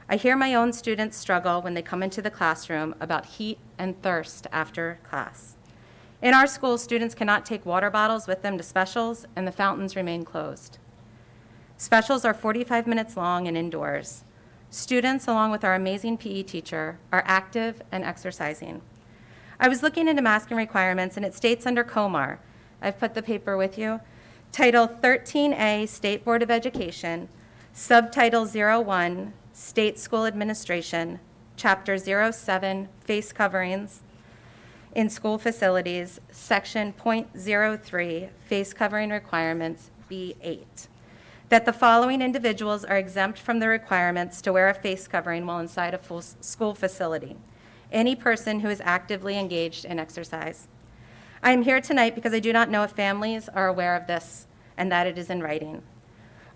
I hear my own students struggle when they come into the classroom about heat and thirst after class. In our school, students cannot take water bottles with them to specials and the fountains remain closed. Specials are 45 minutes long and indoors. Students, along with our amazing PE teacher, are active and exercising. I was looking into masking requirements, and it states under COMAR, I've put the paper with you, Title 13A, State Board of Education, Subtitle 01, State School Administration, Chapter 07, Face Coverings in School Facilities, Section .03, Face Covering Requirements, B8. That the following individuals are exempt from the requirements to wear a face covering while inside a full school facility. Any person who is actively engaged in exercise. I am here tonight because I do not know if families are aware of this and that it is in writing.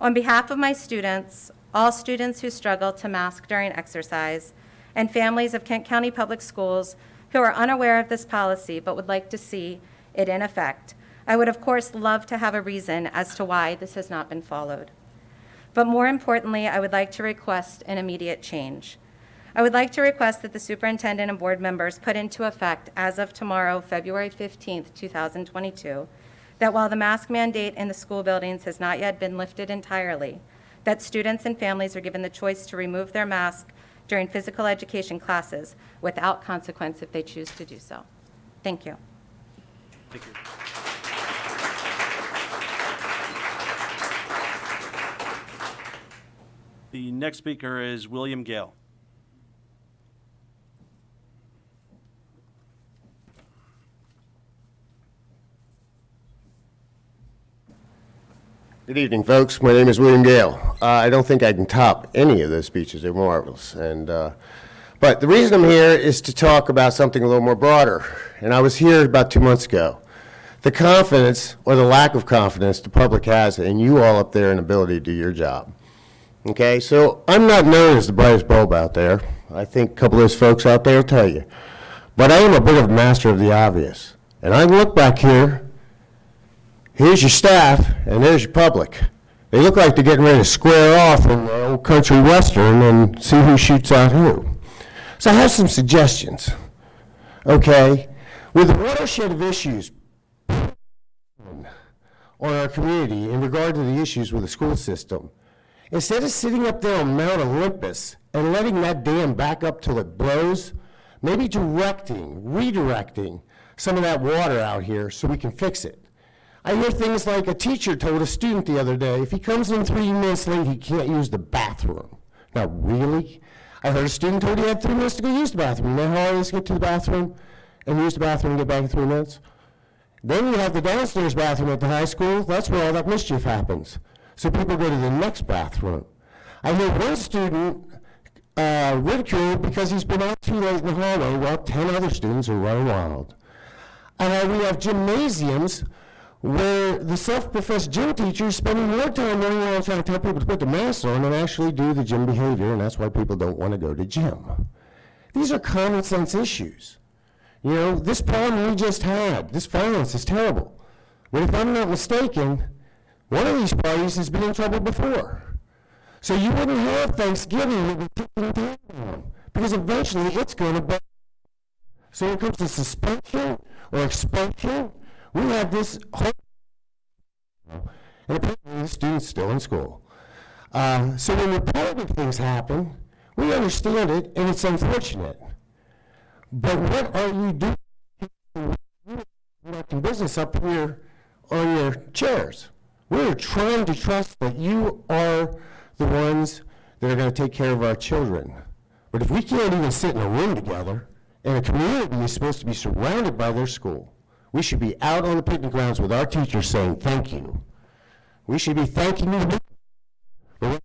On behalf of my students, all students who struggle to mask during exercise, and families of Kent County Public Schools who are unaware of this policy but would like to see it in effect, I would, of course, love to have a reason as to why this has not been followed. But more importantly, I would like to request an immediate change. I would like to request that the superintendent and board members put into effect, as of tomorrow, February 15th, 2022, that while the mask mandate in the school buildings has not yet been lifted entirely, that students and families are given the choice to remove their mask during physical education classes without consequence if they choose to do so. Thank you. Thank you. The next speaker is William Gale. Good evening, folks. My name is William Gale. I don't think I can top any of those speeches. They're marvelous. But the reason I'm here is to talk about something a little more broader. And I was here about 2 months ago. The confidence, or the lack of confidence, the public has in you all up there and ability to do your job. Okay, so I'm not known as the brightest bulb out there. I think a couple of those folks out there will tell you. But I am a bit of a master of the obvious. And I look back here, here's your staff, and there's your public. They look like they're getting ready to square off in the old country western and see who shoots out who. So I have some suggestions. Okay, with the watershed of issues on our community in regard to the issues with the school system, instead of sitting up there on Mount Olympus and letting that dam back up till it blows, maybe redirecting some of that water out here so we can fix it. I hear things like a teacher told a student the other day, if he comes in 3 minutes late, he can't use the bathroom. Now, really? I heard a student told he had 3 minutes to go use the bathroom. You know how hard it is to get to the bathroom and use the bathroom and get back in 3 minutes? Then you have the downstairs bathroom at the high school. That's where all that mischief happens. So people go to the next bathroom. I hear one student ridiculed because he's been out too late in the hallway while 10 other students are running wild. We have gymnasiums where the self-professed gym teacher is spending more time running around trying to tell people to put the mask on than actually do the gym behavior, and that's why people don't want to go to gym. These are common sense issues. You know, this problem we just had, this violence is terrible. But if I'm not mistaken, one of these parties has been in trouble before. So you wouldn't have Thanksgiving with the ticking time, because eventually it's going to burn. So when it comes to suspension or expulsion, we have this whole, and apparently the student's still in school. So when repetitive things happen, we understand it, and it's unfortunate. But what are you doing conducting business up here on your chairs? We're trying to trust that you are the ones that are going to take care of our children. But if we can't even sit in a room together, and a community is supposed to be surrounded by their school, we should be out on the picnic grounds with our teachers saying thank you. We should be thanking you. But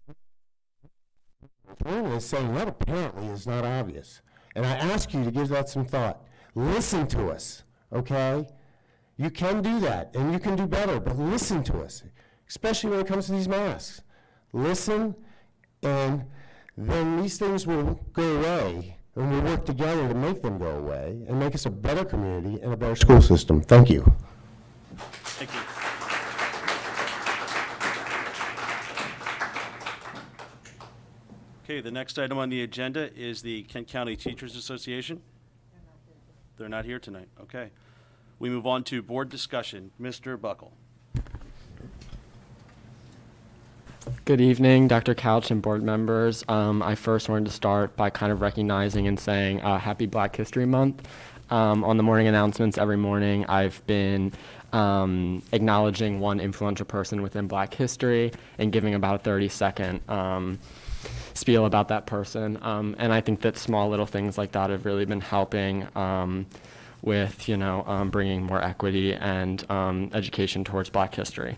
what is saying that apparently is not obvious. And I ask you to give that some thought. Listen to us, okay? You can do that, and you can do better, but listen to us, especially when it comes to these masks. Listen, and then these things will go away, and we'll work together to make them go away and make us a better community and a better school system. Thank you. Thank you. Okay, the next item on the agenda is the Kent County Teachers Association. They're not here tonight. Okay. We move on to board discussion. Mr. Buckle. Good evening, Dr. Couch and board members. I first wanted to start by kind of recognizing and saying Happy Black History Month. On the morning announcements every morning, I've been acknowledging one influential person within Black history and giving about a 30-second spiel about that person. And I think that small little things like that have really been helping with, bringing more equity and education towards Black history.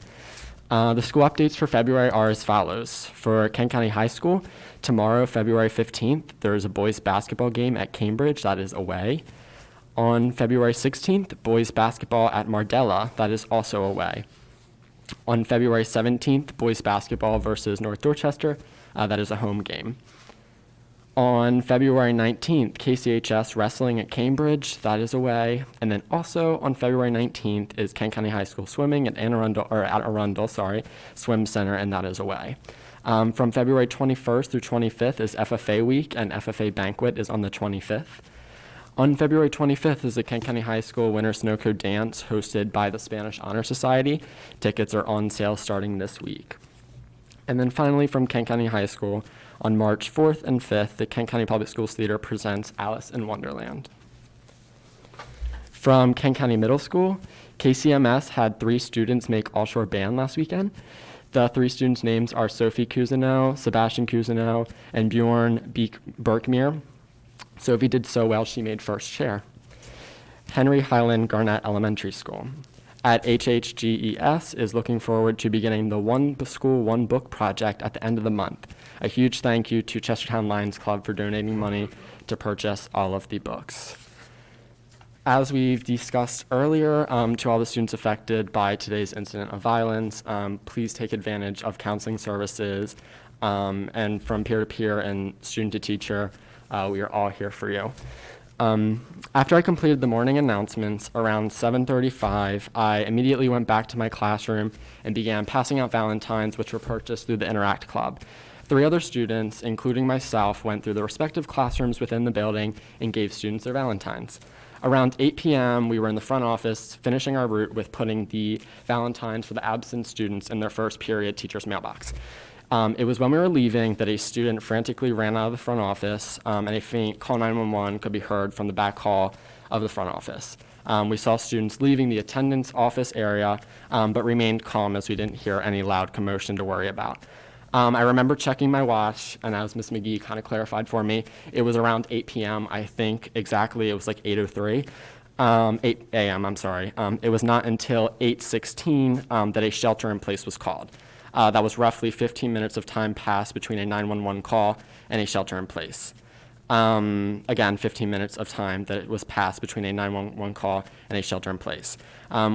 The school updates for February are as follows. For Kent County High School, tomorrow, February 15th, there is a boys basketball game at Cambridge that is away. On February 16th, boys basketball at Mardella, that is also away. On February 17th, boys basketball versus North Dorchester, that is a home game. On February 19th, KCHS wrestling at Cambridge, that is away. And then also on February 19th is Kent County High School swimming at Arundel, Swim Center, and that is away. From February 21st through 25th is FFA week, and FFA banquet is on the 25th. On February 25th is the Kent County High School Winter Snow Code Dance hosted by the Spanish Honor Society. Tickets are on sale starting this week. And then finally from Kent County High School, on March 4th and 5th, the Kent County Public Schools Theater presents Alice in Wonderland. From Kent County Middle School, KCMS had 3 students make All-Shore Band last weekend. The 3 students' names are Sophie Cousineau, Sebastian Cousineau, and Bjorn Berkmere. Sophie did so well, she made first chair. Henry Highland Garnett Elementary School. At HHGES is looking forward to beginning the One School, One Book project at the end of the month. A huge thank you to Chestertown Lions Club for donating money to purchase all of the books. As we've discussed earlier, to all the students affected by today's incident of violence, please take advantage of counseling services, and from peer-to-peer and student-to-teacher, we are all here for you. After I completed the morning announcements around 7:35, I immediately went back to my classroom and began passing out Valentines, which were purchased through the Interact Club. 3 other students, including myself, went through the respective classrooms within the building and gave students their Valentines. Around 8 p.m., we were in the front office finishing our route with putting the Valentines for the absent students in their first period teacher's mailbox. It was when we were leaving that a student frantically ran out of the front office, and a faint call 911 could be heard from the back hall of the front office. We saw students leaving the attendance office area, but remained calm as we didn't hear any loud commotion to worry about. I remember checking my watch, and as Ms. McGee kind of clarified for me, it was around 8 p.m., I think exactly, it was like 8:03. 8 a.m., I'm sorry. It was not until 8:16 that a shelter in place was called. That was roughly 15 minutes of time passed between a 911 call and a shelter in place. Again, 15 minutes of time that was passed between a 911 call and a shelter in place.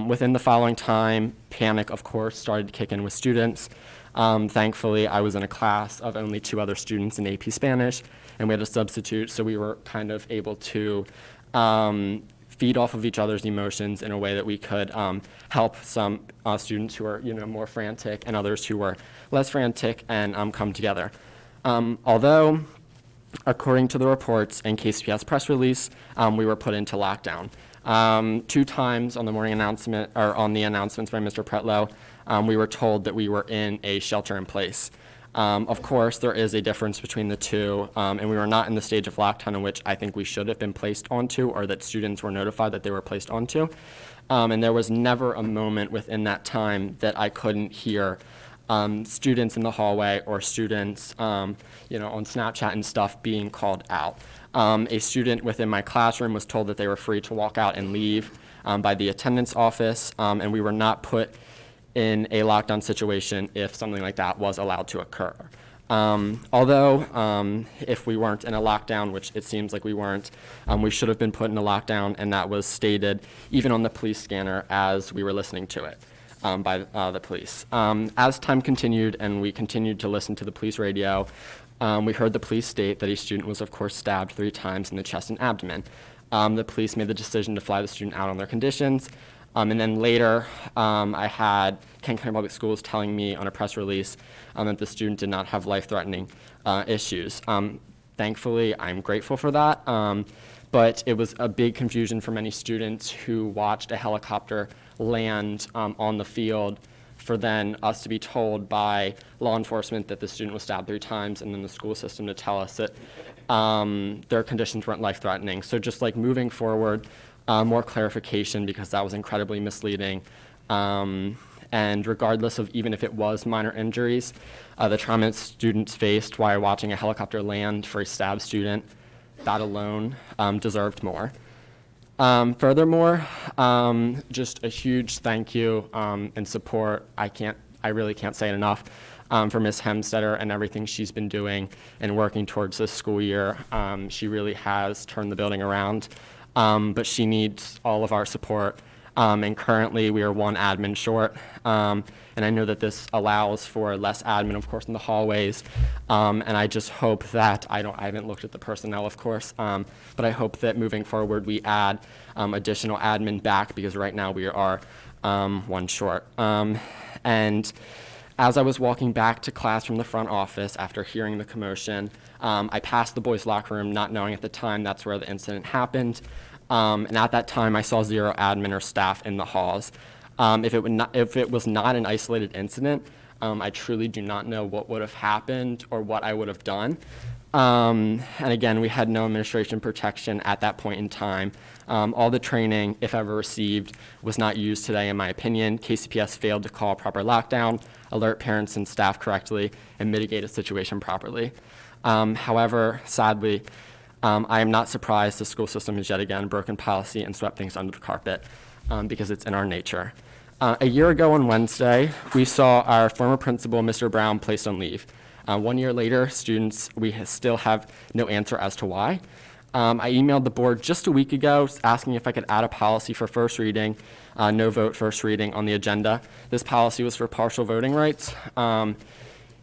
Within the following time, panic, of course, started to kick in with students. Thankfully, I was in a class of only 2 other students in AP Spanish, and we had a substitute, so we were kind of able to feed off of each other's emotions in a way that we could help some students who are, more frantic and others who were less frantic and come together. Although, according to the reports and KCPS press release, we were put into lockdown. 2 times on the morning announcement, or on the announcements by Mr. Pretlow, we were told that we were in a shelter in place. Of course, there is a difference between the two, and we were not in the stage of lockdown in which I think we should have been placed onto, or that students were notified that they were placed onto. And there was never a moment within that time that I couldn't hear students in the hallway or students, on Snapchat and stuff being called out. A student within my classroom was told that they were free to walk out and leave by the attendance office, and we were not put in a lockdown situation if something like that was allowed to occur. Although, if we weren't in a lockdown, which it seems like we weren't, we should have been put in a lockdown, and that was stated even on the police scanner as we were listening to it by the police. As time continued and we continued to listen to the police radio, we heard the police state that a student was, of course, stabbed 3 times in the chest and abdomen. The police made the decision to fly the student out on their conditions. And then later, I had Kent County Public Schools telling me on a press release that the student did not have life-threatening issues. Thankfully, I'm grateful for that, but it was a big confusion for many students who watched a helicopter land on the field for then us to be told by law enforcement that the student was stabbed 3 times, and then the school system to tell us that their conditions weren't life-threatening. So just like moving forward, more clarification, because that was incredibly misleading. And regardless of even if it was minor injuries, the trauma students faced while watching a helicopter land for a stabbed student, that alone deserved more. Furthermore, just a huge thank you and support. I really can't say it enough for Ms. Hemstetter and everything she's been doing and working towards this school year. She really has turned the building around. But she needs all of our support, and currently we are 1 admin short, and I know that this allows for less admin, of course, in the hallways, and I just hope that, I haven't looked at the personnel, of course, but I hope that moving forward we add additional admin back, because right now we are 1 short. And as I was walking back to class from the front office after hearing the commotion, I passed the boys' locker room, not knowing at the time that's where the incident happened. And at that time, I saw 0 admin or staff in the halls. If it was not an isolated incident, I truly do not know what would have happened or what I would have done. And again, we had no administration protection at that point in time. All the training, if ever received, was not used today, in my opinion. KCPS failed to call a proper lockdown, alert parents and staff correctly, and mitigate a situation properly. However, sadly, I am not surprised the school system has yet again broken policy and swept things under the carpet, because it's in our nature. A year ago on Wednesday, we saw our former principal, Mr. Brown, placed on leave. 1 year later, students, we still have no answer as to why. I emailed the board just a week ago asking if I could add a policy for first reading, no vote first reading on the agenda. This policy was for partial voting rights.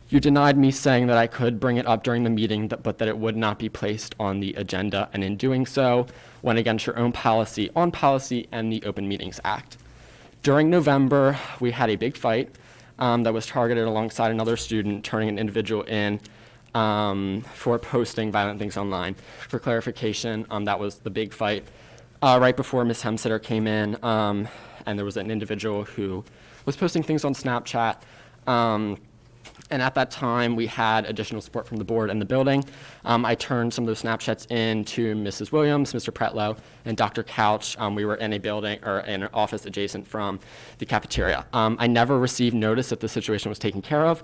You denied me, saying that I could bring it up during the meeting, but that it would not be placed on the agenda, and in doing so, went against your own policy on policy and the Open Meetings Act. During November, we had a big fight that was targeted alongside another student, turning an individual in for posting violent things online. For clarification, that was the big fight right before Ms. Hemstetter came in, and there was an individual who was posting things on Snapchat. And at that time, we had additional support from the board and the building. I turned some of those Snapchats in to Mrs. Williams, Mr. Pretlow, and Dr. Couch. We were in a building, or in an office adjacent from the cafeteria. I never received notice that the situation was taken care of,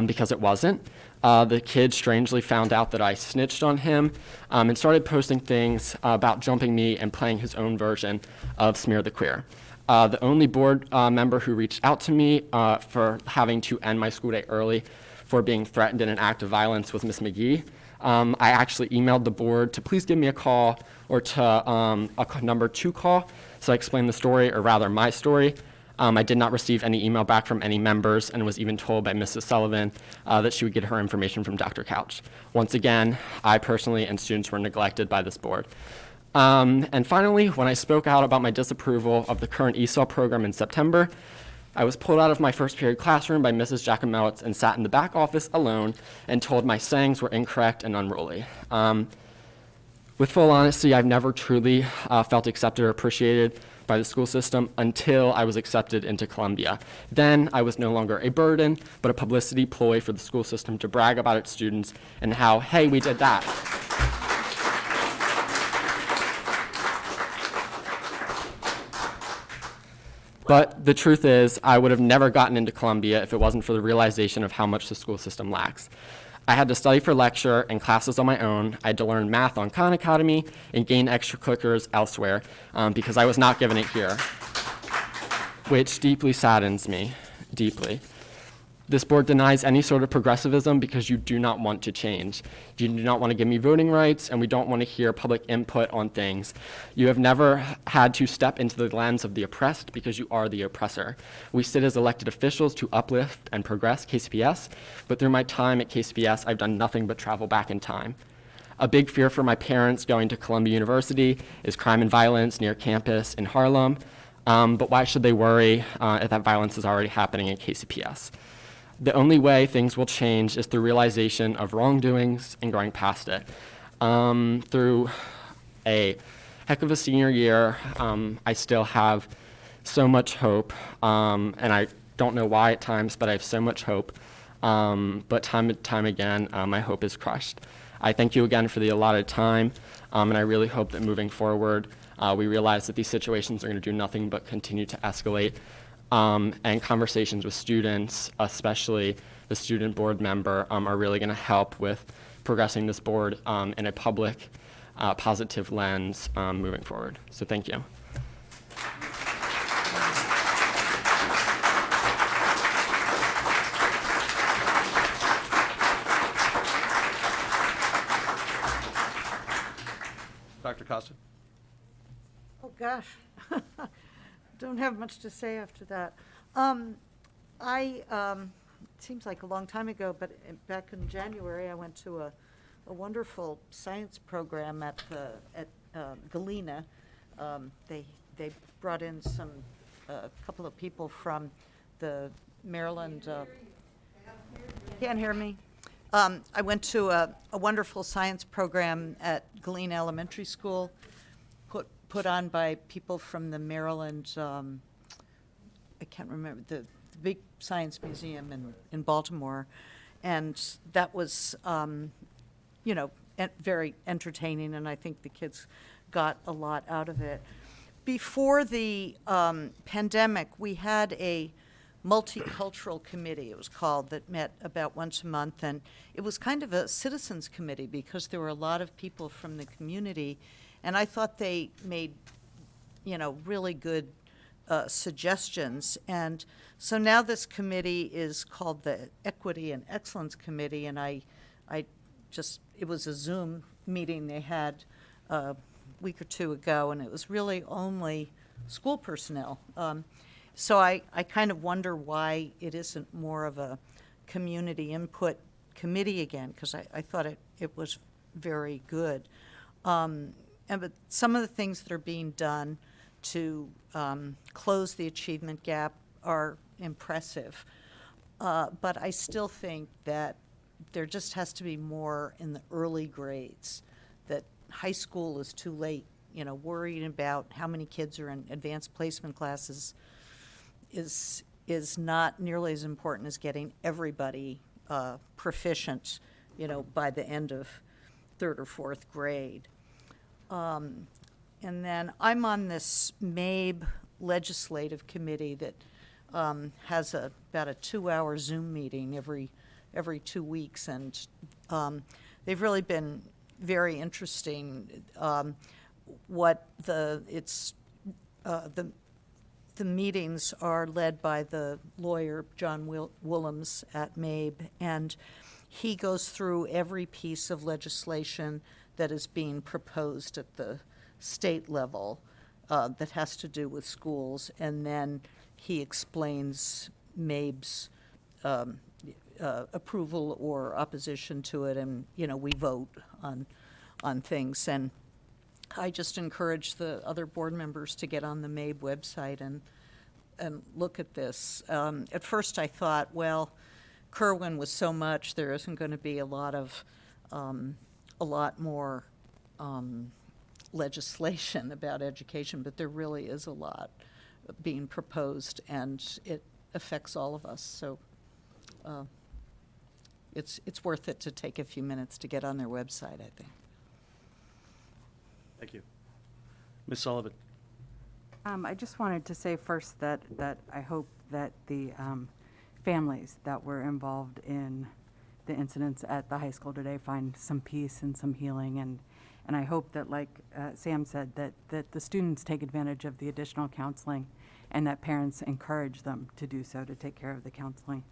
because it wasn't. The kid strangely found out that I snitched on him, and started posting things about jumping me and playing his own version of Smear the Queer. The only board member who reached out to me for having to end my school day early for being threatened in an act of violence with Ms. McGee. I actually emailed the board to please give me a call or to a number 2 call, so I explained the story, or rather my story. I did not receive any email back from any members and was even told by Mrs. Sullivan that she would get her information from Dr. Couch. Once again, I personally and students were neglected by this board. And finally, when I spoke out about my disapproval of the current Esol program in September, I was pulled out of my first period classroom by Mrs. Jacomowitz and sat in the back office alone and told my sayings were incorrect and unruly. With full honesty, I've never truly felt accepted or appreciated by the school system until I was accepted into Columbia. Then I was no longer a burden, but a publicity ploy for the school system to brag about its students and how, hey, we did that. But the truth is, I would have never gotten into Columbia if it wasn't for the realization of how much the school system lacks. I had to study for lecture and classes on my own. I had to learn math on Khan Academy and gain extracurriculars elsewhere because I was not given it here, which deeply saddens me, deeply. This board denies any sort of progressivism because you do not want to change. You do not want to give me voting rights, and we don't want to hear public input on things. You have never had to step into the lens of the oppressed because you are the oppressor. We sit as elected officials to uplift and progress KCPS, but through my time at KCPS, I've done nothing but travel back in time. A big fear for my parents going to Columbia University is crime and violence near campus in Harlem, but why should they worry if that violence is already happening at KCPS? The only way things will change is through realization of wrongdoings and going past it. Through a heck of a senior year, I still have so much hope, and I don't know why at times, but I have so much hope. But time and time again, my hope is crushed. I thank you again for the allotted time, and I really hope that moving forward, we realize that these situations are going to do nothing but continue to escalate. And conversations with students, especially the student board member, are really going to help with progressing this board in a public, positive lens moving forward. So thank you. Dr. Costa? Oh, gosh. Don't have much to say after that. It seems like a long time ago, but back in January, I went to a wonderful science program at Galena. They brought in a couple of people from the Maryland. Can't hear me? I went to a wonderful science program at Galena Elementary School, put on by people from the Maryland, I can't remember, the big science museum in Baltimore. And that was, very entertaining, and I think the kids got a lot out of it. Before the pandemic, we had a multicultural committee, it was called, that met about once a month, and it was kind of a citizens committee because there were a lot of people from the community, and I thought they made, really good suggestions. And so now this committee is called the Equity and Excellence Committee, and it was a Zoom meeting they had a week or two ago, and it was really only school personnel. So I kind of wonder why it isn't more of a community input committee again, because I thought it was very good. But some of the things that are being done to close the achievement gap are impressive. But I still think that there just has to be more in the early grades, that high school is too late. Worrying about how many kids are in advanced placement classes is not nearly as important as getting everybody proficient, by the end of third or fourth grade. And then I'm on this Mabe legislative committee that has about a 2-hour Zoom meeting every 2 weeks, and they've really been very interesting. The the meetings are led by the lawyer, John Willems at Mabe, and he goes through every piece of legislation that is being proposed at the state level that has to do with schools, and then he explains Mabe's approval or opposition to it, and, you know, we vote on things. And I just encourage the other board members to get on the Mabe website and look at this. At first I thought, well, Kerwin was so much, there isn't going to be a lot more legislation about education, but there really is a lot being proposed, and it affects all of us. So it's worth it to take a few minutes to get on their website, I think. Thank you. Ms. Sullivan. I just wanted to say first that I hope that the families that were involved in the incidents at the high school today find some peace and some healing, and I hope that, like Sam said, that the students take advantage of the additional counseling and that parents encourage them to do so, to take care of the counseling.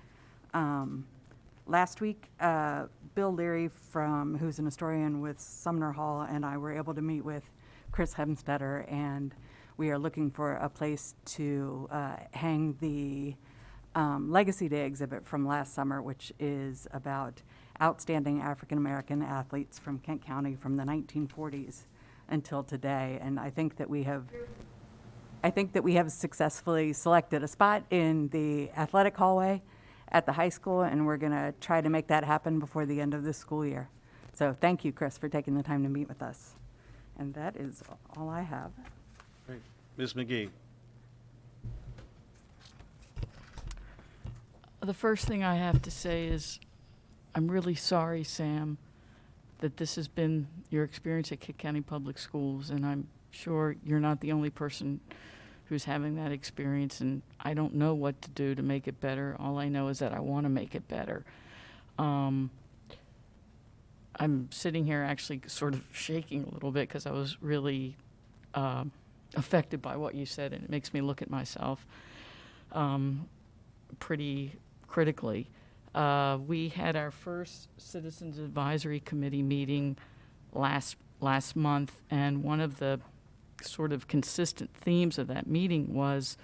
Last week, Bill Leary, who's an historian with Sumner Hall, and I were able to meet with Chris Hemstetter, and we are looking for a place to hang the Legacy Day exhibit from last summer, which is about outstanding African-American athletes from Kent County from the 1940s until today. And I think that we have successfully selected a spot in the athletic hallway at the high school, and we're going to try to make that happen before the end of this school year. So thank you, Chris, for taking the time to meet with us. And that is all I have. Great. Ms. McGee. The first thing I have to say is I'm really sorry, Sam, that this has been your experience at Kent County Public Schools, and I'm sure you're not the only person who's having that experience, and I don't know what to do to make it better. All I know is that I want to make it better. I'm sitting here actually sort of shaking a little bit because I was really affected by what you said, and it makes me look at myself pretty critically. We had our first Citizens Advisory Committee meeting last month, and one of the sort of consistent themes of that meeting was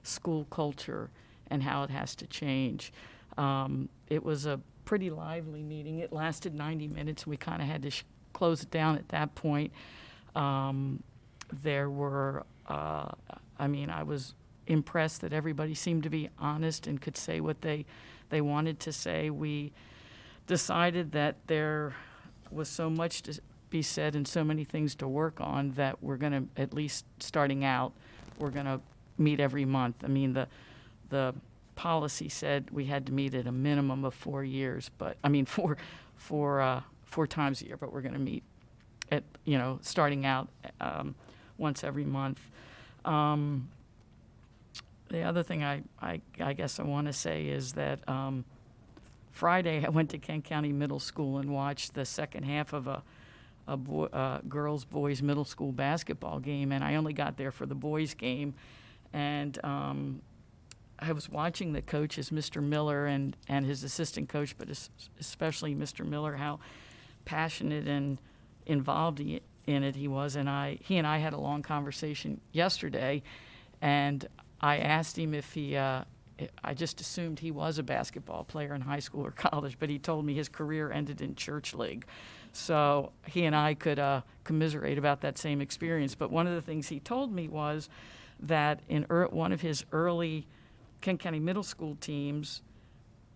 school culture and how it has to change. It was a pretty lively meeting. It lasted 90 minutes. We kind of had to close it down at that point. There were, I was impressed that everybody seemed to be honest and could say what they wanted to say. We decided that there was so much to be said and so many things to work on that we're going to, at least starting out, we're going to meet every month. I mean, the policy said we had to meet at a minimum of 4 years, but four times a year, but we're going to meet at, starting out once every month. The other thing I guess I want to say is that Friday I went to Kent County Middle School and watched the second half of a girls-boys middle school basketball game, and I only got there for the boys game. And I was watching the coaches, Mr. Miller and his assistant coach, but especially Mr. Miller, how passionate and involved in it he was. And he and I had a long conversation yesterday, and I asked him if I just assumed he was a basketball player in high school or college, but he told me his career ended in church league. So he and I could commiserate about that same experience. But one of the things he told me was that in one of his early Kent County Middle School teams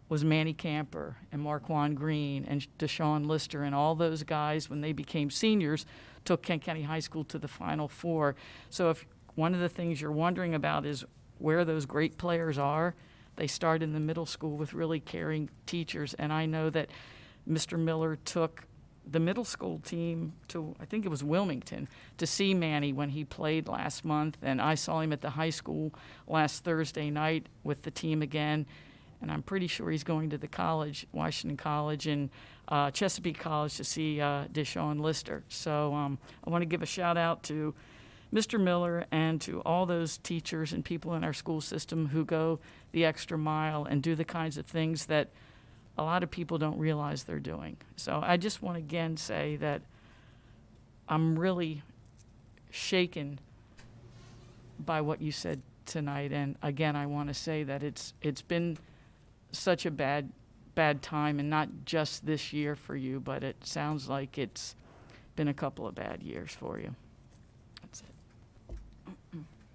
was Manny Camper and Marquand Green and Deshaun Lister, and all those guys, when they became seniors, took Kent County High School to the Final Four. So if one of the things you're wondering about is where those great players are, they start in the middle school with really caring teachers. And I know that Mr. Miller took the middle school team to, I think it was Wilmington, to see Manny when he played last month. And I saw him at the high school last Thursday night with the team again. And I'm pretty sure he's going to the college, Washington College and Chesapeake College, to see Deshaun Lister. So I want to give a shout out to Mr. Miller and to all those teachers and people in our school system who go the extra mile and do the kinds of things that a lot of people don't realize they're doing. So I just want to again say that I'm really shaken by what you said tonight. And again, I want to say that it's been such a bad time, and not just this year for you, but it sounds like it's been a couple of bad years for you. That's it.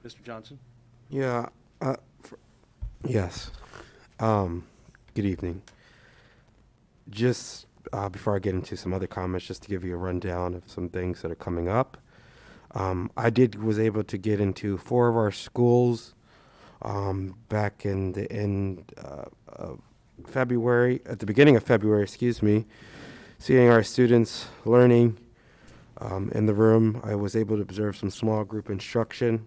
Mr. Johnson? Yeah, yes. Good evening. Just before I get into some other comments, just to give you a rundown of some things that are coming up. I was able to get into 4 of our schools back in the end of February, at the beginning of February, excuse me, seeing our students learning in the room. I was able to observe some small group instruction,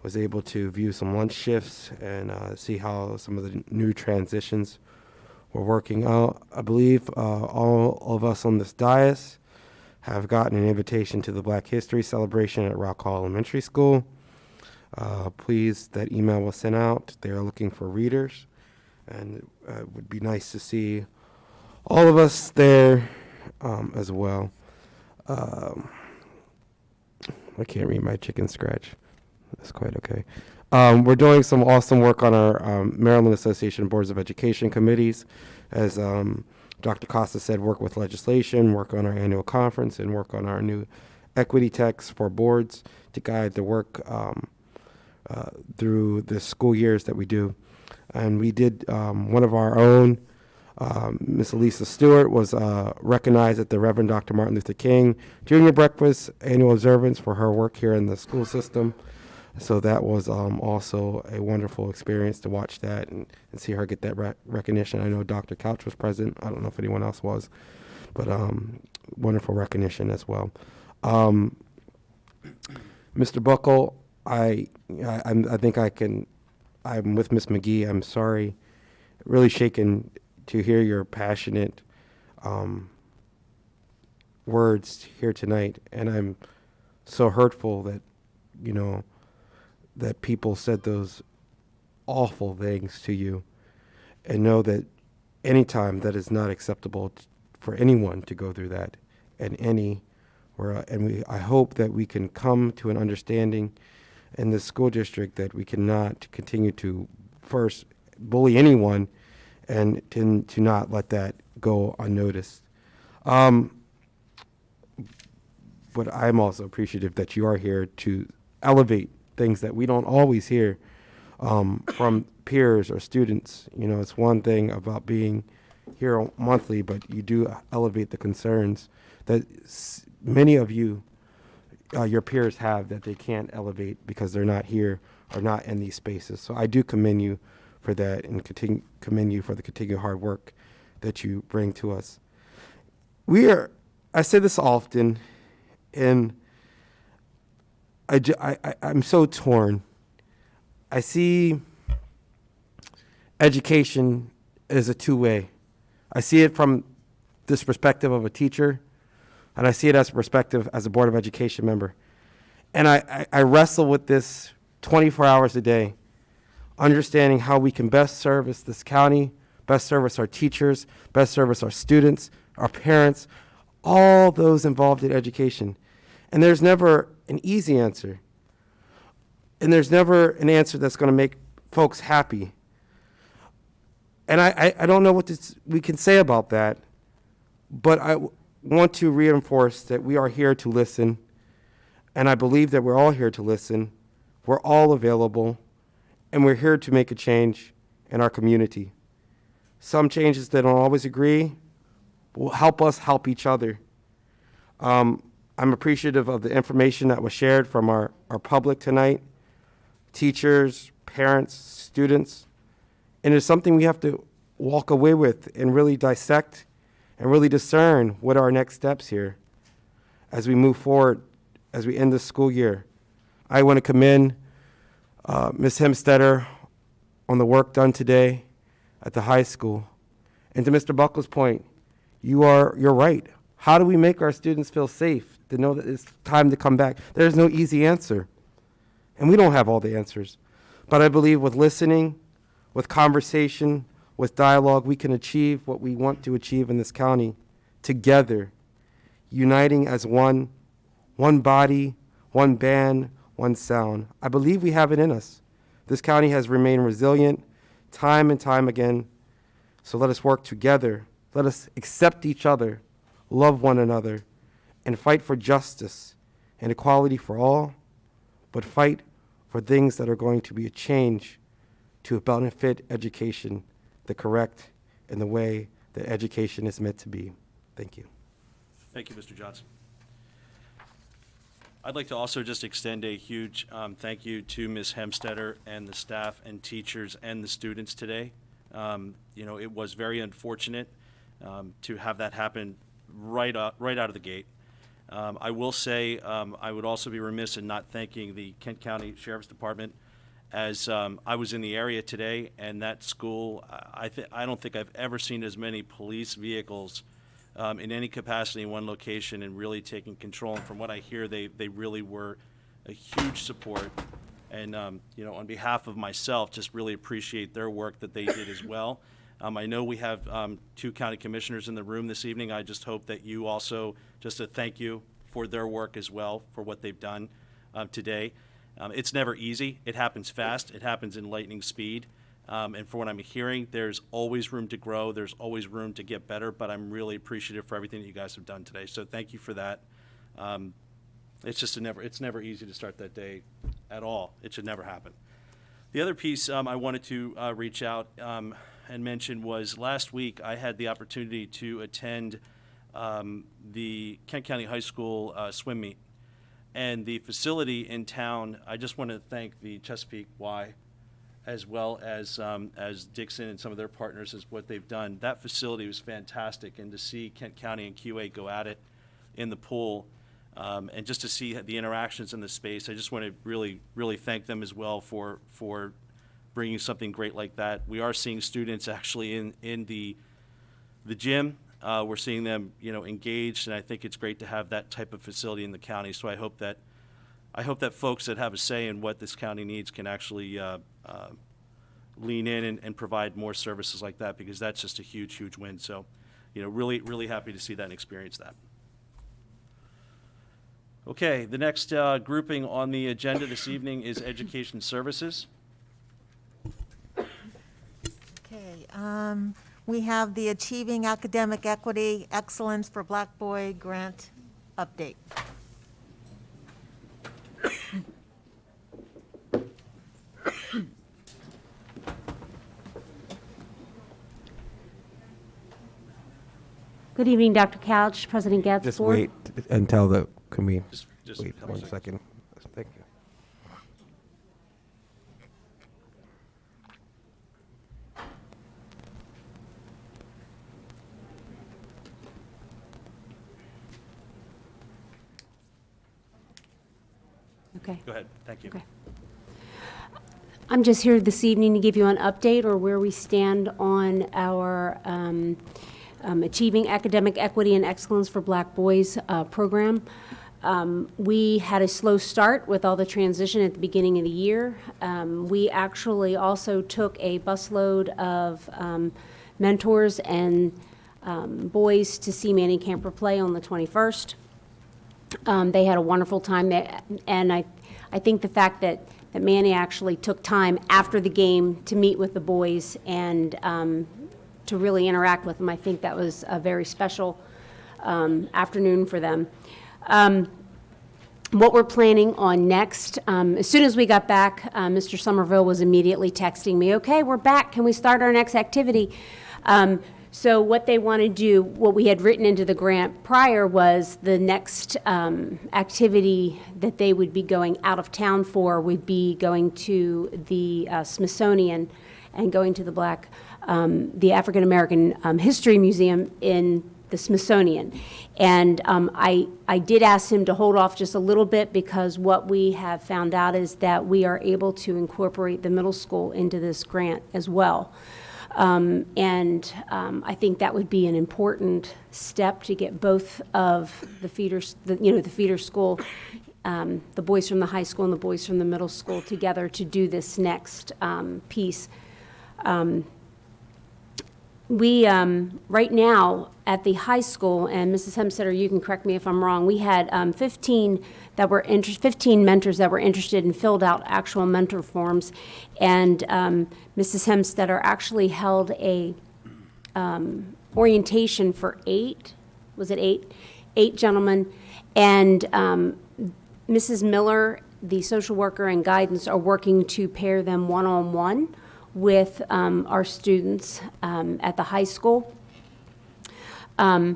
was able to view some lunch shifts and see how some of the new transitions were working out. I believe all of us on this dais have gotten an invitation to the Black History Celebration at Rock Hall Elementary School. Please, that email was sent out. They are looking for readers, and it would be nice to see all of us there as well. I can't read my chicken scratch. That's quite okay. We're doing some awesome work on our Maryland Association of Boards of Education committees. As Dr. Costa said, work with legislation, work on our annual conference, and work on our new equity text for boards to guide the work through the school years that we do. And we did one of our own, Miss Elisa Stewart was recognized at the Reverend Dr. Martin Luther King Junior Breakfast annual observance for her work here in the school system. So that was also a wonderful experience to watch that and see her get that recognition. I know Dr. Couch was present. I don't know if anyone else was, but wonderful recognition as well. Mr. Buckle, I think I'm with Ms. McGee. I'm sorry, really shaken to hear your passionate words here tonight, and I'm so hurtful that, that people said those awful things to you, and know that anytime that is not acceptable for anyone to go through that, I hope that we can come to an understanding in the school district that we cannot continue to first bully anyone and to not let that go unnoticed. But I'm also appreciative that you are here to elevate things that we don't always hear from peers or students. It's one thing about being here monthly, but you do elevate the concerns that many of you, your peers have, that they can't elevate because they're not here or not in these spaces. So I do commend you for that, and commend you for the continued hard work that you bring to us. I say this often, and I'm so torn. I see education as a two-way. I see it from this perspective of a teacher, and I see it as a perspective as a Board of Education member. And I wrestle with this 24 hours a day, understanding how we can best service this county, best service our teachers, best service our students, our parents, all those involved in education. And there's never an easy answer. And there's never an answer that's going to make folks happy. And I don't know what we can say about that, but I want to reinforce that we are here to listen, and I believe that we're all here to listen. We're all available, and we're here to make a change in our community. Some changes that don't always agree will help us help each other. I'm appreciative of the information that was shared from our public tonight, teachers, parents, students, and it's something we have to walk away with and really dissect and really discern what are our next steps here as we move forward, as we end the school year. I want to commend Ms. Hemstetter on the work done today at the high school. And to Mr. Buckle's point, you're right. How do we make our students feel safe? to know that it's time to come back. There's no easy answer. And we don't have all the answers. But I believe with listening, with conversation, with dialogue, we can achieve what we want to achieve in this county together, uniting as one body, one band, one sound. I believe we have it in us. This county has remained resilient time and time again. So let us work together. Let us accept each other, love one another, and fight for justice and equality for all, but fight for things that are going to be a change to benefit education, the correct and the way that education is meant to be. Thank you. Thank you, Mr. Johnson. I'd like to also just extend a huge thank you to Ms. Hemstetter and the staff and teachers and the students today. It was very unfortunate to have that happen right out of the gate. I will say I would also be remiss in not thanking the Kent County Sheriff's Department, as I was in the area today, and that school, I don't think I've ever seen as many police vehicles in any capacity in one location and really taking control. And from what I hear, they really were a huge support. And on behalf of myself, just really appreciate their work that they did as well. I know we have 2 county commissioners in the room this evening. I just hope that you also, just a thank you for their work as well, for what they've done today. It's never easy. It happens fast. It happens in lightning speed. And for what I'm hearing, there's always room to grow. There's always room to get better, but I'm really appreciative for everything that you guys have done today. So thank you for that. It's never easy to start that day at all. It should never happen. The other piece I wanted to reach out and mention was last week I had the opportunity to attend the Kent County High School swim meet. And the facility in town, I just want to thank the Chesapeake Y as well as Dixon and some of their partners as what they've done. That facility was fantastic, and to see Kent County and QA go at it in the pool, and just to see the interactions in the space, I just want to really, really thank them as well for bringing something great like that. We are seeing students actually in the gym. We're seeing them, engaged, and I think it's great to have that type of facility in the county. So I hope that folks that have a say in what this county needs can actually lean in and provide more services like that, because that's just a huge, huge win. So, really, really happy to see that and experience that. Okay, the next grouping on the agenda this evening is Education Services. Okay, we have the Achieving Academic Equity Excellence for Black Boy Grant update. Good evening, Dr. Couch, President Getz. Just Board. wait until can we Just wait a couple 1 seconds. second? Thank you. Okay. Go ahead. Thank you. Okay. I'm just here this evening to give you an update or where we stand on our Achieving Academic Equity and Excellence for Black Boys program. We had a slow start with all the transition at the beginning of the year. We actually also took a busload of mentors and boys to see Manny Camper play on the 21st. They had a wonderful time, and I think the fact that Manny actually took time after the game to meet with the boys and to really interact with them, I think that was a very special afternoon for them. What we're planning on next, as soon as we got back, Mr. Somerville was immediately texting me, okay, we're back, can we start our next activity? So what they want to do, what we had written into the grant prior was the next activity that they would be going out of town for would be going to the Smithsonian and going to the African American History Museum in the Smithsonian. And I did ask him to hold off just a little bit, because what we have found out is that we are able to incorporate the middle school into this grant as well. I think that would be an important step to get both of the feeders, the feeder school, the boys from the high school and the boys from the middle school together to do this next piece. We, right now, at the high school, and Mrs. Hemstetter, you can correct me if I'm wrong, we had 15 mentors that were interested and filled out actual mentor forms. And Mrs. Hemstetter actually held a orientation for 8 gentlemen. And Mrs. Miller, the social worker and guidance, are working to pair them one-on-one with our students at the high school. I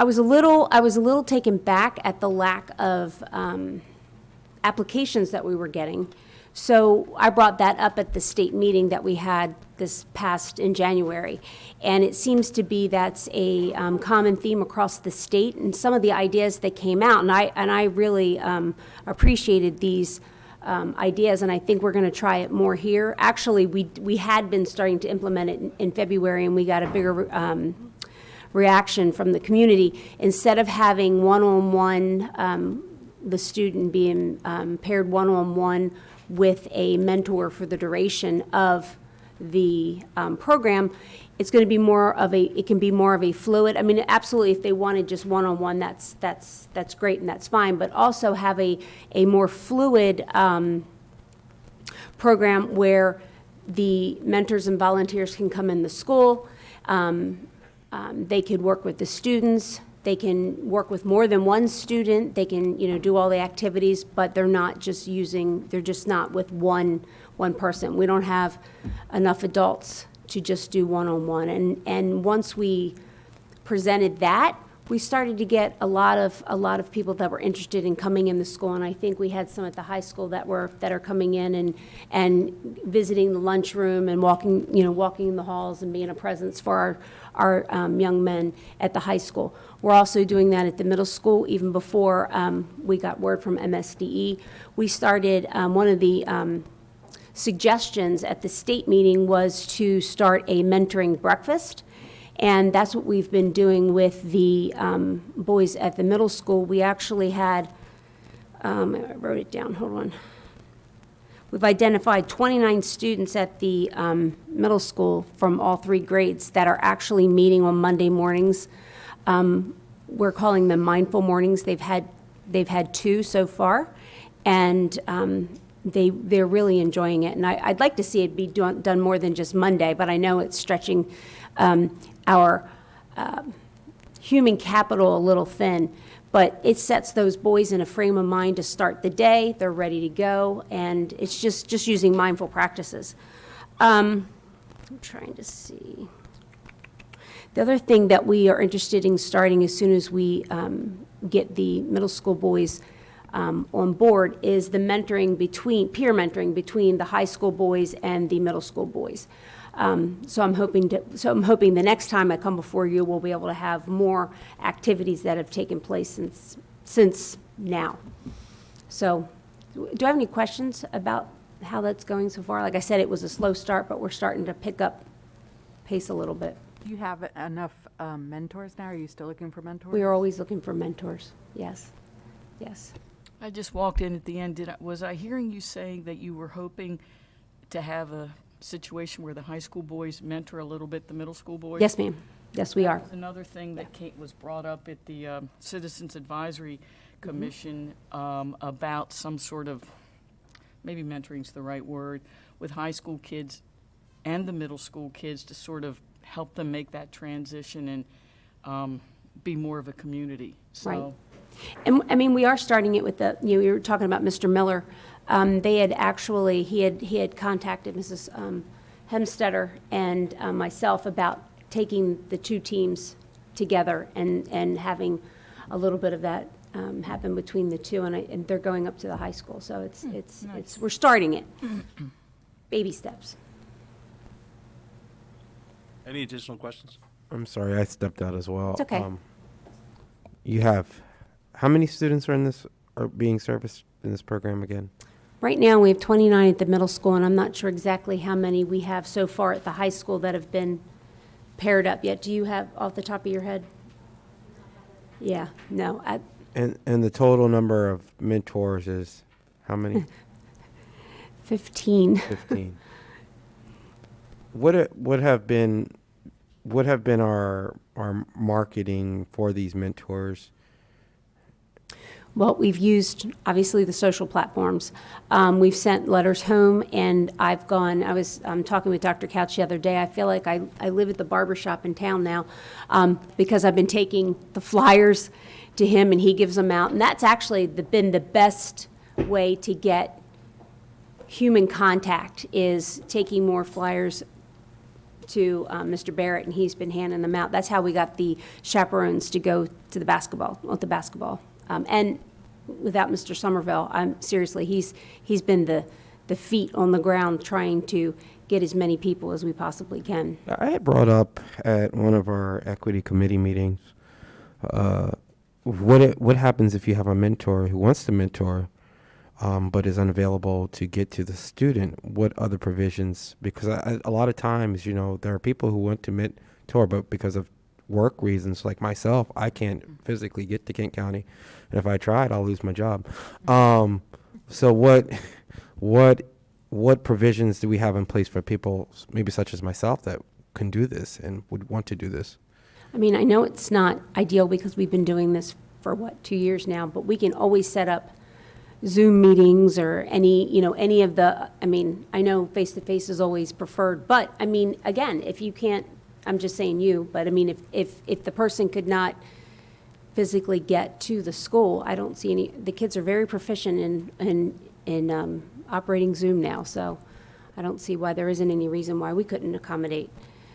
was a little taken back at the lack of applications that we were getting. So I brought that up at the state meeting that we had this past in January. And it seems to be that's a common theme across the state, and some of the ideas that came out, and I really appreciated these ideas, and I think we're going to try it more here. Actually, we had been starting to implement it in February, and we got a bigger reaction from the community. Instead of having one-on-one, the student being paired one-on-one with a mentor for the duration of the program, it's going to be it can be more of a fluid. I mean, absolutely, if they wanted just one-on-one, that's great and that's fine, but also have a more fluid program where the mentors and volunteers can come in the school. They could work with the students. They can work with more than one student. They can, do all the activities, but they're just not with one person. We don't have enough adults to just do one-on-one. And once we presented that, we started to get a lot of people that were interested in coming in the school. And I think we had some at the high school that are coming in and visiting the lunchroom and walking in the halls and being a presence for our young men at the high school. We're also doing that at the middle school. Even before we got word from MSDE, we started one of the suggestions at the state meeting was to start a mentoring breakfast. And that's what we've been doing with the boys at the middle school. We actually had, I wrote it down, hold on. We've identified 29 students at the middle school from all 3 grades that are actually meeting on Monday mornings. We're calling them mindful mornings. They've had 2 so far, and they're really enjoying it. And I'd like to see it be done more than just Monday, but I know it's stretching our human capital a little thin. But it sets those boys in a frame of mind to start the day. They're ready to go, and it's just using mindful practices. I'm trying to see. The other thing that we are interested in starting as soon as we get the middle school boys on board is the peer mentoring between the high school boys and the middle school boys. So I'm hoping the next time I come before you, we'll be able to have more activities that have taken place since now. So, do I have any questions about how that's going so far? Like I said, it was a slow start, but we're starting to pick up pace a little bit. Do you have enough mentors now? Are you still looking for mentors? We are always looking for mentors. Yes. Yes. I just walked in at the end. Was I hearing you saying that you were hoping to have a situation where the high school boys mentor a little bit the middle school boys? Yes, ma'am. Yes, we are. Another thing that was brought up at the Citizens Advisory Commission about some sort of, maybe mentoring's the right word, with high school kids and the middle school kids to sort of help them make that transition and be more of a community. So. Right. And I mean, we are starting it with we were talking about Mr. Miller. They had actually, he had contacted Mrs. Hemstetter and myself about taking the 2 teams together and having a little bit of that happen between the 2, and they're going up to the high school. So it's we're starting it, baby steps. Any additional questions? I'm sorry, I stepped out as well. It's okay. You have, how many students are being serviced in this program again? Right now, we have 29 at the middle school, and I'm not sure exactly how many we have so far at the high school that have been paired up yet. Do you have off the top of your head? Yeah, no. And the total number of mentors is how many? 15. 15. What have been our marketing for these mentors? Well, we've used, obviously, the social platforms. We've sent letters home, and I was talking with Dr. Couch the other day. I feel like I live at the barber shop in town now because I've been taking the flyers to him, and he gives them out. And that's actually been the best way to get human contact, is taking more flyers to Mr. Barrett, and he's been handing them out. That's how we got the chaperones to go to the basketball. And without Mr. Somerville, seriously, he's been the feet on the ground trying to get as many people as we possibly can. I had brought up at one of our equity committee meetings, what happens if you have a mentor who wants to mentor, but is unavailable to get to the student? What other provisions? Because a lot of times, there are people who want to mentor, but because of work reasons, like myself, I can't physically get to Kent County, and if I tried, I'll lose my job. So what provisions do we have in place for people, maybe such as myself, that can do this and would want to do this? I mean, I know it's not ideal because we've been doing this for 2 years now, but we can always set up Zoom meetings or any of the, I know face-to-face is always preferred, but again, if you can't, I'm just saying but if the person could not physically get to the school, I don't see the kids are very proficient in operating Zoom now, so I don't see why there isn't any reason why we couldn't accommodate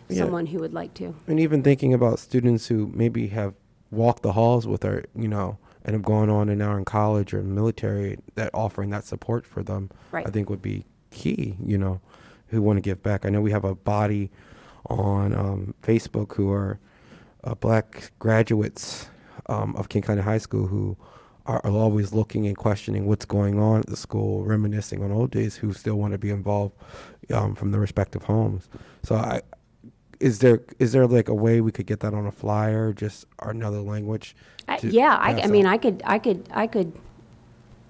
someone who would like to. And even thinking about students who maybe have walked the halls with our, and have gone on and now in college or military, that offering that support for them, Right. I think would be key, who want to give back. I know we have a body on Facebook who are black graduates of King County High School who are always looking and questioning what's going on at the school, reminiscing on old days, who still want to be involved from their respective homes. So is there like a way we could get that on a flyer, just another language? I could.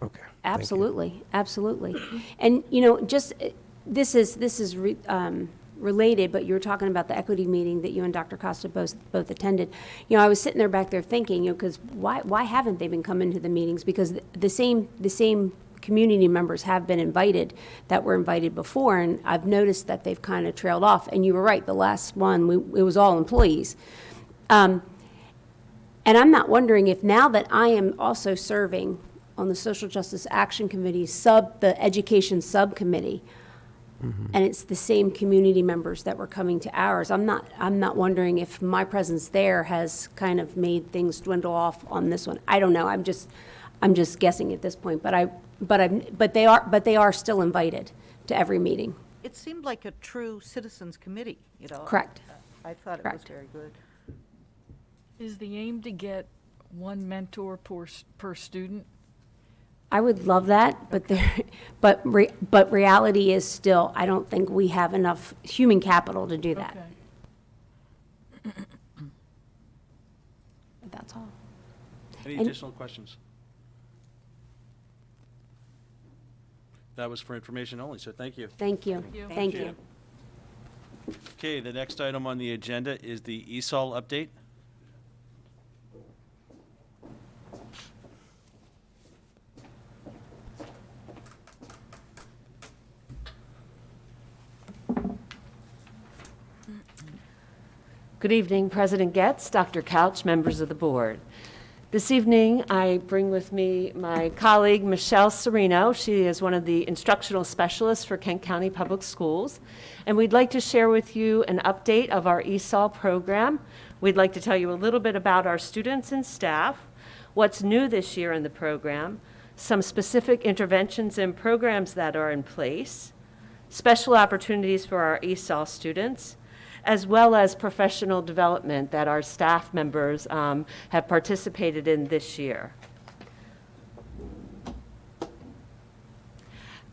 Okay. Absolutely. And just this is related, but you were talking about the equity meeting that you and Dr. Costa both attended. I was sitting there back there thinking, because why haven't they been coming to the meetings? Because the same community members have been invited that were invited before, and I've noticed that they've kind of trailed off. And you were right, the last one, it was all employees. And I'm not wondering if, now that I am also serving on the Social Justice Action Committee, the Education Subcommittee, and it's the same community members that were coming to ours, I'm not wondering if my presence there has kind of made things dwindle off on this one. I don't know. I'm just guessing at this point, but they are still invited to every meeting. It seemed like a true citizens committee, Correct. I thought it was very good. Is the aim to get one mentor per student? I would love that, but reality is still, I don't think we have enough human capital to do that. Okay. That's all. Any additional questions? That was for information only, so thank you. Thank you. Thank you. Okay, the next item on the agenda is the Esol update. Good evening, President Getz, Dr. Couch, members of the board. This evening, I bring with me my colleague, Michelle Serino. She is one of the instructional specialists for Kent County Public Schools. And we'd like to share with you an update of our Esol program. We'd like to tell you a little bit about our students and staff, what's new this year in the program, some specific interventions and programs that are in place, special opportunities for our Esol students, as well as professional development that our staff members have participated in this year.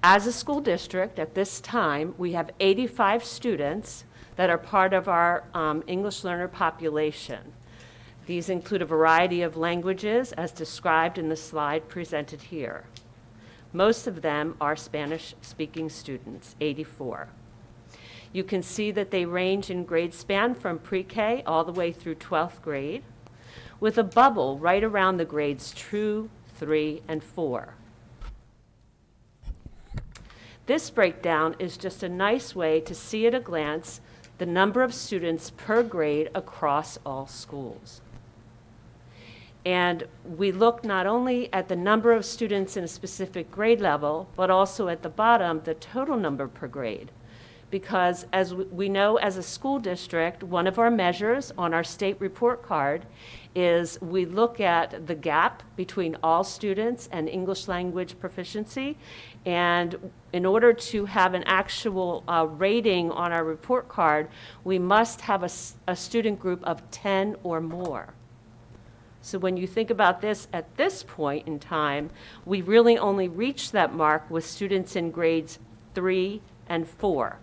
As a school district, at this time, we have 85 students that are part of our English learner population. These include a variety of languages as described in the slide presented here. Most of them are Spanish-speaking students, 84. You can see that they range in grade span from pre-K all the way through 12th grade, with a bubble right around the grades 2, 3, and 4. This breakdown is just a nice way to see at a glance the number of students per grade across all schools. And we look not only at the number of students in a specific grade level, but also at the bottom, the total number per grade. Because as we know as a school district, one of our measures on our state report card is we look at the gap between all students and English language proficiency. And in order to have an actual rating on our report card, we must have a student group of 10 or more. So when you think about this at this point in time, we really only reach that mark with students in grades 3 and 4.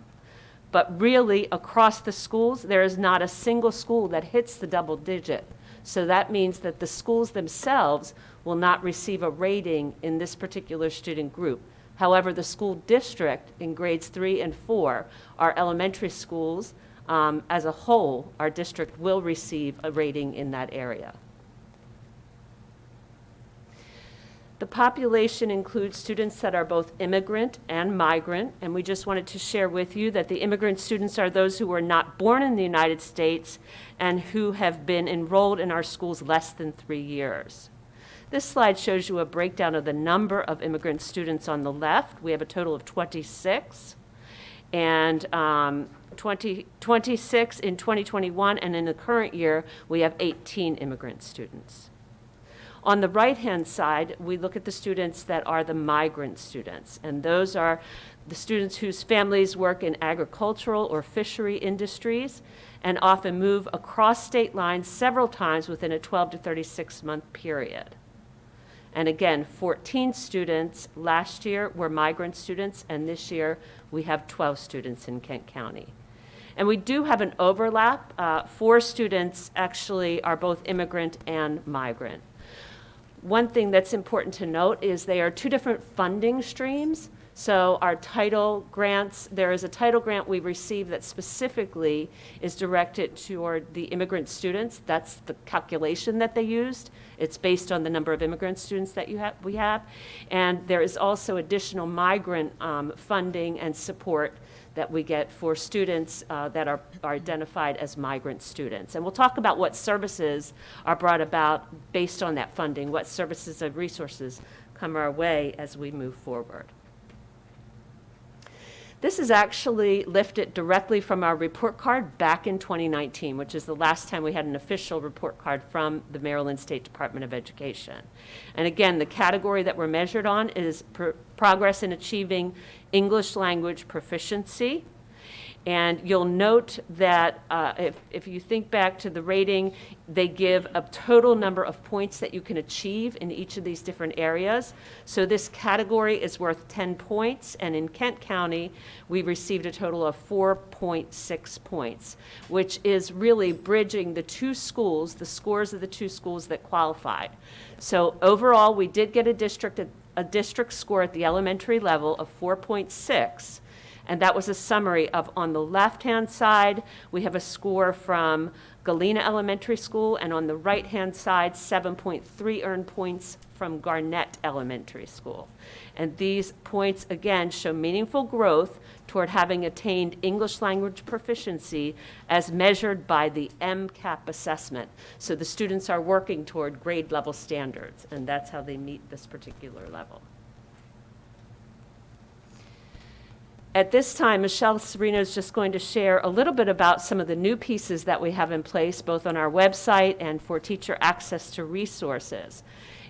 But really, across the schools, there is not a single school that hits the double digit. So that means that the schools themselves will not receive a rating in this particular student group. However, the school district in grades 3 and 4, our elementary schools, as a whole, our district will receive a rating in that area. The population includes students that are both immigrant and migrant, and we just wanted to share with you that the immigrant students are those who were not born in the United States and who have been enrolled in our schools less than 3 years. This slide shows you a breakdown of the number of immigrant students on the left. We have a total of 26, and 26 in 2021, and in the current year, we have 18 immigrant students. On the right-hand side, we look at the students that are the migrant students, and those are the students whose families work in agricultural or fishery industries and often move across state lines several times within a 12 to 36-month period. And again, 14 students last year were migrant students, and this year we have 12 students in Kent County. And we do have an overlap. 4 students actually are both immigrant and migrant. One thing that's important to note is they are 2 different funding streams. So our title grants, there is a title grant we receive that specifically is directed toward the immigrant students. That's the calculation that they used. It's based on the number of immigrant students that we have. And there is also additional migrant funding and support that we get for students that are identified as migrant students. And we'll talk about what services are brought about based on that funding, what services and resources come our way as we move forward. This is actually lifted directly from our report card back in 2019, which is the last time we had an official report card from the Maryland State Department of Education. And again, the category that we're measured on is progress in achieving English language proficiency. And you'll note that if you think back to the rating, they give a total number of points that you can achieve in each of these different areas. So this category is worth 10 points, and in Kent County, we received a total of 4.6 points, which is really bridging the 2 schools, the scores of the 2 schools that qualified. So overall, we did get a district score at the elementary level of 4.6. And that was a summary of, on the left-hand side, we have a score from Galena Elementary School, and on the right-hand side, 7.3 earned points from Garnett Elementary School. And these points, again, show meaningful growth toward having attained English language proficiency as measured by the MCAP assessment. So the students are working toward grade level standards, and that's how they meet this particular level. At this time, Michelle Serino is just going to share a little bit about some of the new pieces that we have in place, both on our website and for teacher access to resources.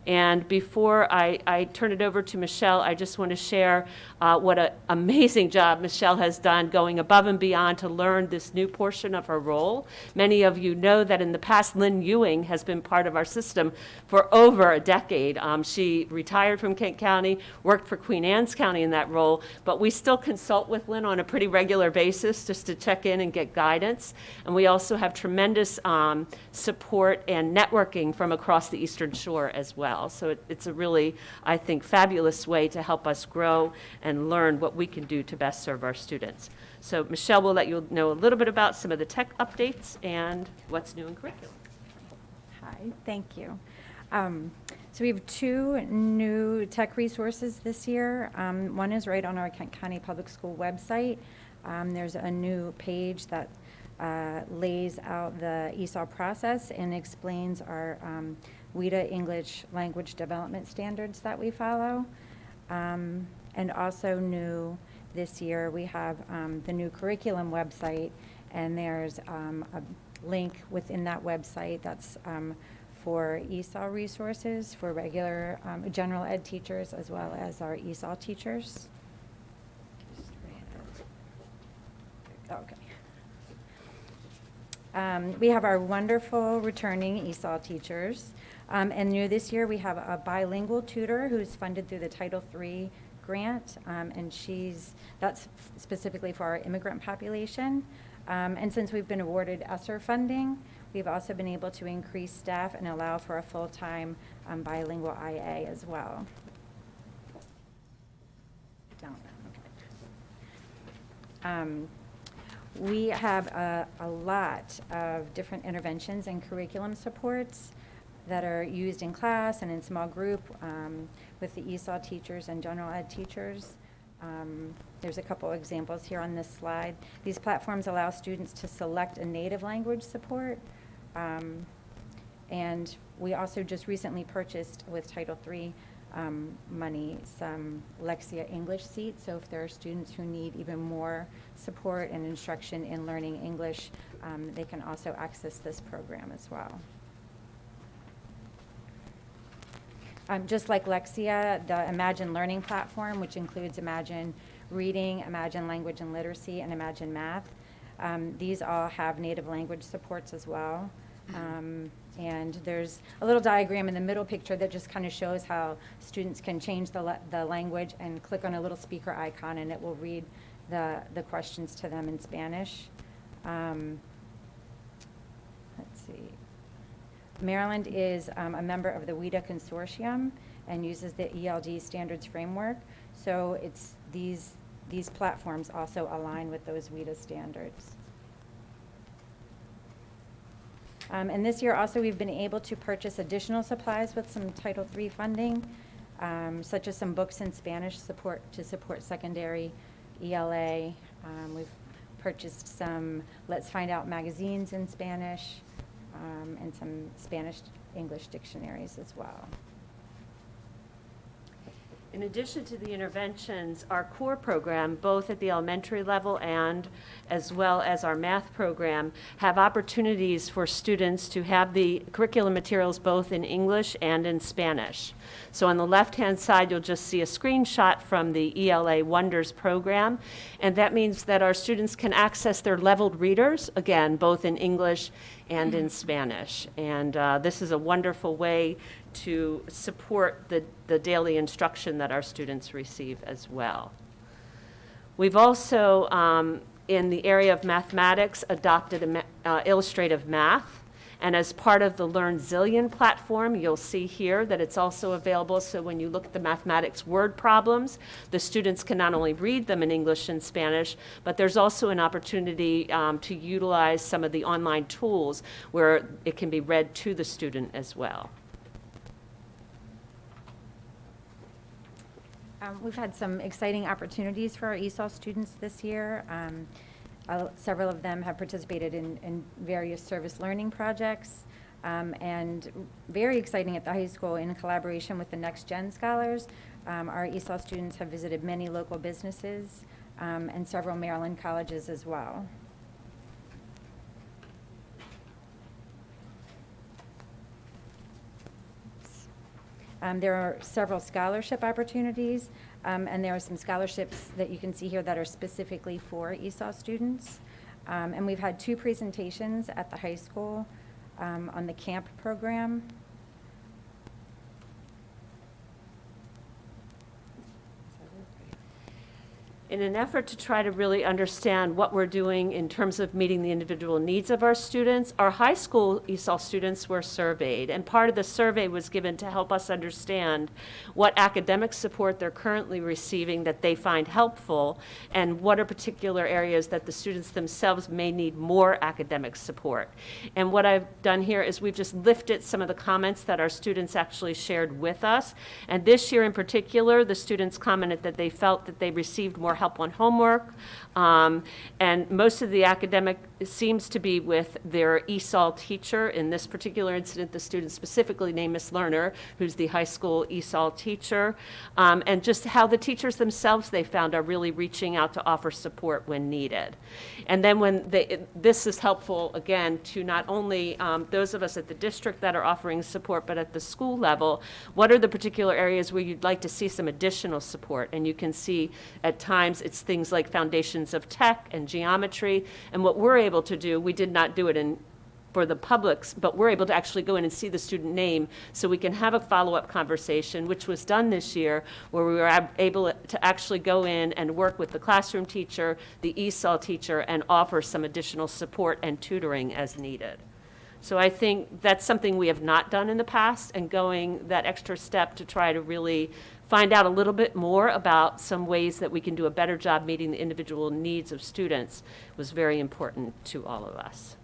And before I turn it over to Michelle, I just want to share what an amazing job Michelle has done going above and beyond to learn this new portion of her role. Many of you know that in the past, Lynn Ewing has been part of our system for over a decade. She retired from Kent County, worked for Queen Anne's County in that role, but we still consult with Lynn on a pretty regular basis just to check in and get guidance. And we also have tremendous support and networking from across the Eastern Shore as well. So it's a really, I think, fabulous way to help us grow and learn what we can do to best serve our students. So Michelle will let you know a little bit about some of the tech updates and what's new in curriculum. Hi, thank you. So we have 2 new tech resources this year. One is right on our Kent County Public School website. There's a new page that lays out the Esol process and explains our WIDA English language development standards that we follow. And also new this year, we have the new curriculum website, and there's a link within that website that's for ESOL resources for regular general ed teachers as well as our ESOL teachers. Okay. We have our wonderful returning ESOL teachers. And new this year, we have a bilingual tutor who's funded through the Title III grant, and that's specifically for our immigrant population. And since we've been awarded ESSER funding, we've also been able to increase staff and allow for a full-time bilingual IA as well. We have a lot of different interventions and curriculum supports that are used in class and in small group with the ESOL teachers and general ed teachers. There's a couple examples here on this slide. These platforms allow students to select a native language support. And we also just recently purchased with Title III money some Lexia English seats. So if there are students who need even more support and instruction in learning English, they can also access this program as well. Just like Lexia, the Imagine Learning platform, which includes Imagine Reading, Imagine Language and Literacy, and Imagine Math, these all have native language supports as well. And there's a little diagram in the middle picture that just kind of shows how students can change the language and click on a little speaker icon, and it will read the questions to them in Spanish. Let's see. Maryland is a member of the WIDA Consortium and uses the ELD standards framework. So it's these platforms also align with those WIDA standards. And this year also we've been able to purchase additional supplies with some Title III funding, such as some books in Spanish to support secondary ELA. We've purchased some Let's Find Out magazines in Spanish, and some Spanish-English dictionaries as well. In addition to the interventions, our core program, both at the elementary level and as well as our math program, have opportunities for students to have the curriculum materials both in English and in Spanish. So on the left-hand side, you'll just see a screenshot from the ELA Wonders program, and that means that our students can access their leveled readers, again, both in English and in Spanish. And this is a wonderful way to support the daily instruction that our students receive as well. We've also, in the area of mathematics, adopted illustrative math. And as part of the Learn Zillion platform, you'll see here that it's also available. So when you look at the mathematics word problems, the students can not only read them in English and Spanish, but there's also an opportunity to utilize some of the online tools where it can be read to the student as well. We've had some exciting opportunities for our ESOL students this year. Several of them have participated in various service learning projects, and very exciting at the high school in collaboration with the Next Gen Scholars. Our ESOL students have visited many local businesses and several Maryland colleges as well. There are several scholarship opportunities, and there are some scholarships that you can see here that are specifically for ESOL students. And we've had 2 presentations at the high school on the camp program. In an effort to try to really understand what we're doing in terms of meeting the individual needs of our students, our high school ESOL students were surveyed, and part of the survey was given to help us understand what academic support they're currently receiving that they find helpful, and what are particular areas that the students themselves may need more academic support. And what I've done here is we've just lifted some of the comments that our students actually shared with us, and this year in particular, the students commented that they felt that they received more help on homework, and most of the academic seems to be with their ESOL teacher. In this particular incident, the student specifically named Miss Lerner, who's the high school ESOL teacher, and just how the teachers themselves, they found, are really reaching out to offer support when needed. And then this is helpful, again, to not only those of us at the district that are offering support, but at the school level, what are the particular areas where you'd like to see some additional support? And you can see at times it's things like foundations of tech and geometry. And what we're able to do, we did not do it for the publics, but we're able to actually go in and see the student name so we can have a follow-up conversation, which was done this year, where we were able to actually go in and work with the classroom teacher, the ESOL teacher, and offer some additional support and tutoring as needed. So I think that's something we have not done in the past, and going that extra step to try to really find out a little bit more about some ways that we can do a better job meeting the individual needs of students was very important to all of us.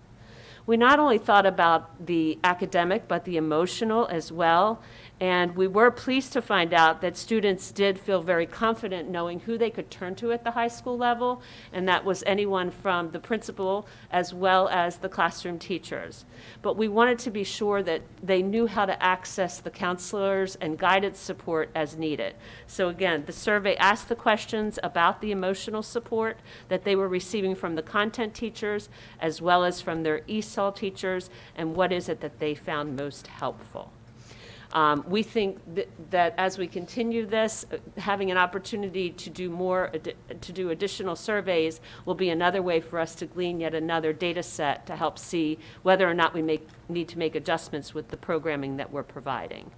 We not only thought about the academic, but the emotional as well. And we were pleased to find out that students did feel very confident knowing who they could turn to at the high school level, and that was anyone from the principal as well as the classroom teachers. But we wanted to be sure that they knew how to access the counselors and guidance support as needed. So again, the survey asked the questions about the emotional support that they were receiving from the content teachers as well as from their ESOL teachers, and what is it that they found most helpful. We think that as we continue this, having an opportunity to do additional surveys will be another way for us to glean yet another data set to help see whether or not we need to make adjustments with the programming that we're providing.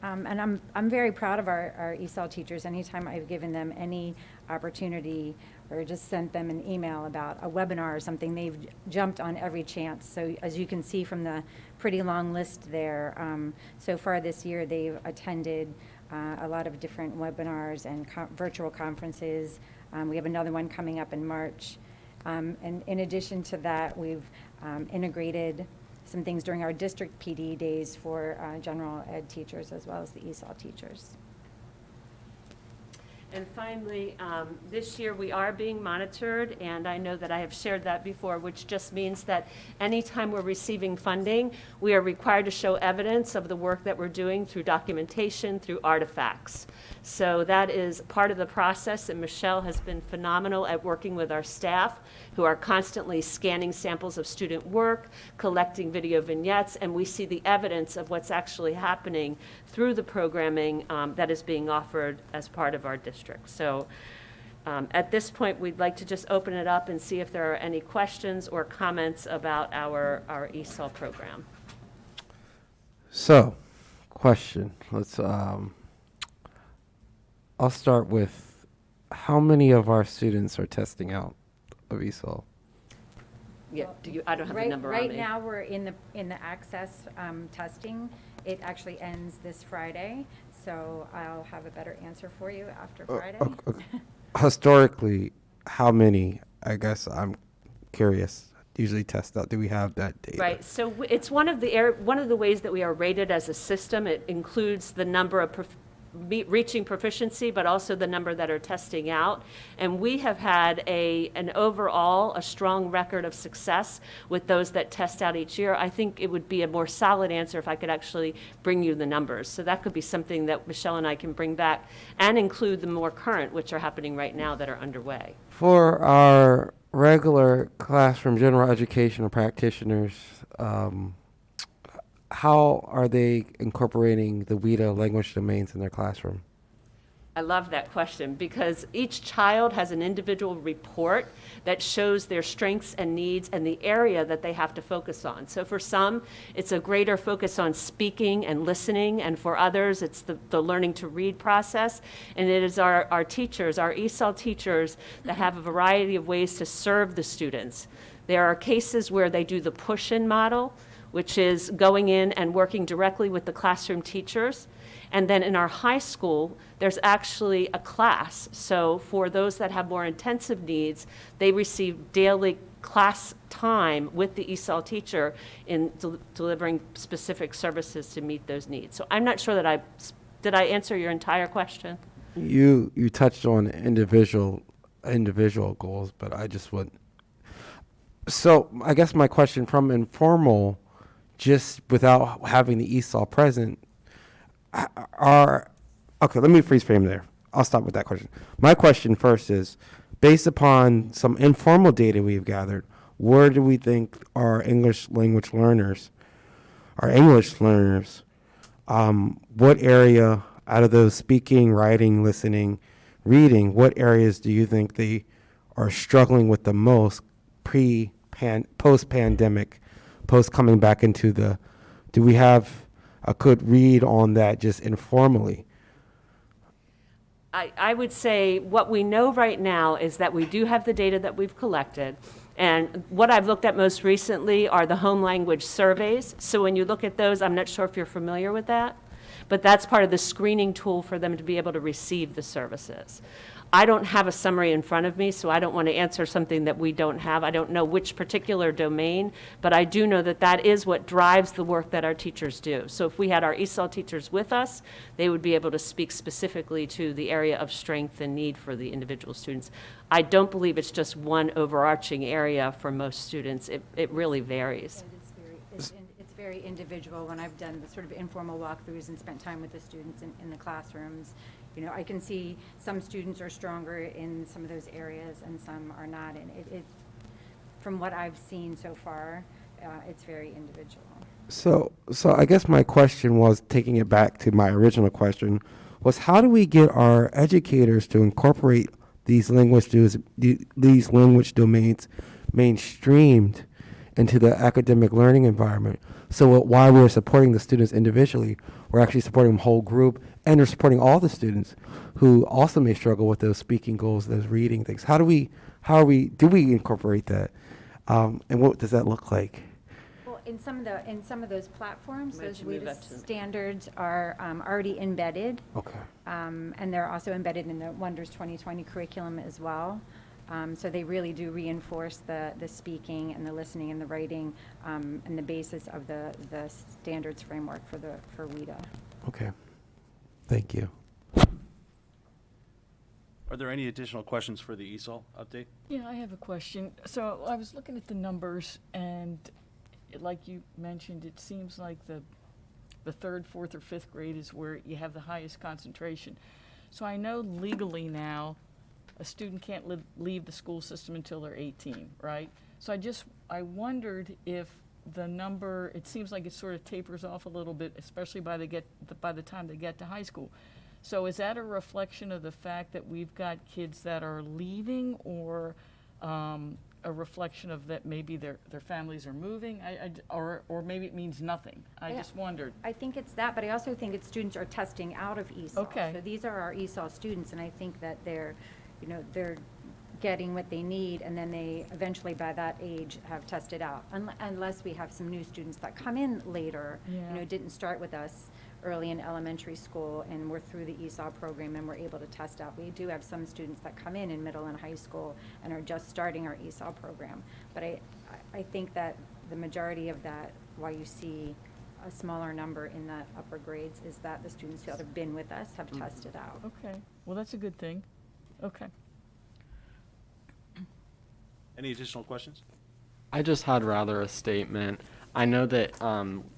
And I'm very proud of our ESOL teachers. Anytime I've given them any opportunity or just sent them an email about a webinar or something, they've jumped on every chance. So as you can see from the pretty long list there, so far this year they've attended a lot of different webinars and virtual conferences. We have another one coming up in March. And in addition to that, we've integrated some things during our district PD days for general ed teachers as well as the ESOL teachers. And finally, this year we are being monitored, and I know that I have shared that before, which just means that anytime we're receiving funding, we are required to show evidence of the work that we're doing through documentation, through artifacts. So that is part of the process, and Michelle has been phenomenal at working with our staff, who are constantly scanning samples of student work, collecting video vignettes, and we see the evidence of what's actually happening through the programming that is being offered as part of our district. So at this point, we'd like to just open it up and see if there are any questions or comments about our ESOL program. So, question. Let's. I'll start with how many of our students are testing out of ESOL? Yeah, I don't have the number on me. Right now, we're in the access testing. It actually ends this Friday, so I'll have a better answer for you after Friday. Historically, how many, I guess I'm curious, usually test out? Do we have that data? Right, so it's one of the ways that we are rated as a system. It includes the number of reaching proficiency, but also the number that are testing out. And we have had an overall strong record of success with those that test out each year. I think it would be a more solid answer if I could actually bring you the numbers. So that could be something that Michelle and I can bring back and include the more current, which are happening right now that are underway. For our regular classroom general education practitioners, how are they incorporating the WIDA language domains in their classroom? I love that question because each child has an individual report that shows their strengths and needs and the area that they have to focus on. So for some, it's a greater focus on speaking and listening, and for others, it's the learning to read process. And it is our teachers, our ESOL teachers, that have a variety of ways to serve the students. There are cases where they do the push-in model, which is going in and working directly with the classroom teachers. And then in our high school, there's actually a class. So for those that have more intensive needs, they receive daily class time with the ESOL teacher in delivering specific services to meet those needs. So I'm not sure that did I answer your entire question? You touched on individual goals, but I just would. So I guess my question from informal, just without having the ESOL present, okay, let me freeze frame there. I'll stop with that question. My question first is, based upon some informal data we've gathered, where do we think our English language learners, what area out of those speaking, writing, listening, reading, what areas do you think they are struggling with the most post-pandemic, post coming back into do we have a good read on that just informally? I would say what we know right now is that we do have the data that we've collected. And what I've looked at most recently are the home language surveys. So when you look at those, I'm not sure if you're familiar with that, but that's part of the screening tool for them to be able to receive the services. I don't have a summary in front of me, so I don't want to answer something that we don't have. I don't know which particular domain, but I do know that that is what drives the work that our teachers do. So if we had our ESOL teachers with us, they would be able to speak specifically to the area of strength and need for the individual students. I don't believe it's just one overarching area for most students. It really varies. It's very individual. When I've done the sort of informal walkthroughs and spent time with the students in the classrooms, you know, I can see some students are stronger in some of those areas and some are not. And from what I've seen so far, it's very individual. So I guess my question was, taking it back to my original question, was how do we get our educators to incorporate these language domains mainstreamed into the academic learning environment? So while we're supporting the students individually, we're actually supporting the whole group, and we're supporting all the students who also may struggle with those speaking goals, those reading things. Do we incorporate that? And what does that look like? Well, in some of those platforms, those Mention Mabe. WIDA standards are already embedded. Okay. And they're also embedded in the Wonders 2020 curriculum as well. So they really do reinforce the speaking and the listening and the writing and the basis of the standards framework for WIDA. Okay. Thank you. Are there any additional questions for the ESOL update? Yeah, I have a question. So I was looking at the numbers, and like you mentioned, it seems like the third, fourth, or fifth grade is where you have the highest concentration. So I know legally now a student can't leave the school system until they're 18, right? So I wondered if the number, it seems like it sort of tapers off a little bit, especially by the time they get to high school. So is that a reflection of the fact that we've got kids that are leaving, or a reflection of that maybe their families are moving, or maybe it means nothing? I just wondered. I think it's that, but I also think it's students are testing out of ESOL. Okay. So these are our ESOL students, and I think that they're getting what they need, and then they eventually by that age have tested out. Unless we have some new students that come in later, Yeah. Didn't start with us early in elementary school and we're through the ESOL program and we're able to test out. We do have some students that come in middle and high school and are just starting our ESOL program. But I think that the majority of that, why you see a smaller number in the upper grades, is that the students that have been with us have tested out. Okay, well, that's a good thing. Okay. Any additional questions? I just had rather a statement. I know that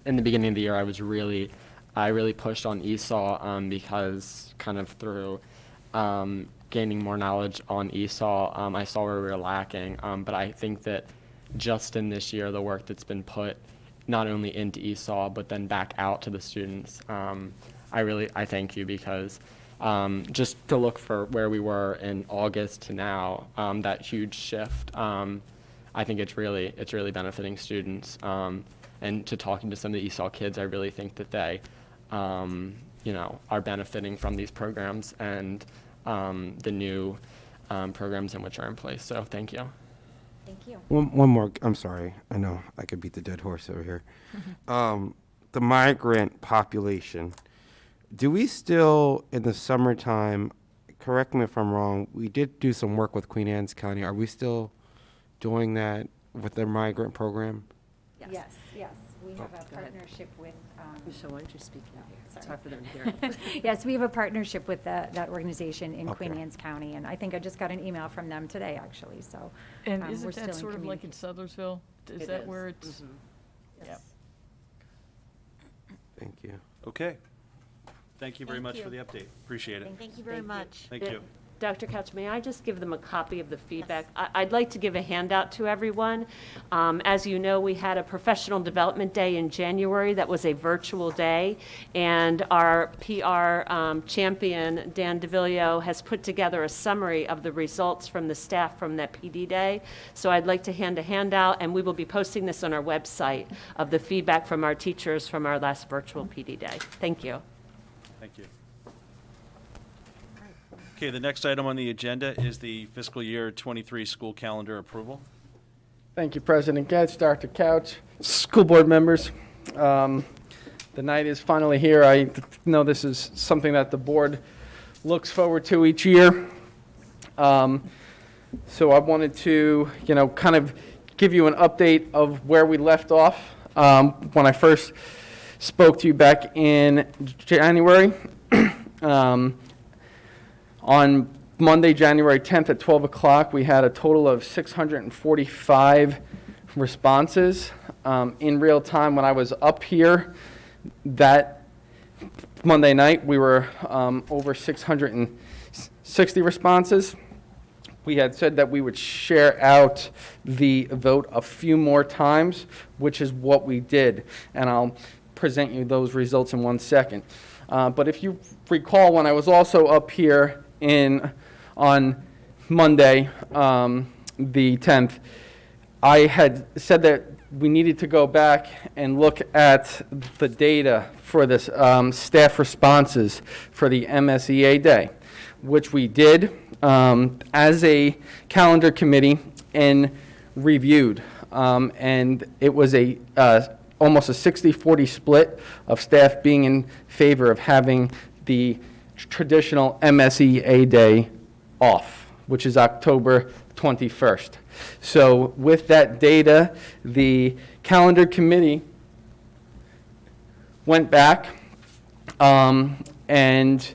in the beginning of the year, I really pushed on ESOL because kind of through gaining more knowledge on ESOL, I saw where we were lacking. But I think that just in this year, the work that's been put not only into Esol, but then back out to the students. I thank you because just to look for where we were in August to now, that huge shift, I think it's really benefiting students. And to talking to some of the Esol kids, I really think that they, are benefiting from these programs and the new programs in which are in place. So thank you. Thank you. One more, I'm sorry, I know I could beat the dead horse over here. The migrant population, do we still, in the summertime, correct me if I'm wrong, we did do some work with Queen Anne's County. Are we still doing that with their migrant program? Yes. We have a partnership with. Michelle, why don't you speak now? It's hard for them to hear. Yes, we have a partnership with that organization in Okay. Queen Anne's County, and I think I just got an email from them today, actually, so. And we're isn't still that in sort of like in communication. Sudlersville? Is It that is. where it's? Mhm. Yep. Thank you. Okay. Thank you very Thank much you. for the update. Appreciate it. Thank you very much. Thank you. Dr. Couch, may I just give them a copy of the feedback? I'd like to give a handout to everyone. As you know, we had a professional development day in January that was a virtual day, and our PR champion, Dan DeVillio, has put together a summary of the results from the staff from that PD day. So I'd like to hand a handout, and we will be posting this on our website, of the feedback from our teachers from our last virtual PD day. Thank you. Thank you. Okay, the next item on the agenda is the fiscal year 23 school calendar approval. Thank you, President Getz, Dr. Couch, school board members. The night is finally here. I know this is something that the board looks forward to each year. So I wanted to, kind of give you an update of where we left off when I first spoke to you back in January. On Monday, January 10th at 12 o'clock, we had a total of 645 responses. In real time, when I was up here that Monday night, we were over 660 responses. We had said that we would share out the vote a few more times, which is what we did. And I'll present you those results in 1 second. But if you recall, when I was also up here on Monday, the 10th, I had said that we needed to go back and look at the data for this staff responses for the MSEA day, which we did as a calendar committee and reviewed. And it was almost a 60-40 split of staff being in favor of having the traditional MSEA day off, which is October 21st. So with that data, the calendar committee went back and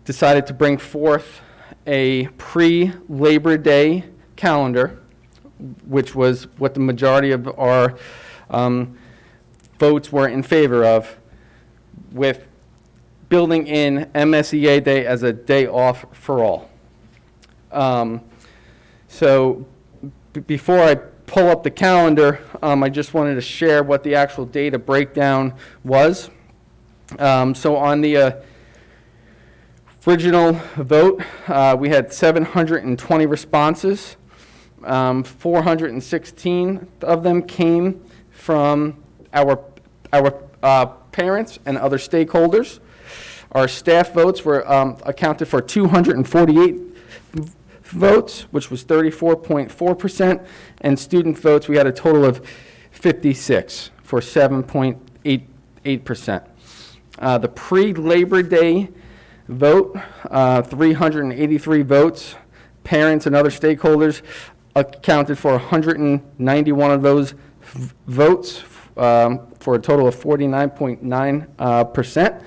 decided to bring forth a pre-Labor Day calendar, which was what the majority of our votes were in favor of, with building in MSEA Day as a day off for all. So before I pull up the calendar, I just wanted to share what the actual data breakdown was. So on the original vote, we had 720 responses. 416 of them came from our parents and other stakeholders. Our staff votes were accounted for 248 votes, which was 34.4%, and student votes, we had a total of 56 for 7.88%. The pre-Labor Day vote, 383 votes, parents and other stakeholders accounted for 191 of those votes for a total of 49.9%.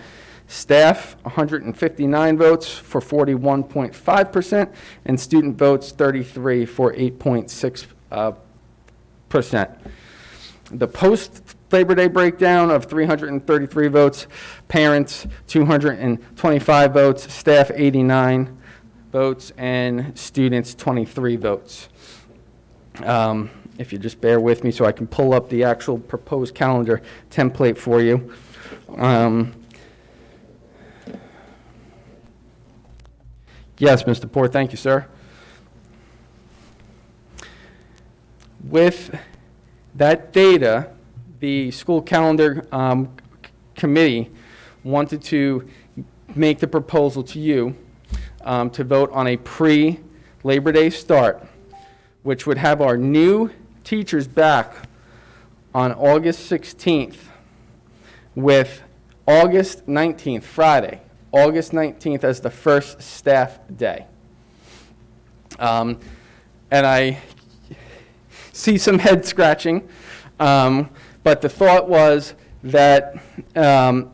Staff, 159 votes for 41.5%, and student votes, 33 for 8.6%. The post-Labor Day breakdown of 333 votes, parents, 225 votes, staff, 89 votes, and students, 23 votes. If you just bear with me so I can pull up the actual proposed calendar template for you. Yes, Mr. Poor, thank you, sir. With that data, the school calendar committee wanted to make the proposal to you to vote on a pre-Labor Day start, which would have our new teachers back on August 16th with August 19th, Friday, August 19th as the first staff day. And I see some head scratching, but the thought was that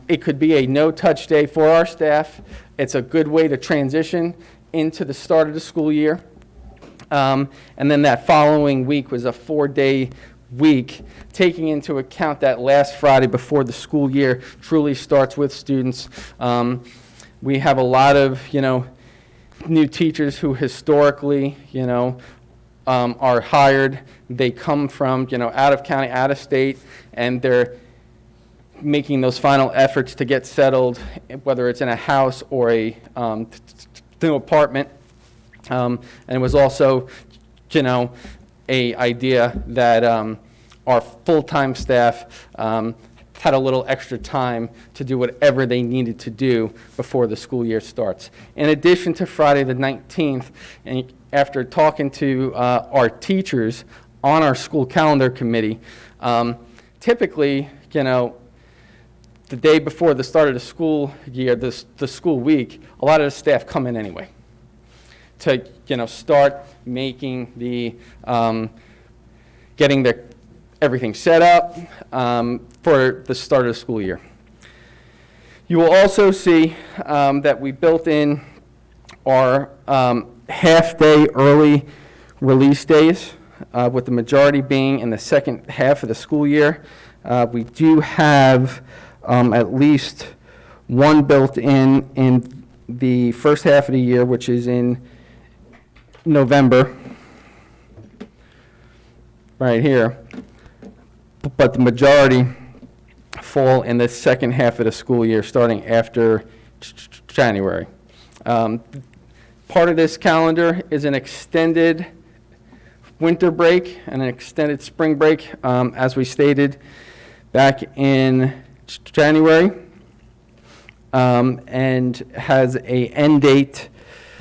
it could be a no-touch day for our staff. It's a good way to transition into the start of the school year. And then that following week was a 4-day week, taking into account that last Friday before the school year truly starts with students. We have a lot of, new teachers who historically, are hired. They come from, out of county, out of state, and they're making those final efforts to get settled, whether it's in a house or a new apartment. And it was also, a idea that our full-time staff had a little extra time to do whatever they needed to do before the school year starts. In addition to Friday the 19th, and after talking to our teachers on our school calendar committee, typically, the day before the start of the school year, the school week, a lot of the staff come in anyway to, start making the, getting everything set up for the start of the school year. You will also see that we built in our half-day early release days, with the majority being in the second half of the school year. We do have at least one built in the first half of the year, which is in November, right here. But the majority fall in the second half of the school year, starting after January. Part of this calendar is an extended winter break and an extended spring break, as we stated back in January, and has an end date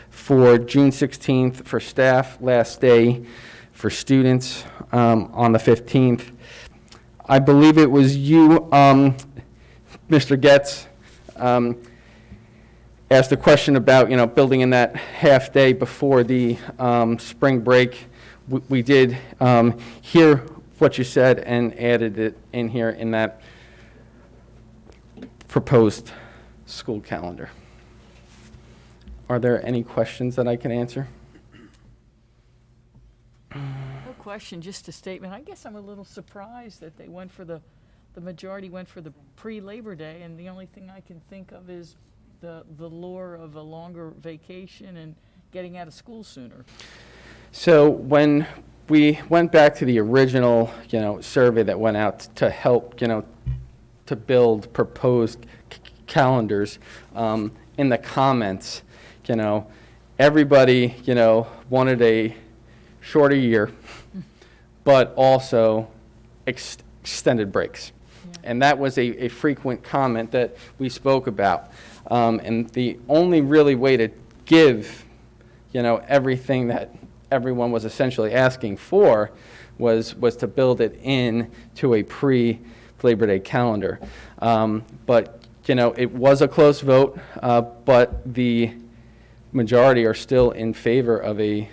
for June 16th for staff, last day for students on the 15th. I believe it was you, Mr. Getz, asked a question about, building in that half day before the spring break. We did hear what you said and added it in here in that proposed school calendar. Are there any questions that I can answer? No question, just a statement. I guess I'm a little surprised that they went for the majority went for the pre-Labor Day, and the only thing I can think of is the lure of a longer vacation and getting out of school sooner. So when we went back to the original, survey that went out to help, to build proposed calendars, in the comments, everybody, wanted a shorter year, but also extended breaks. Yeah. And that was a frequent comment that we spoke about. And the only really way to give, everything that everyone was essentially asking for was to build it in to a pre-Labor Day calendar. But, it was a close vote, but the majority are still in favor of a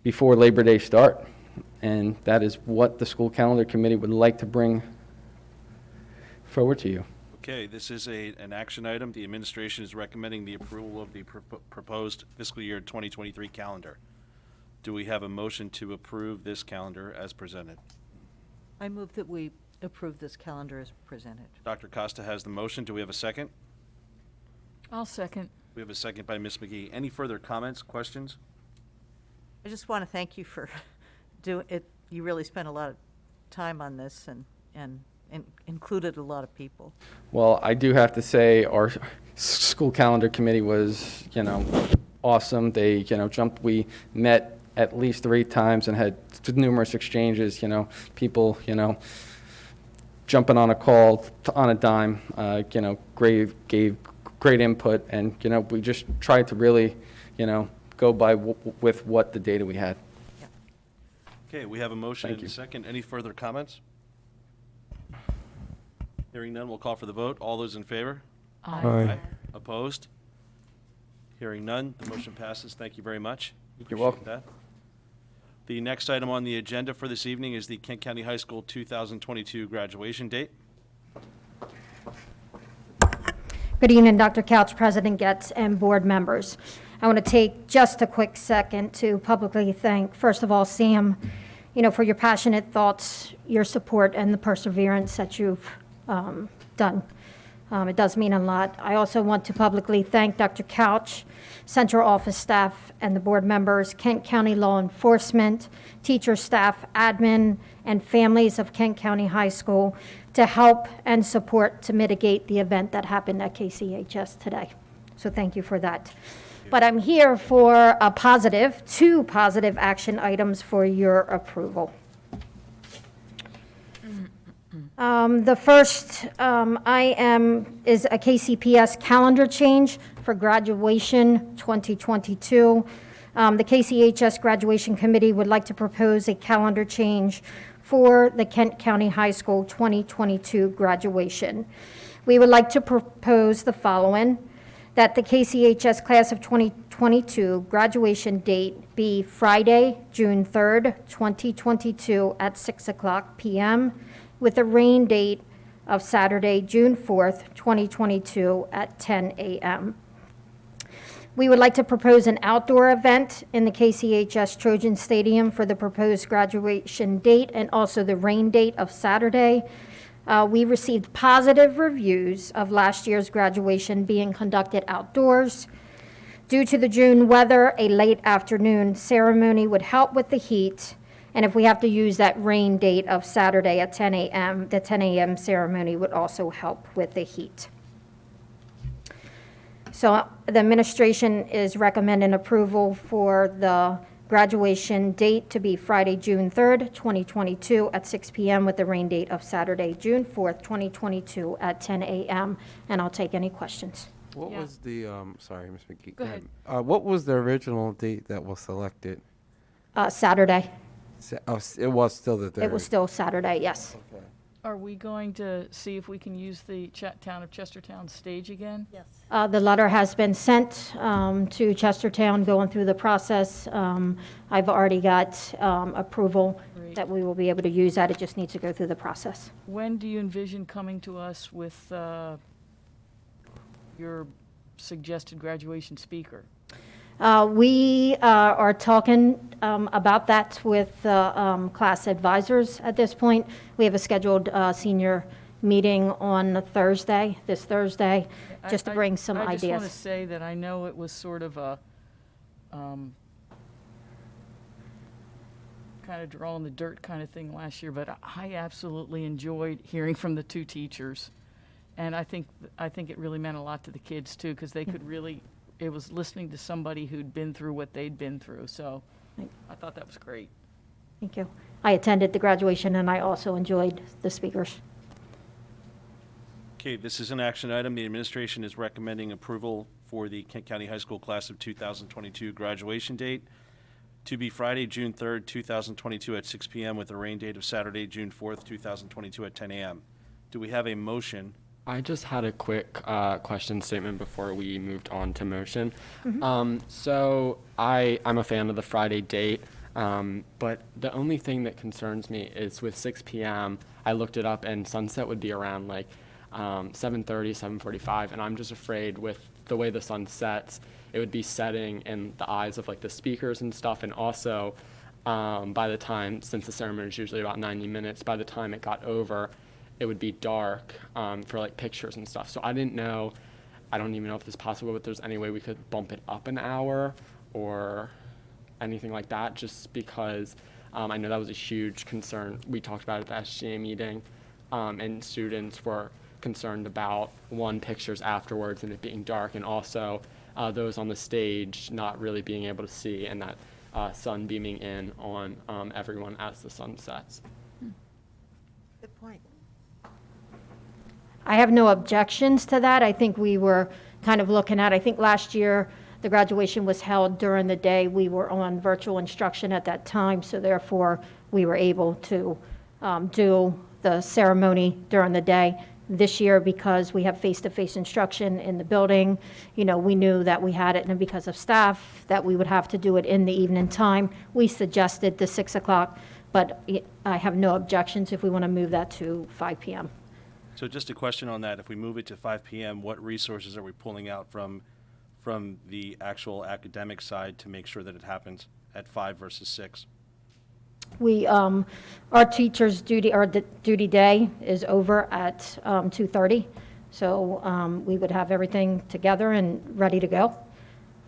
before Labor Day start. And that is what the school calendar committee would like to bring forward to you. Okay, this is an action item. The administration is recommending the approval of the proposed fiscal year 2023 calendar. Do we have a motion to approve this calendar as presented? I move that we approve this calendar as presented. Dr. Costa has the motion. Do we have a second? I'll second. We have a second by Ms. McGee. Any further comments, questions? I just want to thank you for you really spent a lot of time on this and included a lot of people. Well, I do have to say our school calendar committee was, awesome. They, we met at least 3 times and had numerous exchanges, people, jumping on a call on a dime, gave great input, and, we just tried to really, go by with what the data we had. Okay, we have a motion Thank and a you. second. Any further comments? Hearing none, we'll call for the vote. All those in favor? Aye. Aye. Opposed? Hearing none, the motion passes. Thank you very much. You're Appreciate welcome. that. The next item on the agenda for this evening is the Kent County High School 2022 graduation date. Good evening, Dr. Couch, President Getz, and board members. I want to take just a quick second to publicly thank, first of all, Sam, for your passionate thoughts, your support, and the perseverance that you've done. It does mean a lot. I also want to publicly thank Dr. Couch, central office staff, and the board members, Kent County law enforcement, teacher staff, admin, and families of Kent County High School to help and support to mitigate the event that happened at KCHS today. So thank you for that. But I'm here for two positive action items for your approval. The first is a KCPS calendar change for graduation 2022. The KCHS Graduation Committee would like to propose a calendar change for the Kent County High School 2022 graduation. We would like to propose the following: that the KCHS class of 2022 graduation date be Friday, June 3rd, 2022 at 6:00 p.m. with a rain date of Saturday, June 4th, 2022 at 10 a.m. We would like to propose an outdoor event in the KCHS Trojan Stadium for the proposed graduation date and also the rain date of Saturday. We received positive reviews of last year's graduation being conducted outdoors. Due to the June weather, a late afternoon ceremony would help with the heat. And if we have to use that rain date of Saturday at 10 a.m., the 10 a.m. ceremony would also help with the heat. So the administration is recommending approval for the graduation date to be Friday, June 3rd, 2022 at 6 p.m. with the rain date of Saturday, June 4th, 2022 at 10 a.m. And I'll take any questions. What Yeah. was the, sorry, Ms. McGee. Go ahead. What was the original date that was selected? Saturday. It was still the 3rd. It was still Saturday, yes. Okay. Are we going to see if we can use the town of Chestertown stage again? Yes. The letter has been sent to Chestertown, going through the process. I've already got approval Great. that we will be able to use that. It just needs to go through the process. When do you envision coming to us with your suggested graduation speaker? We are talking about that with class advisors at this point. We have a scheduled senior meeting on this Thursday, just to bring some I just want to ideas. say that I know it was sort of a kind of draw in the dirt kind of thing last year, but I absolutely enjoyed hearing from the 2 teachers. And I think it really meant a lot to the kids too, because they could really, it was listening to somebody who'd been through what they'd been through. So I thought that was great. Thank you. I attended the graduation, and I also enjoyed the speakers. Okay, this is an action item. The administration is recommending approval for the Kent County High School class of 2022 graduation date to be Friday, June 3rd, 2022 at 6 p.m. with a rain date of Saturday, June 4th, 2022 at 10 a.m. Do we have a motion? I just had a quick question statement before we moved on to motion. So I'm a fan of the Friday date, but the only thing that concerns me is with 6 p.m., I looked it up and sunset would be around like 7:30, 7:45, and I'm just afraid with the way the sun sets, it would be setting in the eyes of like the speakers and stuff, and also by the time, since the ceremony is usually about 90 minutes, by the time it got over, it would be dark for like pictures and stuff. So I don't even know if this is possible, but there's any way we could bump it up an hour or anything like that, just because I know that was a huge concern. We talked about it at the SGA meeting, and students were concerned about, one, pictures afterwards and it being dark, and also those on the stage not really being able to see, and that sun beaming in on everyone as the sun sets. Good point. I have no objections to that. I think we were kind of looking at, I think last year, the graduation was held during the day. We were on virtual instruction at that time, so therefore, we were able to do the ceremony during the day. This year, because we have face-to-face instruction in the building, you know, we knew that we had it, and because of staff, that we would have to do it in the evening time. We suggested the 6 o'clock, but I have no objections if we want to move that to 5 p.m. So just a question on that, if we move it to 5 p.m., what resources are we pulling out from the actual academic side to make sure that it happens at 5 versus 6? We, our teacher's duty, our duty day is over at 2:30, so we would have everything together and ready to go.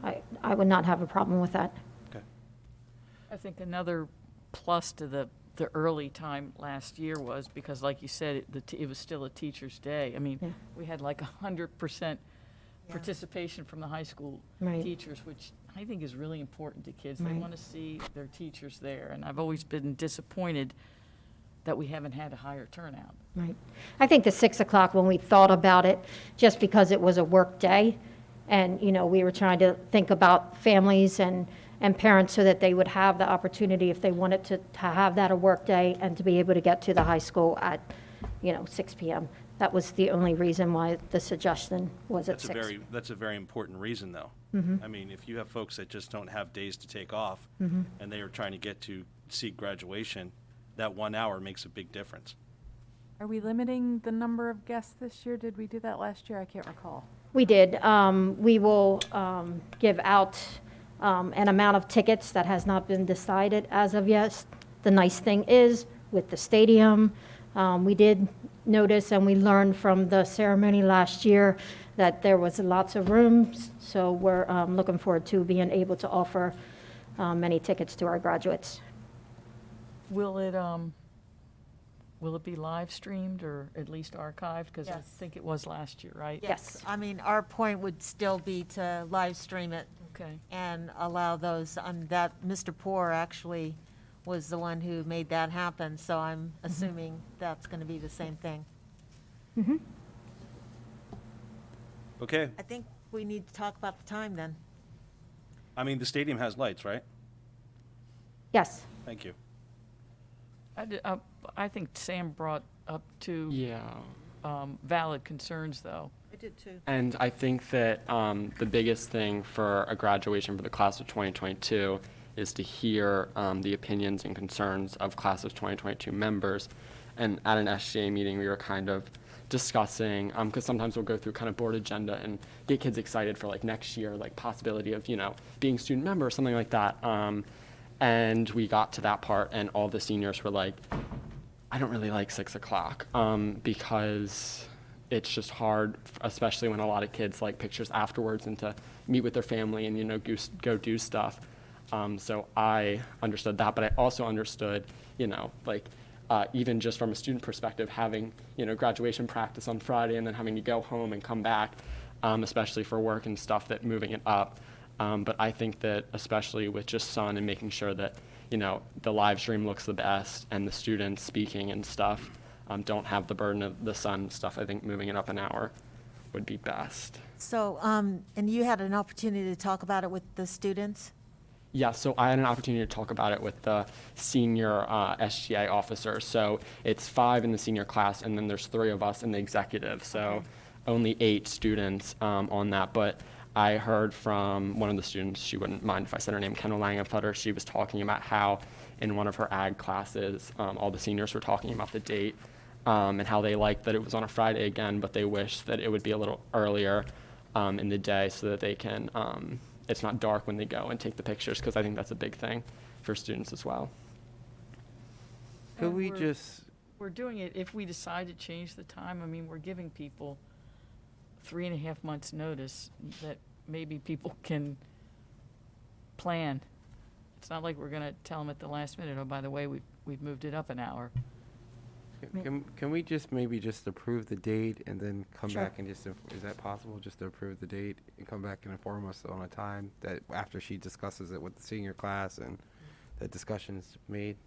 I would not have a problem with that. Okay. I think another plus to the early time last year was because, like you said, it was still a teacher's day. I mean, Yeah. we had like 100% participation from the high school Right. teachers, which I think is really important to kids. They Right. want to see their teachers there, and I've always been disappointed that we haven't had a higher turnout. Right. I think the 6 o'clock, when we thought about it, just because it was a work day, and, you know, we were trying to think about families and parents so that they would have the opportunity, if they wanted to have that a work day, and to be able to get to the high school at, 6 p.m. That was the only reason why the suggestion was at 6. That's a very important reason, though. Mhm. I mean, if you have folks that just don't have days to take off, Mhm. and they are trying to get to see graduation, that 1 hour makes a big difference. Are we limiting the number of guests this year? Did we do that last year? I can't recall. We did. We will give out an amount of tickets that has not been decided as of yet. The nice thing is, with the stadium, we did notice, and we learned from the ceremony last year, that there was lots of rooms, so we're looking forward to being able to offer many tickets to our graduates. Will it be live streamed or at least archived? Because I Yes. think it was last year, right? Yes. I mean, our point would still be to live stream it. Okay. And allow those, that Mr. Poor actually was the one who made that happen, so I'm assuming that's going to be the same thing. Mhm. Okay. I think we need to talk about the time then. I mean, the stadium has lights, right? Yes. Thank you. I think Sam brought up two Yeah. valid concerns, though. I did too. And I think that the biggest thing for a graduation for the class of 2022 is to hear the opinions and concerns of class of 2022 members. And at an SGA meeting, we were kind of discussing, because sometimes we'll go through kind of board agenda and get kids excited for like next year, like possibility of, being student member or something like that. And we got to that part, and all the seniors were like, I don't really like 6 o'clock because it's just hard, especially when a lot of kids like pictures afterwards and to meet with their family and, go do stuff. So I understood that, but I also understood, even just from a student perspective, having, graduation practice on Friday and then having to go home and come back, especially for work and stuff, that moving it up. But I think that especially with just sun and making sure that, the live stream looks the best and the students speaking and stuff don't have the burden of the sun stuff, I think moving it up an hour would be best. So, and you had an opportunity to talk about it with the students? Yeah, so I had an opportunity to talk about it with the senior SGA officers. So it's 5 in the senior class, and then there's 3 of us in the executive. So only 8 students on that. But I heard from one of the students, she wouldn't mind if I said her name, Kendall Langenfutter. She was talking about how in one of her ag classes, all the seniors were talking about the date and how they liked that it was on a Friday again, but they wish that it would be a little earlier in the day so that they can, it's not dark when they go and take the pictures, because I think that's a big thing for students as well. Could And we just, We're doing it, if we decide to change the time, I mean, we're giving people 3.5 months' notice that maybe people can plan It's not like we're going to tell them at the last minute, oh, by the way, we've moved it up an hour. Can we just maybe just approve the date and then come Sure. back and just, is that possible? Just to approve the date and come back and inform us on a time that after she discusses it with the senior class and that discussion is made?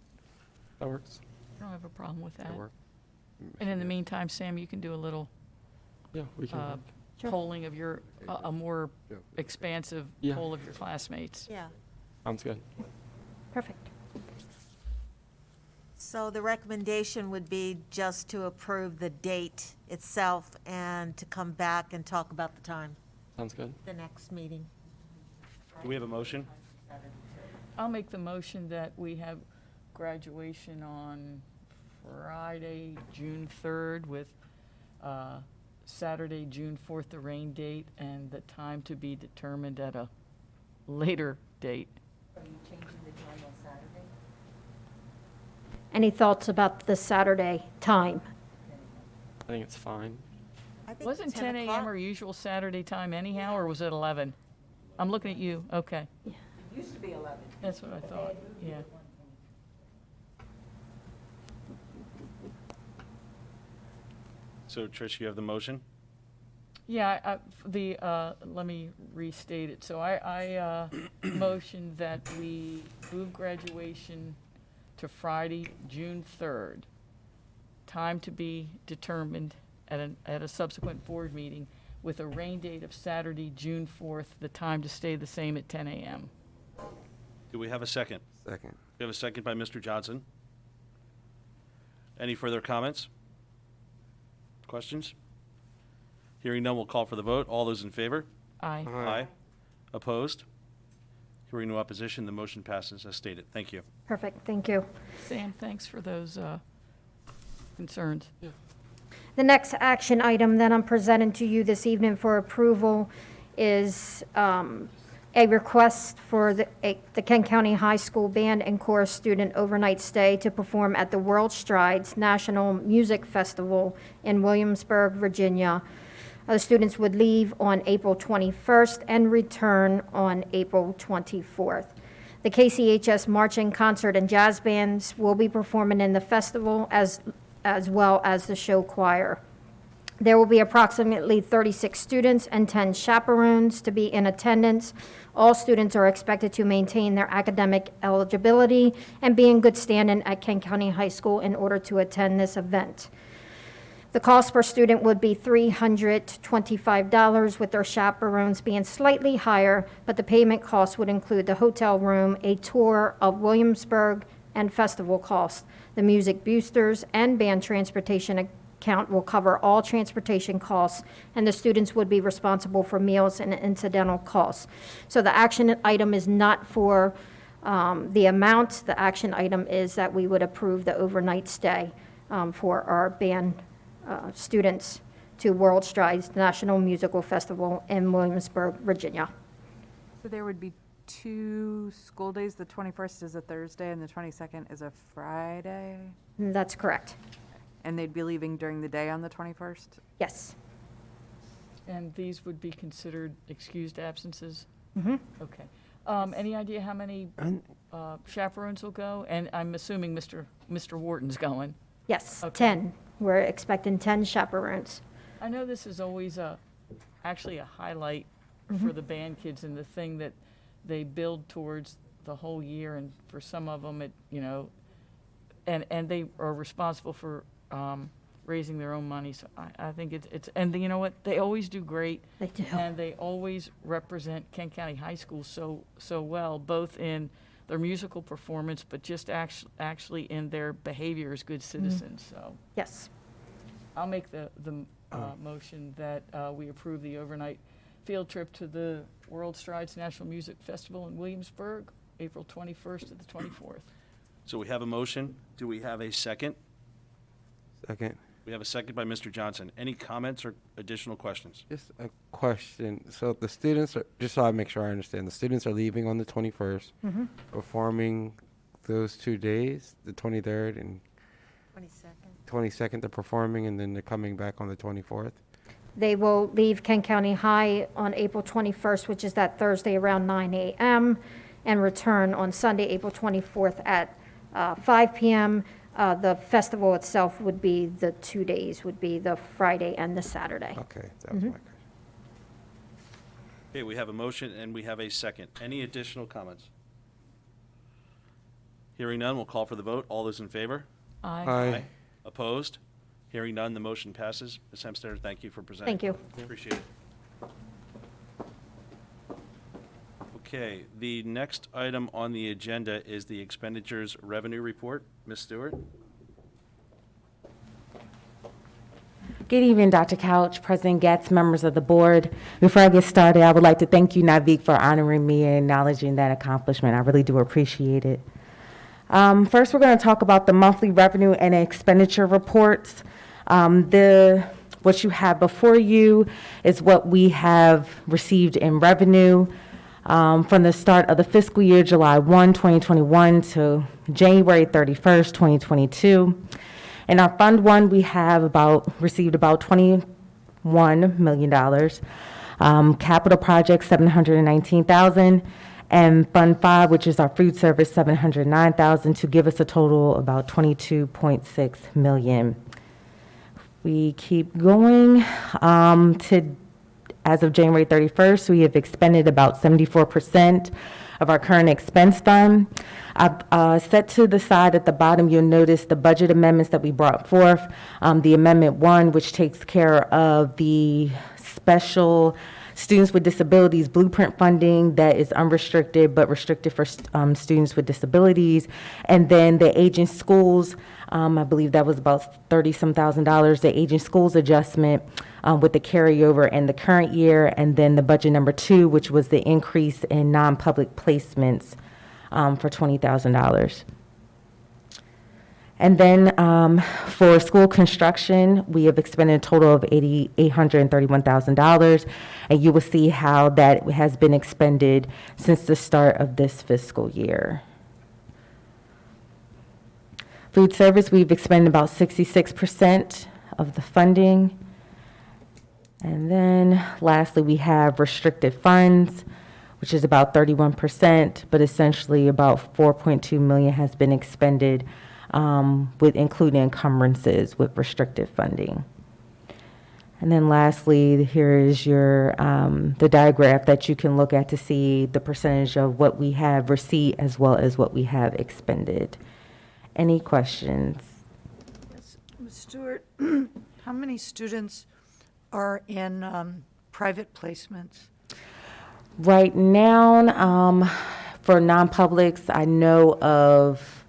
That works. I don't have a problem with that. That work? And in the meantime, Sam, you can do a little Yeah, we can. Sure. polling of your, a more Yeah. expansive Yeah. poll of your classmates. Yeah. Sounds good. Perfect. So the recommendation would be just to approve the date itself and to come back and talk about the time, Sounds good. the next meeting. Do we have a motion? I'll make the motion that we have graduation on Friday, June 3rd, with Saturday, June 4th, the rain date, and the time to be determined at a later date. Are you changing the time on Saturday? Any thoughts about the Saturday time? I think it's fine. I think Wasn't 10 a.m. o'clock. our usual Saturday time anyhow, or was it 11? I'm looking at you, okay. It used to be 11. That's what I thought, yeah. So Trish, you have the motion? Yeah, let me restate it. So I motioned that we move graduation to Friday, June 3rd. Time to be determined at a subsequent board meeting, with a rain date of Saturday, June 4th, the time to stay the same at 10 a.m. Do we have a second? Second. We have a second by Mr. Johnson. Any further comments? Questions? Hearing none, we'll call for the vote. All those in favor? Aye. Aye. Opposed? Hearing no opposition, the motion passes as stated. Thank you. Perfect, thank you. Sam, thanks for those concerns. The next action item that I'm presenting to you this evening for approval is a request for the Kent County High School Band and Chorus student overnight stay to perform at the World Strides National Music Festival in Williamsburg, Virginia. The students would leave on April 21st and return on April 24th. The KCHS Marching Concert and Jazz Bands will be performing in the festival as well as the show choir. There will be approximately 36 students and 10 chaperones to be in attendance. All students are expected to maintain their academic eligibility and be in good standing at Kent County High School in order to attend this event. The cost per student would be $325, with their chaperones being slightly higher, but the payment cost would include the hotel room, a tour of Williamsburg, and festival costs. The music boosters and band transportation account will cover all transportation costs, and the students would be responsible for meals and incidental costs. So the action item is not for the amount. The action item is that we would approve the overnight stay for our band students to World Strides National Musical Festival in Williamsburg, Virginia. So there would be 2 school days. The 21st is a Thursday and the 22nd is a Friday? That's correct. And they'd be leaving during the day on the 21st? Yes. And these would be considered excused absences? Mm-hmm. Okay. Any idea how many chaperones will go? And I'm assuming Mr. Wharton's going. Yes, Okay. 10. We're expecting 10 chaperones. I know this is always actually a highlight for the band kids, and the thing that they build towards the whole year, and for some of them, and they are responsible for raising their own money, so I think it's, and you know what, they always do great. They do. And they always represent Kent County High School so well, both in their musical performance, but just actually in their behavior as good citizens, so. Yes. I'll make the motion that we approve the overnight field trip to the World Strides National Music Festival in Williamsburg, April 21st to the 24th. So we have a motion. Do we have a second? Second. We have a second by Mr. Johnson. Any comments or additional questions? Just a question. So the students are, just so I make sure I understand, the students are leaving on the 21st, Mhm. performing those 2 days, the 23rd and 22nd, they're performing, and then they're coming back on the 24th? They will leave Kent County High on April 21st, which is that Thursday around 9 a.m., and return on Sunday, April 24th at 5 p.m. The festival itself would be the 2 days, would be the Friday and the Saturday. Okay, that was my question. Okay, we have a motion and we have a second. Any additional comments? Hearing none, we'll call for the vote. All those in favor? Aye. Aye. Opposed? Hearing none, the motion passes. Ms. Hemstetter, thank you for presenting. Thank you. Appreciate it. Okay, the next item on the agenda is the expenditures revenue report. Ms. Stewart? Good evening, Dr. Couch, President Getz, members of the board. Before I get started, I would like to thank you, Navik, for honoring me and acknowledging that accomplishment. I really do appreciate it. First, we're going to talk about the monthly revenue and expenditure reports. What you have before you is what we have received in revenue from the start of the fiscal year, July 1, 2021 to January 31st, 2022. In our Fund 1, we have received about $21 million. Capital projects, $719,000. And Fund 5, which is our food service, $709,000, to give us a total of about $22.6 million. We keep going. As of January 31st, we have expended about 74% of our current expense fund. I've set to the side at the bottom, you'll notice the budget amendments that we brought forth. The Amendment 1, which takes care of the special students with disabilities blueprint funding that is unrestricted but restricted for students with disabilities. And then the aging schools, I believe that was about $30-some thousand, the aging schools adjustment with the carryover in the current year. And then the budget number 2, which was the increase in non-public placements for $20,000. And then for school construction, we have expended a total of $831,000, and you will see how that has been expended since the start of this fiscal year. Food service, we've expended about 66% of the funding. And then lastly, we have restricted funds, which is about 31%, but essentially about $4.2 million has been expended with including encumbrances with restricted funding. And then lastly, here is your the diagram that you can look at to see the percentage of what we have receipt as well as what we have expended. Any questions? Yes, Ms. Stewart, how many students are in private placements? Right now, for non-publics, I know of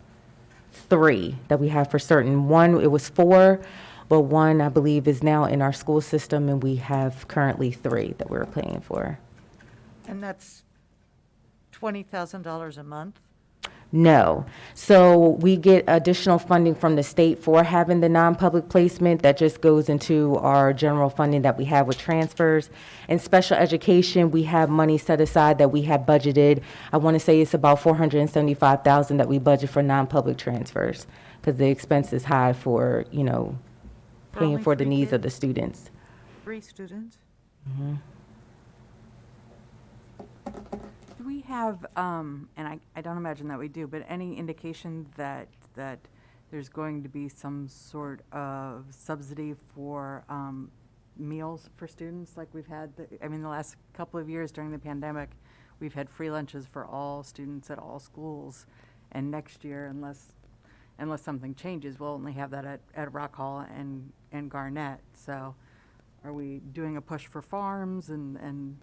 3 that we have for certain. One, it was 4, but one, I believe, is now in our school system, and we have currently 3 that we're paying for. And that's $20,000 a month? No. So we get additional funding from the state for having the non-public placement that just goes into our general funding that we have with transfers. In special education, we have money set aside that we have budgeted. I want to say it's about $475,000 that we budget for non-public transfers because the expense is high for, paying only for the 3 needs of kids? the students. 3 students? Mhm. Do we have, and I don't imagine that we do, but any indication that there's going to be some sort of subsidy for meals for students like we've had, the last couple of years during the pandemic, we've had free lunches for all students at all schools. And next year, unless something changes, we'll only have that at Rock Hall and Garnett. So are we doing a push for farms and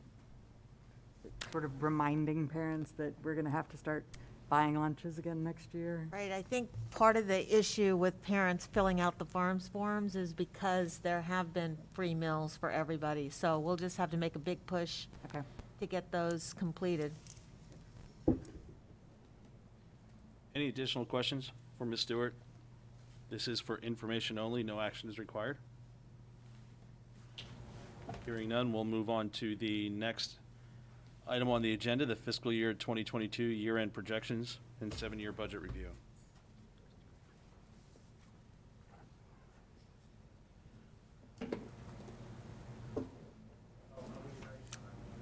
sort of reminding parents that we're going to have to start buying lunches again next year? Right, I think part of the issue with parents filling out the farms forms is because there have been free meals for everybody. So we'll just have to make a big push to get those completed. Any additional questions for Ms. Stewart? This is for information only, no action is required. Hearing none, we'll move on to the next item on the agenda, the fiscal year 2022 year-end projections and 7-year budget review.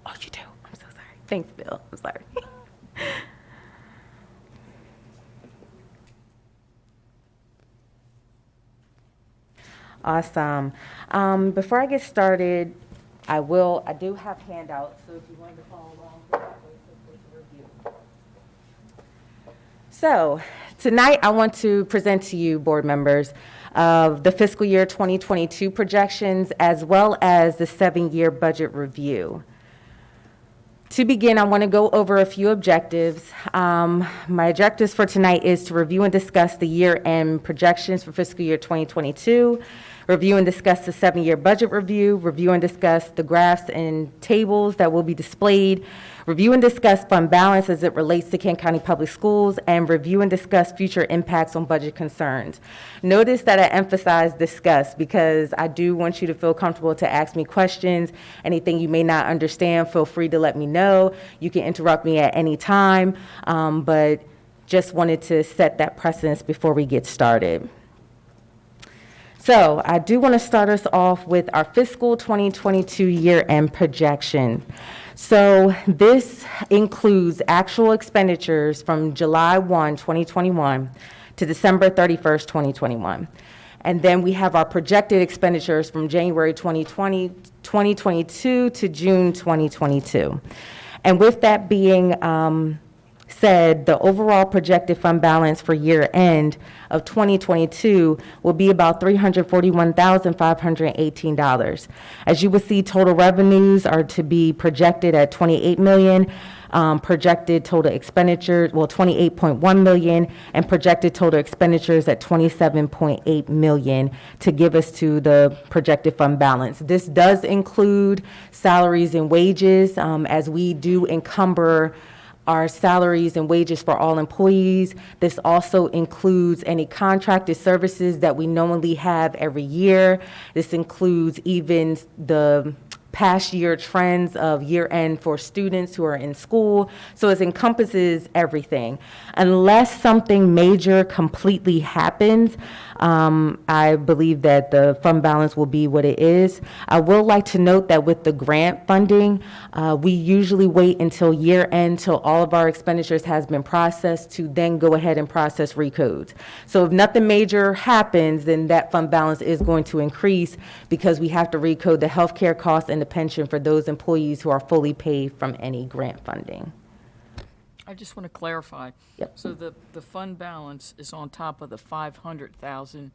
Oh, you do? I'm so sorry. Thanks, Bill. I'm sorry. Awesome. Before I get started, I do have handouts, so if you wanted to follow along, go that way, so it's a review. So, tonight I want to present to you, board members, of the fiscal year 2022 projections as well as the 7-year budget review. To begin, I want to go over a few objectives. My objectives for tonight is to review and discuss the year-end projections for fiscal year 2022, review and discuss the 7-year budget review and discuss the graphs and tables that will be displayed, review and discuss fund balance as it relates to Kent County Public Schools, and review and discuss future impacts on budget concerns. Notice that I emphasize discuss because I do want you to feel comfortable to ask me questions. Anything you may not understand, feel free to let me know. You can interrupt me at any time, but just wanted to set that precedence before we get started. So I do want to start us off with our fiscal 2022 year-end projection. So this includes actual expenditures from July 1, 2021 to December 31st, 2021. And then we have our projected expenditures from January 2022 to June 2022. And with that being said, the overall projected fund balance for year end of 2022 will be about $341,518. As you will see, total revenues are to be projected at $28 million, projected total expenditures, well, $28.1 million, and projected total expenditures at $27.8 million to give us to the projected fund balance. This does include salaries and wages, as we do encumber our salaries and wages for all employees. This also includes any contracted services that we normally have every year. This includes even the past year trends of year end for students who are in school. So it encompasses everything. Unless something major completely happens, I believe that the fund balance will be what it is. I will like to note that with the grant funding, we usually wait until year end till all of our expenditures has been processed to then go ahead and process recodes. So if nothing major happens, then that fund balance is going to increase because we have to recode the healthcare costs and the pension for those employees who are fully paid from any grant funding. I just want to clarify. Yep. So the fund balance is on top of the 500,000?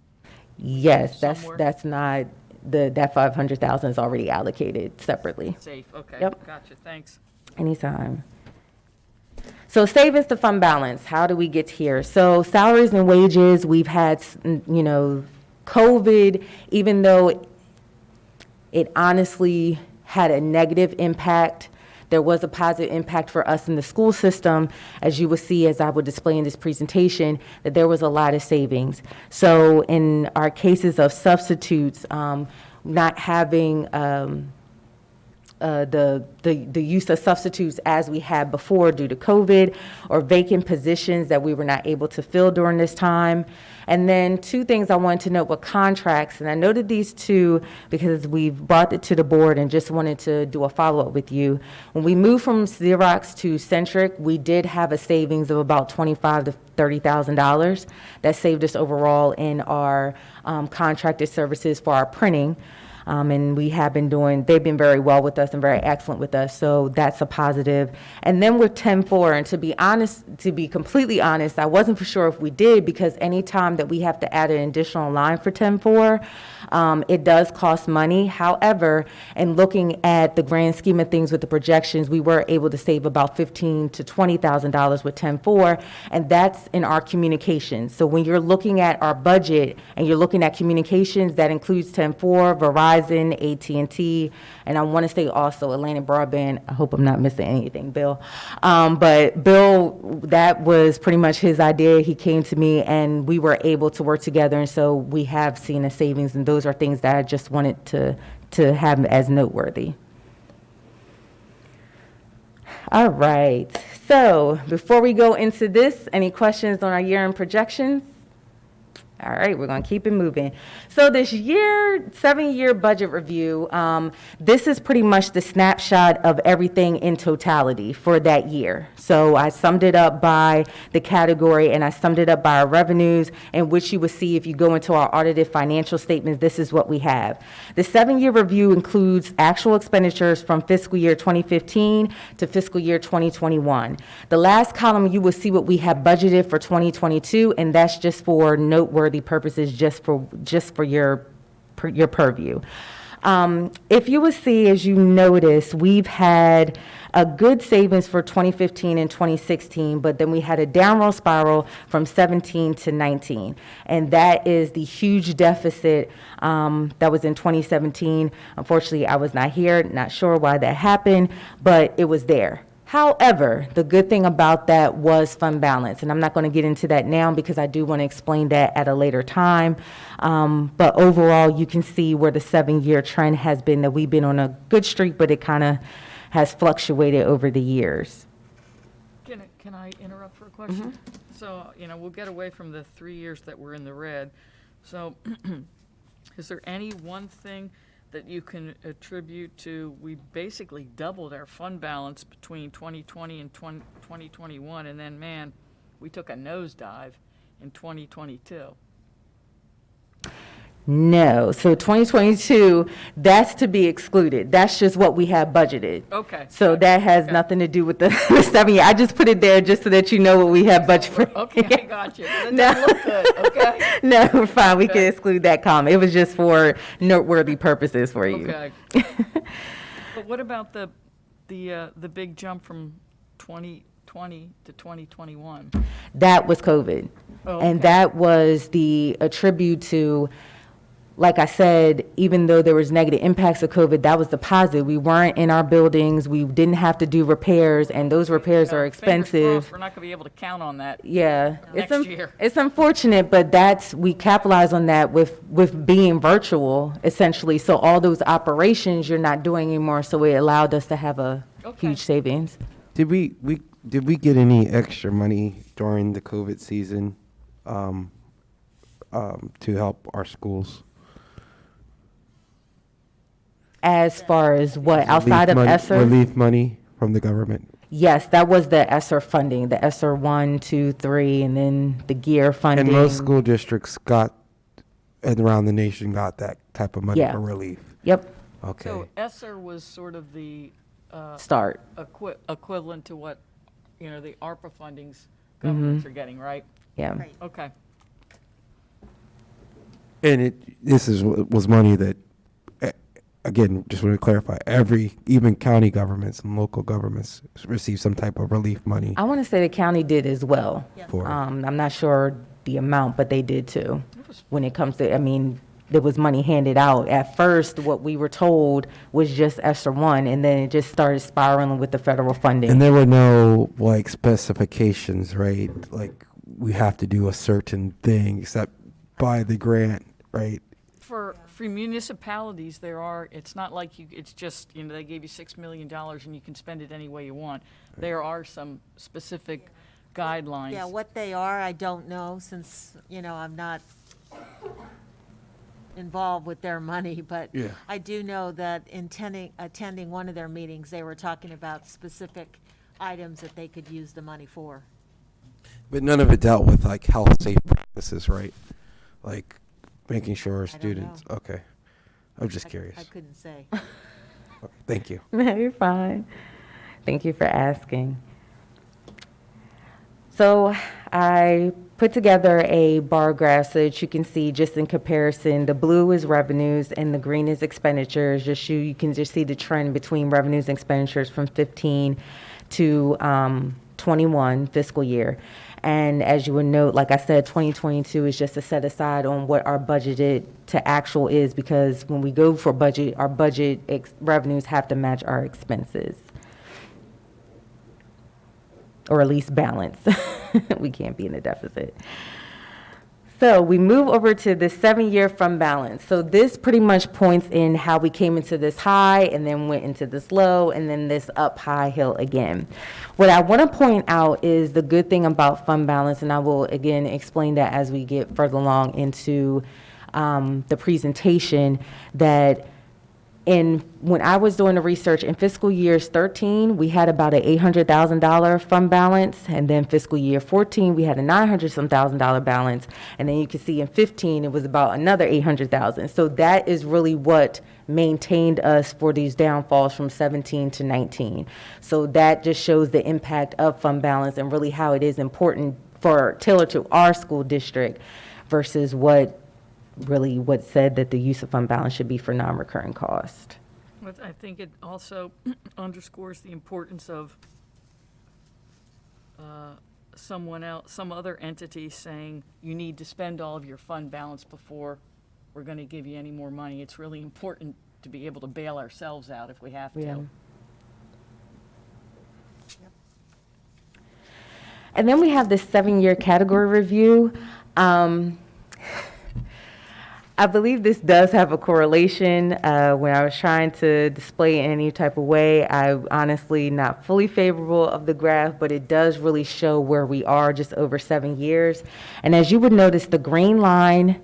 Yes, somewhere? that's not, that 500,000 is already allocated separately. Safe, okay. Yep. Gotcha, thanks. Anytime. So savings to fund balance, how do we get here? So salaries and wages, we've had, COVID, even though it honestly had a negative impact, there was a positive impact for us in the school system, as you will see as I will display in this presentation, that there was a lot of savings. So in our cases of substitutes, not having the use of substitutes as we had before due to COVID, or vacant positions that we were not able to fill during this time. And then two things I wanted to note were contracts, and I noted these two because we've brought it to the board and just wanted to do a follow-up with you. When we moved from Xerox to Centric, we did have a savings of about $25,000 to $30,000. That saved us overall in our contracted services for our printing. And we have been they've been very well with us and very excellent with us, so that's a positive. And then with 10-4, and to be completely honest, I wasn't for sure if we did, because anytime that we have to add an additional line for 10-4, it does cost money. However, in looking at the grand scheme of things with the projections, we were able to save about $15,000 to $20,000 with 10-4, and that's in our communications. So when you're looking at our budget and you're looking at communications, that includes 10-4, Verizon, AT&T, and I want to say also Atlantic Broadband. I hope I'm not missing anything, Bill. But Bill, that was pretty much his idea. He came to me and we were able to work together, and so we have seen a savings, and those are things that I just wanted to have as noteworthy. All right, so before we go into this, any questions on our year-end projections? All right, we're going to keep it moving. So this year, 7-year budget review, this is pretty much the snapshot of everything in totality for that year. So I summed it up by the category, and I summed it up by our revenues, in which you will see if you go into our audited financial statements, this is what we have. The 7-year review includes actual expenditures from fiscal year 2015 to fiscal year 2021. The last column, you will see what we have budgeted for 2022, and that's just for noteworthy purposes, just for your purview. If you will see, as you notice, we've had a good savings for 2015 and 2016, but then we had a downward spiral from 17 to 19, and that is the huge deficit that was in 2017. Unfortunately, I was not here, not sure why that happened, but it was there. However, the good thing about that was fund balance, and I'm not going to get into that now because I do want to explain that at a later time. But overall, you can see where the 7-year trend has been, that we've been on a good streak, but it kind of has fluctuated over the years. Can I interrupt for a question? So, we'll get away from the 3 years that we're in the red. So is there any one thing that you can attribute to, we basically doubled our fund balance between 2020 and 2021, and then, man, we took a nosedive in 2022? No, so 2022, that's to be excluded. That's just what we have budgeted. Okay. So that has nothing to do with the 7 year. I just put it there just so that you know what we have budgeted for. Okay, I got you. But it doesn't look good, okay? No, we're fine. We can exclude that comment. It was just for noteworthy purposes for you. Okay. But what about the big jump from 2020 to 2021? That was COVID. Oh, And okay. that was the attribute to, like I said, even though there was negative impacts of COVID, that was the positive. We weren't in our buildings. We didn't have to do repairs, and those repairs are Fingers expensive. crossed, we're not going to be able to count on that. Yeah, Next year. It's unfortunate, but we capitalize on that with being virtual, essentially. So all those operations you're not doing anymore. So it allowed us to have a huge savings. Did we get any extra money during the COVID season to help our schools? As far as what, outside of ESSER? Relief money from the government? Yes, that was the ESSER funding, the ESSER 1, 2, 3, and then the GEAR funding. And most school districts around the nation got that type of money Yeah. for relief? Yep. Okay. So ESSER was sort of the Start. equivalent to what, the ARPA fundings governments are getting, right? Yeah. Right. Okay. And this was money that, again, just want to clarify, even county governments and local governments receive some type of relief money. I want to say the county did as well. For it. I'm not sure the amount, but they did too. When it comes to, there was money handed out. At first, what we were told was just ESSER 1, and then it just started spiraling with the federal funding. And there were no specifications, right? Like we have to do a certain thing except by the grant, right? For municipalities, it's not like it's just, they gave you $6 million and you can spend it any way you want. There are some specific guidelines. Yeah, what they are, I don't know, since, I'm not involved with their money, but Yeah. I do know that attending one of their meetings, they were talking about specific items that they could use the money for. But none of it dealt with health safe practices, right? Like making sure our students. know. Okay, I'm just curious. I couldn't say. Okay, thank you. No, you're fine. Thank you for asking. So I put together a bar graph so that you can see just in comparison, the blue is revenues and the green is expenditures. You can just see the trend between revenues and expenditures from 15 to 21 fiscal year. And as you would note, like I said, 2022 is just a set aside on what our budgeted to actual is, because when we go for budget, our budget revenues have to match our expenses. Or at least balance. We can't be in a deficit. So we move over to the 7-year fund balance. So this pretty much points in how we came into this high and then went into this low and then this up high hill again. What I want to point out is the good thing about fund balance, and I will again explain that as we get further along into the presentation, that when I was doing the research in fiscal years 13, we had about an $800,000 fund balance, and then fiscal year 14, we had a $900,000 balance, and then you can see in 15, it was about another $800,000. So that is really what maintained us for these downfalls from 17 to 19. So that just shows the impact of fund balance and really how it is important for tailored to our school district versus what said that the use of fund balance should be for non-recurring cost. But I think it also underscores the importance of some other entity saying you need to spend all of your fund balance before we're going to give you any more money. It's really important to be able to bail ourselves out if we have to. Yeah. And then we have this 7-year category review. I believe this does have a correlation. When I was trying to display it in any type of way, I honestly not fully favorable of the graph, but it does really show where we are just over 7 years. And as you would notice, the green line,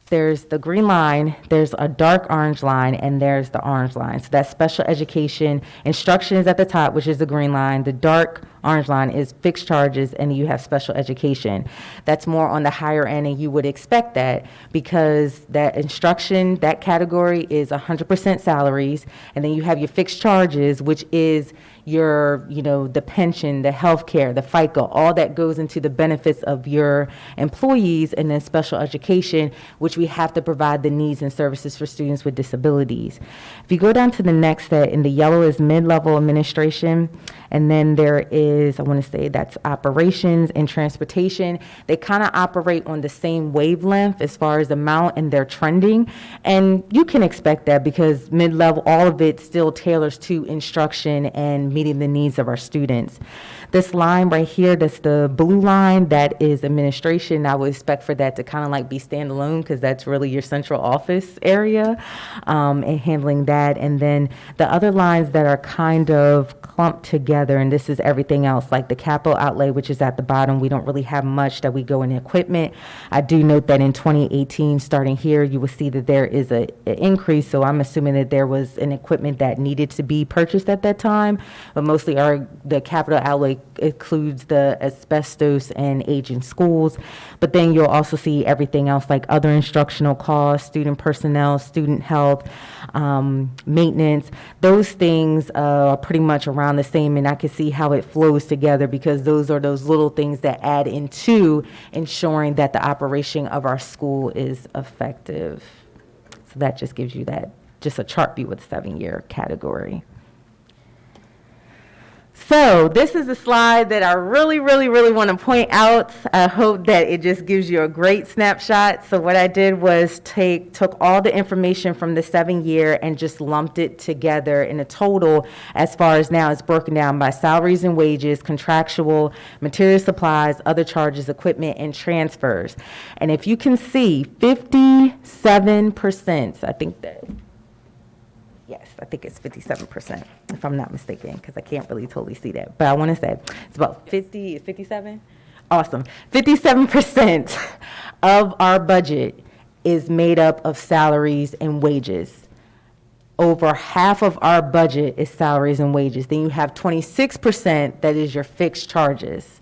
there's a dark orange line, and there's the orange line. So that's special education. Instruction is at the top, which is the green line. The dark orange line is fixed charges, and you have special education. That's more on the higher end, and you would expect that because that instruction, that category is 100% salaries, and then you have your fixed charges, which is your, the pension, the health care, the FICA, all that goes into the benefits of your employees, and then special education, which we have to provide the needs and services for students with disabilities. If you go down to the next set, in the yellow is mid-level administration, and then there is, I want to say that's operations and transportation. They kind of operate on the same wavelength as far as amount, and they're trending. And you can expect that because mid-level, all of it still tailors to instruction and meeting the needs of our students. This line right here, that's the blue line, that is administration. I would expect for that to kind of like be standalone because that's really your central office area and handling that. And then the other lines that are kind of clumped together, and this is everything else, like the capital outlay, which is at the bottom. We don't really have much that we go in equipment. I do note that in 2018, starting here, you will see that there is an increase. So I'm assuming that there was an equipment that needed to be purchased at that time, but mostly the capital outlay includes the asbestos and aging schools. But then you'll also see everything else like other instructional costs, student personnel, student health, maintenance. Those things are pretty much around the same, and I can see how it flows together because those are those little things that add into ensuring that the operation of our school is effective. So that just gives you that, just a chart view with 7-year category. So this is a slide that I really, really, really want to point out. I hope that it just gives you a great snapshot. So what I did was took all the information from the 7-year and just lumped it together in a total. As far as now, it's broken down by salaries and wages, contractual, material supplies, other charges, equipment, and transfers. And if you can see, 57%, I think it's 57%, if I'm not mistaken, because I can't really totally see that. But I want to say it's about 57? Awesome. 57% of our budget is made up of salaries and wages. Over half of our budget is salaries and wages. Then you have 26% that is your fixed charges.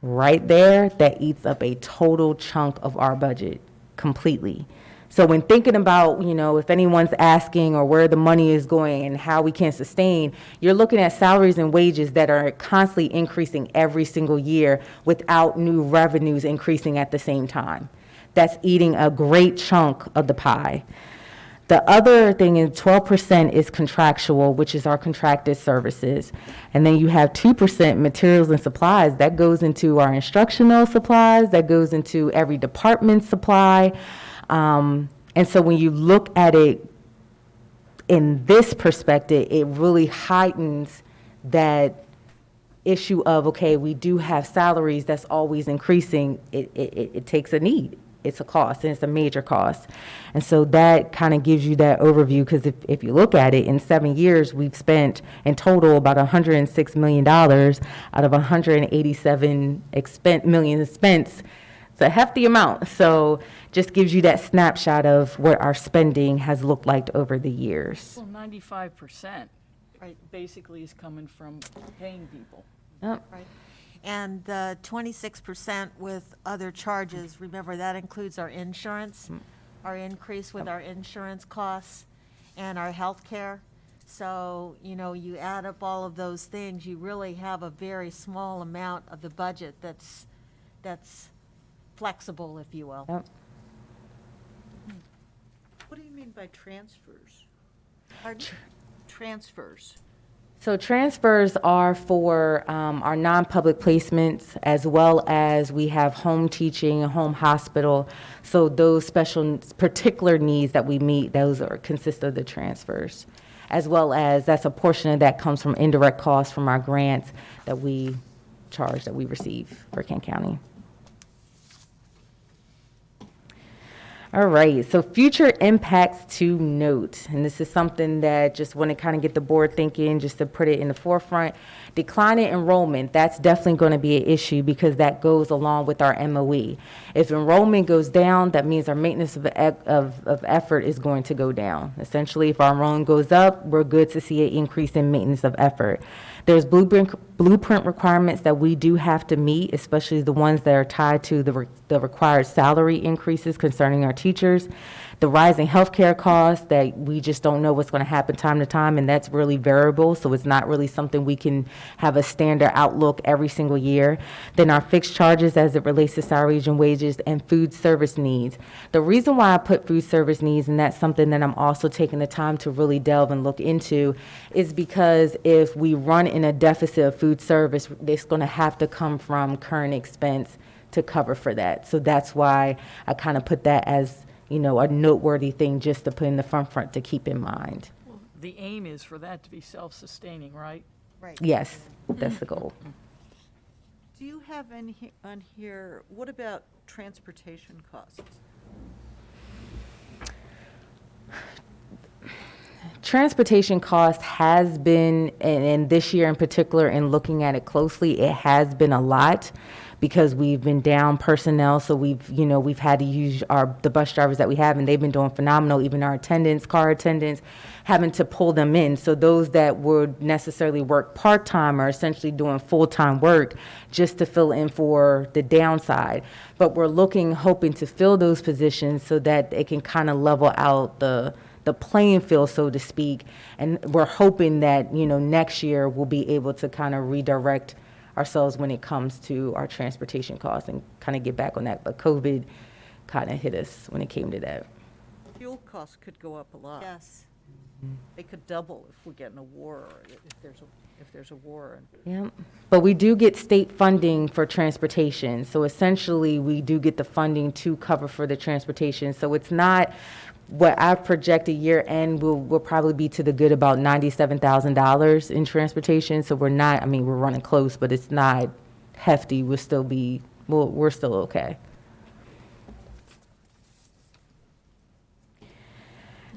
Right there, that eats up a total chunk of our budget completely. So when thinking about, if anyone's asking or where the money is going and how we can sustain, you're looking at salaries and wages that are constantly increasing every single year without new revenues increasing at the same time. That's eating a great chunk of the pie. The other thing is 12% is contractual, which is our contracted services. And then you have 2% materials and supplies. That goes into our instructional supplies. That goes into every department's supply. And so when you look at it in this perspective, it really heightens that issue of, okay, we do have salaries that's always increasing, it takes a need. It's a cost, and it's a major cost. And so that kind of gives you that overview, because if you look at it, in 7 years, we've spent in total about $106 million out of $187 million expense. It's a hefty amount. So just gives you that snapshot of what our spending has looked like over the years. Well, 95% basically is coming from paying people. Yep. Right. And the 26% with other charges, remember, that includes our insurance, our increase with our insurance costs and our health care. So, you know, you add up all of those things, you really have a very small amount of the budget that's flexible, if you will. Yep. What do you mean by transfers? Pardon? Transfers. So transfers are for our non-public placements, as well as we have home teaching, home hospital. So those special, particular needs that we meet, those consist of the transfers. As well as, that's a portion of that comes from indirect costs from our grants that we charge, that we receive for Kent County. All right, so future impacts to note, and this is something that just want to kind of get the board thinking, just to put it in the forefront. Declining enrollment, that's definitely going to be an issue, because that goes along with our MOE. If enrollment goes down, that means our maintenance of effort is going to go down. Essentially, if our enrollment goes up, we're good to see an increase in maintenance of effort. There's blueprint requirements that we do have to meet, especially the ones that are tied to the required salary increases concerning our teachers. The rising healthcare costs that we just don't know what's going to happen time to time, and that's really variable, so it's not really something we can have a standard outlook every single year. Then our fixed charges as it relates to salaries and wages, and food service needs. The reason why I put food service needs, and that's something that I'm also taking the time to really delve and look into, is because if we run in a deficit of food service, it's going to have to come from current expense to cover for that. So that's why I kind of put that as, you know, a noteworthy thing just to put in the front to keep in mind. Well, the aim is for that to be self-sustaining, right? Right. Yes, that's the goal. Do you have on here, what about transportation costs? Transportation cost has been, and this year in particular, in looking at it closely, it has been a lot, because we've been down personnel, so we've had to use the bus drivers that we have, and they've been doing phenomenal. Even our attendants, car attendants, having to pull them in. So those that would necessarily work part-time are essentially doing full-time work just to fill in for the downside. But we're hoping to fill those positions so that it can kind of level out the playing field, so to speak. And we're hoping that, next year we'll be able to kind of redirect ourselves when it comes to our transportation costs and kind of get back on that. But COVID kind of hit us when it came to that. Fuel costs could go up a lot. Yes. They could double if we get in a war, or if there's a war. Yeah, but we do get state funding for transportation. So essentially, we do get the funding to cover for the transportation. So it's not what I've projected year end will probably be to the good about $97,000 in transportation. So we're running close, but it's not hefty. We're still okay.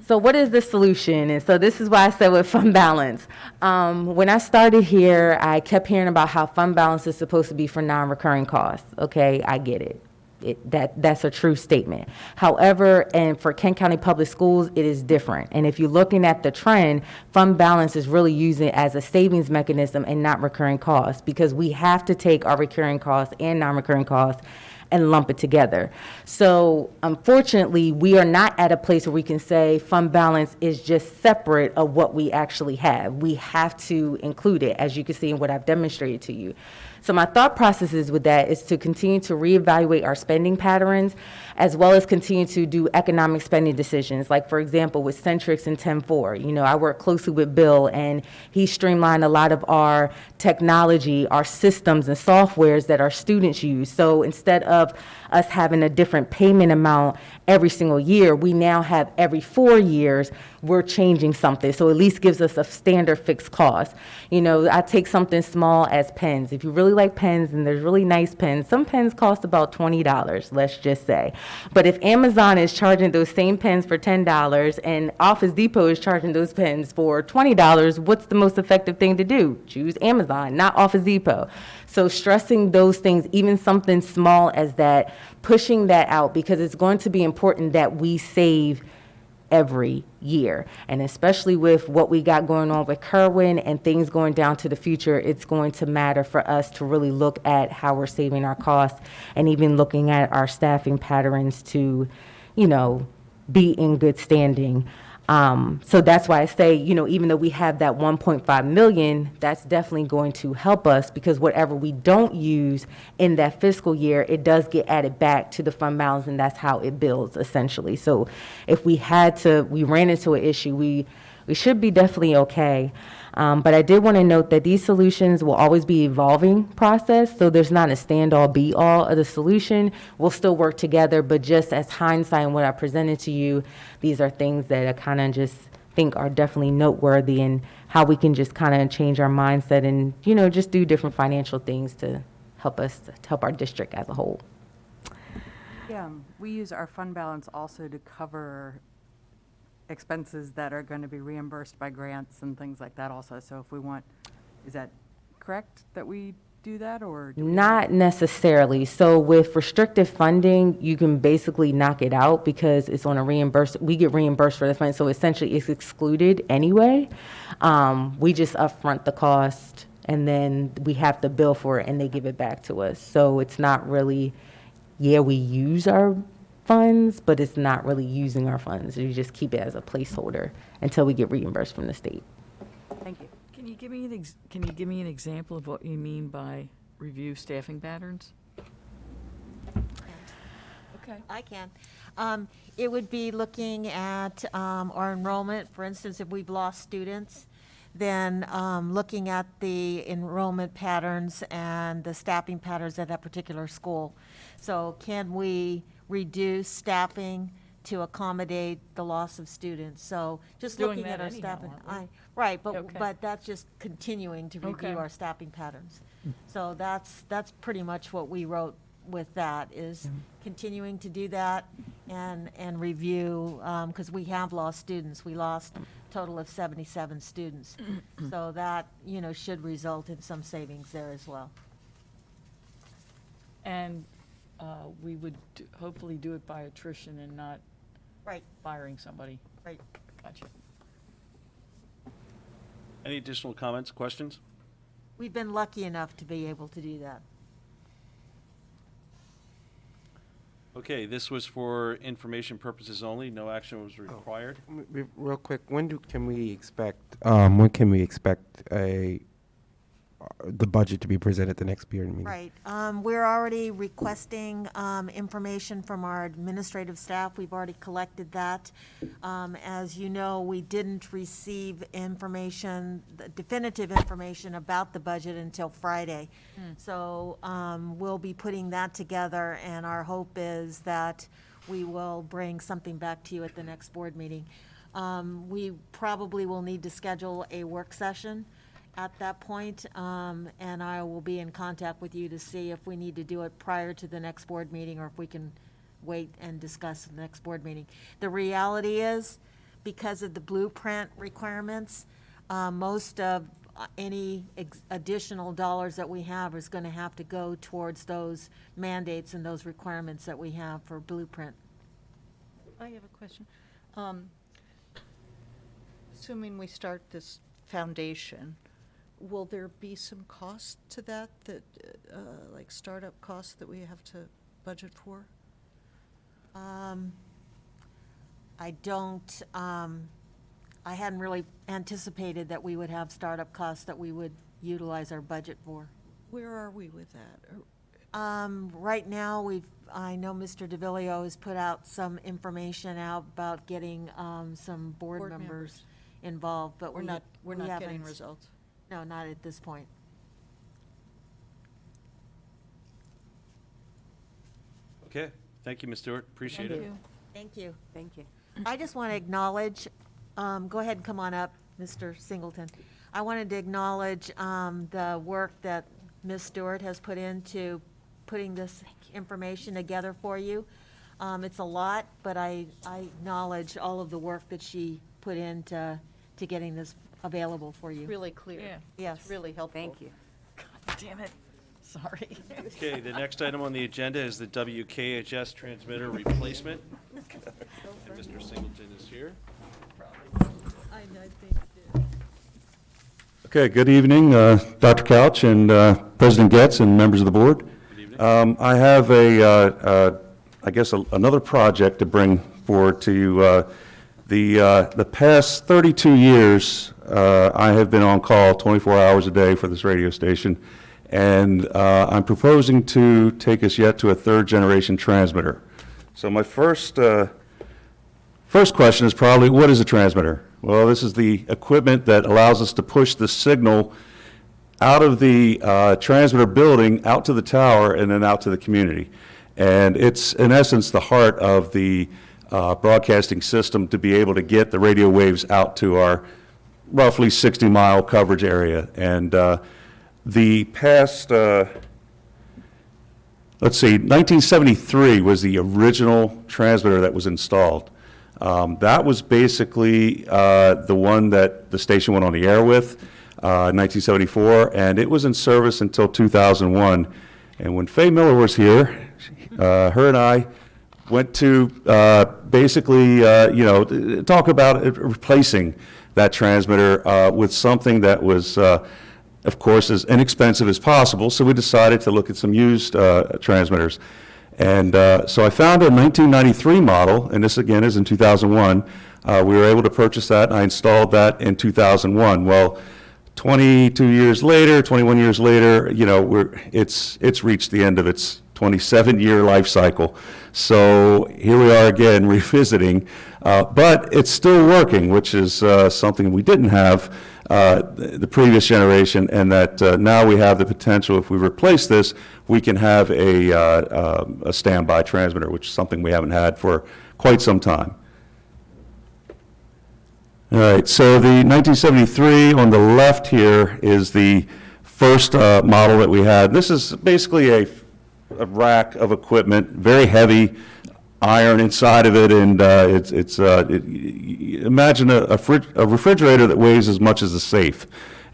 So what is the solution? And so this is why I said with fund balance. When I started here, I kept hearing about how fund balance is supposed to be for non-recurring costs. Okay, I get it. That's a true statement. However, and for Kent County Public Schools, it is different. And if you're looking at the trend, fund balance is really using it as a savings mechanism and not recurring costs, because we have to take our recurring costs and non-recurring costs and lump it together. So unfortunately, we are not at a place where we can say fund balance is just separate of what we actually have. We have to include it, as you can see in what I've demonstrated to you. So my thought processes with that is to continue to reevaluate our spending patterns, as well as continue to do economic spending decisions. Like, for example, with Centrix and 10-4, I work closely with Bill, and he streamlined a lot of our technology, our systems and softwares that our students use. So instead of us having a different payment amount every single year, we now have every 4 years, we're changing something. So at least gives us a standard fixed cost. I take something small as pens. If you really like pens, and there's really nice pens, some pens cost about $20, let's just say. But if Amazon is charging those same pens for $10 and Office Depot is charging those pens for $20, what's the most effective thing to do? Choose Amazon, not Office Depot. So stressing those things, even something small as that, pushing that out, because it's going to be important that we save every year. And especially with what we got going on with Kerwin and things going down to the future, it's going to matter for us to really look at how we're saving our costs, and even looking at our staffing patterns to, be in good standing. So that's why I say, even though we have that 1.5 million, that's definitely going to help us, because whatever we don't use in that fiscal year, it does get added back to the fund balance, and that's how it builds essentially. So if we ran into an issue, we should be definitely okay. But I did want to note that these solutions will always be evolving process, so there's not a stand-all, be-all of the solution. We'll still work together, but just as hindsight and what I presented to you, these are things that I kind of just think are definitely noteworthy, and how we can just kind of change our mindset and, just do different financial things to help our district as a whole. Yeah, we use our fund balance also to cover expenses that are going to be reimbursed by grants and things like that also. So if we want, is that correct that we do that, or? Not necessarily. So with restricted funding, you can basically knock it out because it's on a we get reimbursed for the fund. So essentially it's excluded anyway. We just upfront the cost, and then we have to bill for it, and they give it back to us. So it's not really, we use our funds, but it's not really using our funds. You just keep it as a placeholder until we get reimbursed from the state. Thank you. Can you give me an example of what you mean by review staffing patterns? Okay. I can. It would be looking at our enrollment. For instance, if we've lost students, then looking at the enrollment patterns and the staffing patterns at that particular school. So can we reduce staffing to accommodate the loss of students? So just Doing looking that at our anyhow, staffing. aren't Right, but Okay. but that's just continuing to Okay. review our staffing patterns. So that's pretty much what we wrote with that, is continuing to do that and review, because we have lost students. We lost a total of 77 students. So that, should result in some savings there as well. And we would hopefully do it by attrition and not Right. firing somebody. Right. Gotcha. Any additional comments, questions? We've been lucky enough to be able to do that. Okay, this was for information purposes only. No action was required. Real quick, when can we expect the budget to be presented at the next board meeting? Right. We're already requesting information from our administrative staff. We've already collected that. As you know, we didn't receive information, the definitive information about the budget until Friday. So we'll be putting that together, and our hope is that we will bring something back to you at the next board meeting. We probably will need to schedule a work session at that point, and I will be in contact with you to see if we need to do it prior to the next board meeting, or if we can wait and discuss the next board meeting. The reality is, because of the blueprint requirements, most of any additional dollars that we have is going to have to go towards those mandates and those requirements that we have for blueprint. I have a question. Assuming we start this foundation, will there be some cost to that, like startup costs that we have to budget for? I don't, I hadn't really anticipated that we would have startup costs that we would utilize our budget for. Where are we with that? Right now, I know Mr. DeVillio has put out some information out about getting some board Board members members. involved, but We're not getting haven't- results. No, not at this point. Okay, thank you, Ms. Stewart, appreciate it. Thank you. Thank you. I just want to acknowledge, go ahead and come on up, Mr. Singleton. I wanted to acknowledge the work that Ms. Stewart has put into putting this information together for you. It's a lot, but I acknowledge all of the work that she put into getting this available for you. Really clear. Yeah. Yes. It's really helpful. Thank you. God damn it. Sorry. Okay, the next item on the agenda is the WKHS transmitter replacement. And Mr. Singleton is here. I think. Okay, good evening, Dr. Couch and President Getz and members of the board. Good evening. I have I guess another project to bring forward to you. The past 32 years, I have been on call 24 hours a day for this radio station, and I'm proposing to take us yet to a third-generation transmitter. So my first question is probably, what is a transmitter? Well, this is the equipment that allows us to push the signal out of the transmitter building, out to the tower, and then out to the community. And it's, in essence, the heart of the broadcasting system to be able to get the radio waves out to our roughly 60-mile coverage area. And the past, let's see, 1973 was the original transmitter that was installed. That was basically the one that the station went on the air with in 1974, and it was in service until 2001. And when Faye Miller was here, her and I went to basically, talk about replacing that transmitter with something that was, of course, as inexpensive as possible. So we decided to look at some used transmitters. And so I found a 1993 model, and this again is in 2001. We were able to purchase that, and I installed that in 2001. Well, 22 years later, 21 years later, it's reached the end of its 27-year life cycle. So here we are again revisiting, but it's still working, which is something we didn't have the previous generation, and that now we have the potential, if we replace this, we can have a standby transmitter, which is something we haven't had for quite some time. All right, so the 1973 on the left here is the first model that we had. This is basically a rack of equipment, very heavy, iron inside of it, and imagine a refrigerator that weighs as much as a safe,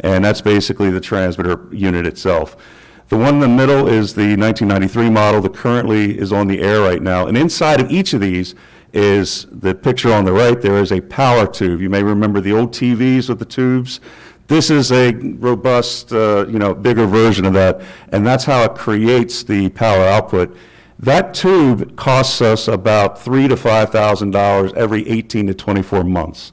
and that's basically the transmitter unit itself. The one in the middle is the 1993 model that currently is on the air right now, and inside of each of these is the picture on the right. There is a power tube. You may remember the old TVs with the tubes. This is a robust, bigger version of that, and that's how it creates the power output. That tube costs us about $3,000 to $5,000 every 18 to 24 months.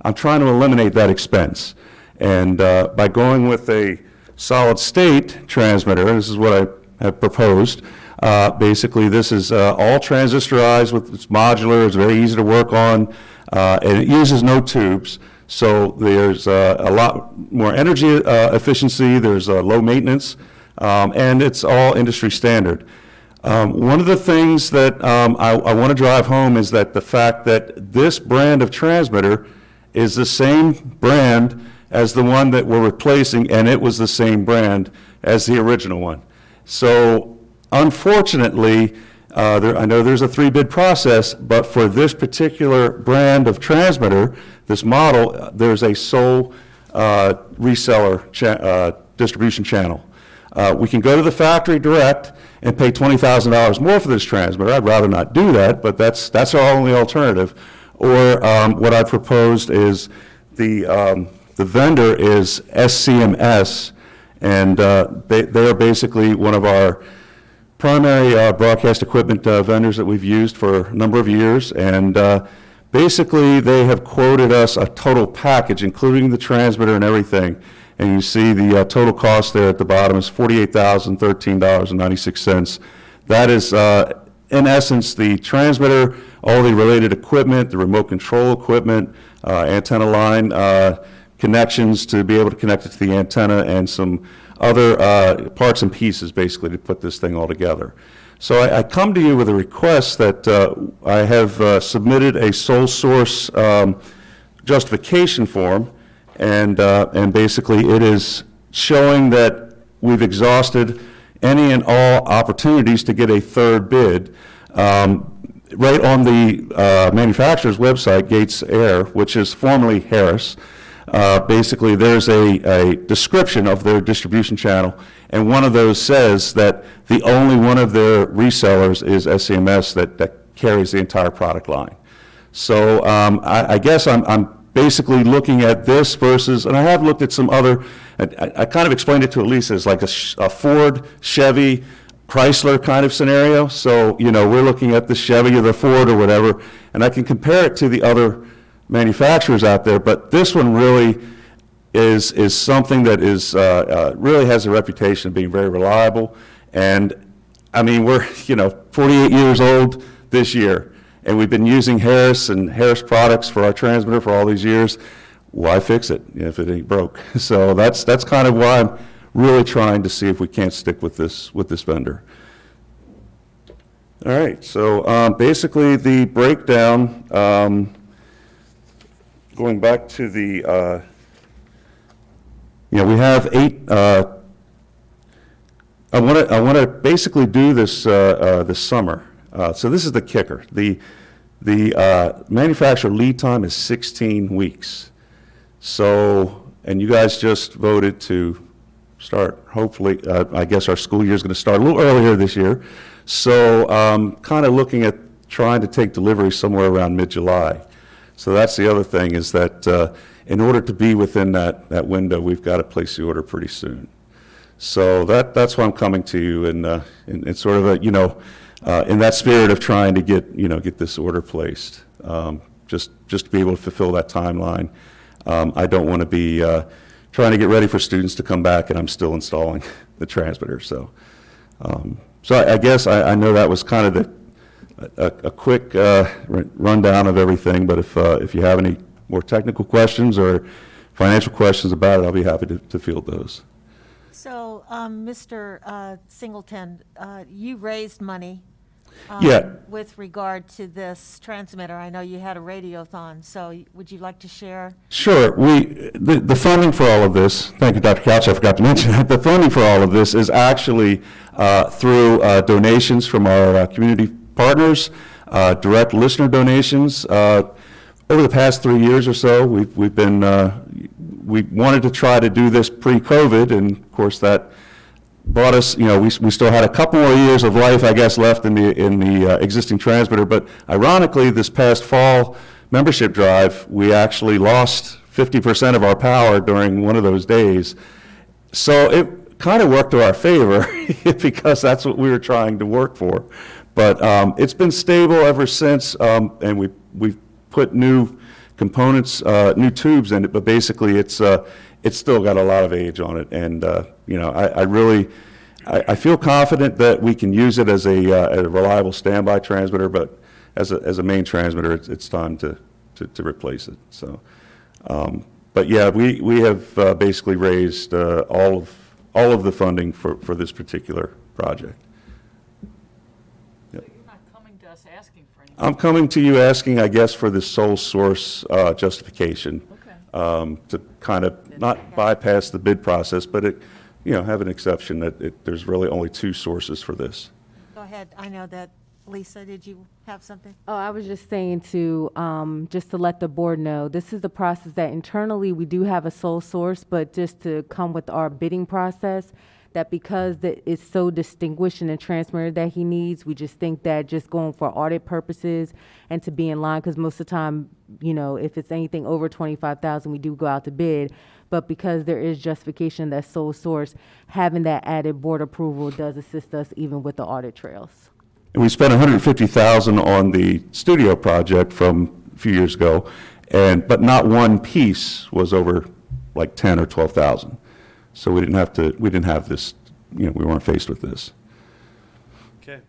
I'm trying to eliminate that expense, and by going with a solid-state transmitter, this is what I have proposed. Basically, this is all transistorized, it's modular, it's very easy to work on, and it uses no tubes. So there's a lot more energy efficiency, there's low maintenance, and it's all industry standard. One of the things that I want to drive home is that the fact that this brand of transmitter is the same brand as the one that we're replacing, and it was the same brand as the original one. So unfortunately, I know there's a 3-bid process, but for this particular brand of transmitter, this model, there's a sole reseller distribution channel. We can go to the factory direct and pay $20,000 more for this transmitter. I'd rather not do that, but that's our only alternative. Or what I proposed is the vendor is SCMS, and they're basically one of our primary broadcast equipment vendors that we've used for a number of years, and basically they have quoted us a total package, including the transmitter and everything, and you see the total cost there at the bottom is $48,013.96. That is, in essence, the transmitter, all the related equipment, the remote control equipment, antenna line connections to be able to connect it to the antenna, and some other parts and pieces, basically, to put this thing all together. So I come to you with a request that I have submitted a sole source justification form, and basically it is showing that we've exhausted any and all opportunities to get a third bid. Right on the manufacturer's website, Gates Air, which is formerly Harris, basically there's a description of their distribution channel, and one of those says that the only one of their resellers is SCMS that carries the entire product line. So I guess I'm basically looking at this versus, and I have looked at some other, I kind of explained it to Elisa as like a Ford, Chevy, Chrysler kind of scenario. So, you know, we're looking at the Chevy or the Ford or whatever, and I can compare it to the other manufacturers out there, but this one really is something that is really has a reputation of being very reliable. And I mean, we're 48 years old this year, and we've been using Harris and Harris products for our transmitter for all these years. Why fix it if it ain't broke? So that's kind of why I'm really trying to see if we can't stick with this vendor. All right, so basically the breakdown, going back to the, we have 8, I want to basically do this this summer. So this is the kicker. The manufacturer lead time is 16 weeks. So, and you guys just voted to start, hopefully, I guess our school year is going to start a little earlier this year. So kind of looking at trying to take delivery somewhere around mid-July. So that's the other thing, is that in order to be within that window, we've got to place the order pretty soon. So that's why I'm coming to you in sort of a, in that spirit of trying to get this order placed, just to be able to fulfill that timeline. I don't want to be trying to get ready for students to come back and I'm still installing the transmitter. So, I guess I know that was kind of a quick rundown of everything. But if you have any more technical questions or financial questions about it, I'll be happy to field those. So, Mr. Singleton, you raised money with regard to this transmitter. I know you had a radiothon, so would you like to share? Sure. The funding for all of this, thank you, Dr. Couch, I forgot to mention that, the funding for all of this is actually through donations from our community partners, direct listener donations. Over the past 3 years or so, we've been, we wanted to try to do this pre-COVID, and of course that brought us, we still had a couple more years of life, I guess, left in the existing transmitter. But ironically, this past fall membership drive, we actually lost 50% of our power during one of those days. So it kind of worked to our favor because that's what we were trying to work for. But it's been stable ever since, and we've put new components, new tubes in it, but basically it's still got a lot of age on it. And I feel confident that we can use it as a reliable standby transmitter, but as a main transmitter, it's time to replace it. So, but yeah, we have basically raised all of the funding for this particular project. Yep. So you're not coming to us asking for anything? I'm coming to you asking, I guess, for the sole source justification. Okay. To kind of not bypass the bid process, but have an exception that there's really only 2 sources for this. Go ahead. I know that, Lisa, did you have something? Oh, I was just saying just to let the board know, this is the process that internally we do have a sole source, but just to come with our bidding process, that because it's so distinguished in the transmitter that he needs, we just think that just going for audit purposes and to be in line, because most of the time, if it's anything over $25,000, we do go out to bid. But because there is justification that sole source, having that added board approval does assist us even with the audit trails. And we spent $150,000 on the studio project from a few years ago, but not one piece was over like 10 or 12,000. So we didn't have this, we weren't faced with this. Okay.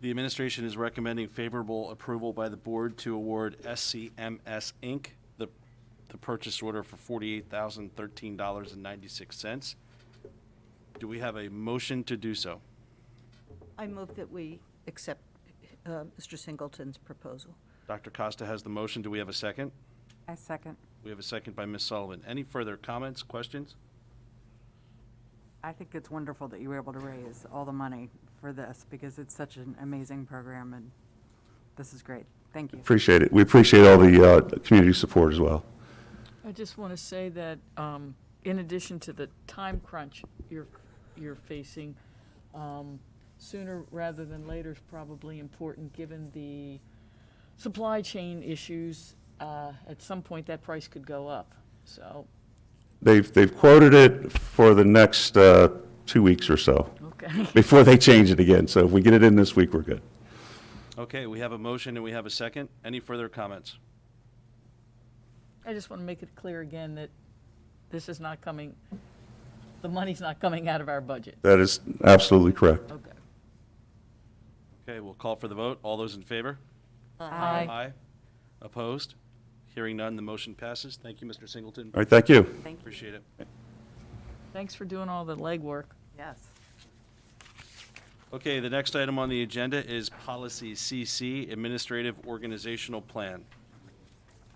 The administration is recommending favorable approval by the board to award SCMS Inc. the purchase order for $48,013.96. Do we have a motion to do so? I move that we accept Mr. Singleton's proposal. Dr. Costa has the motion. Do we have a second? I second. We have a second by Ms. Sullivan. Any further comments, questions? I think it's wonderful that you were able to raise all the money for this because it's such an amazing program and this is great. Thank you. Appreciate it. We appreciate all the community support as well. I just want to say that in addition to the time crunch you're facing, sooner rather than later is probably important given the supply chain issues. At some point, that price could go up. So They've quoted it for the next 2 weeks or so. Okay. Before they change it again. So if we get it in this week, we're good. Okay, we have a motion and we have a second. Any further comments? I just want to make it clear again that this is not coming, the money's not coming out of our budget. That is absolutely correct. Okay. Okay, we'll call for the vote. All those in favor? Aye. Aye. Opposed? Hearing none, the motion passes. Thank you, Mr. Singleton. All right, thank you. Thank you. Appreciate it. Thanks for doing all the legwork. Yes. Okay, the next item on the agenda is Policy CC, Administrative Organizational Plan.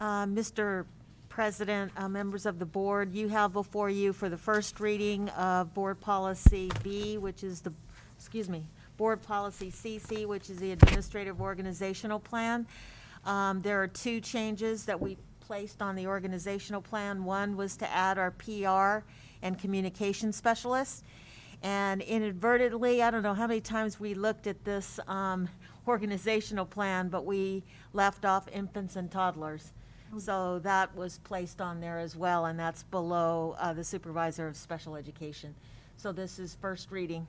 Mr. President, members of the board, you have before you for the first reading of Board Policy B, which is Board Policy CC, which is the Administrative Organizational Plan. There are 2 changes that we placed on the organizational plan. One was to add our PR and communication specialists. And inadvertently, I don't know how many times we looked at this organizational plan, but we left off infants and toddlers. So that was placed on there as well, and that's below the supervisor of special education. So this is first reading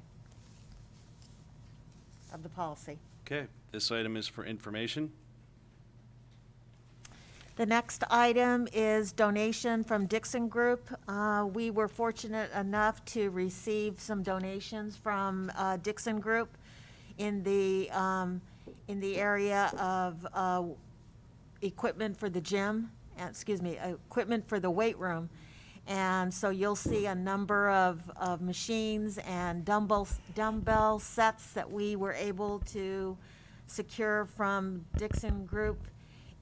of the policy. Okay, this item is for information. The next item is donation from Dixon Group. We were fortunate enough to receive some donations from Dixon Group in the area of equipment for the gym, equipment for the weight room. And so you'll see a number of machines and dumbbell sets that we were able to secure from Dixon Group.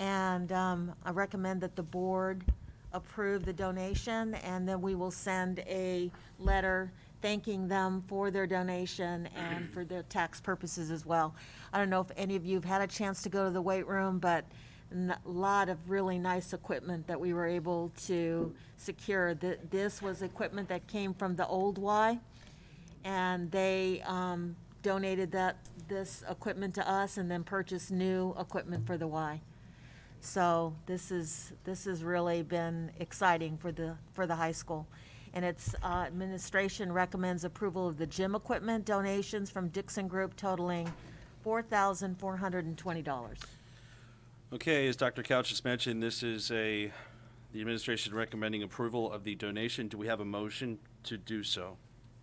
And I recommend that the board approve the donation, and then we will send a letter thanking them for their donation and for their tax purposes as well. I don't know if any of you have had a chance to go to the weight room, but a lot of really nice equipment that we were able to secure. This was equipment that came from the old Y, and they donated this equipment to us and then purchased new equipment for the Y. So this has really been exciting for the high school. And its administration recommends approval of the gym equipment donations from Dixon Group totaling $4,420. Okay, as Dr. Couch just mentioned, this is the administration recommending approval of the donation. Do we have a motion to do so?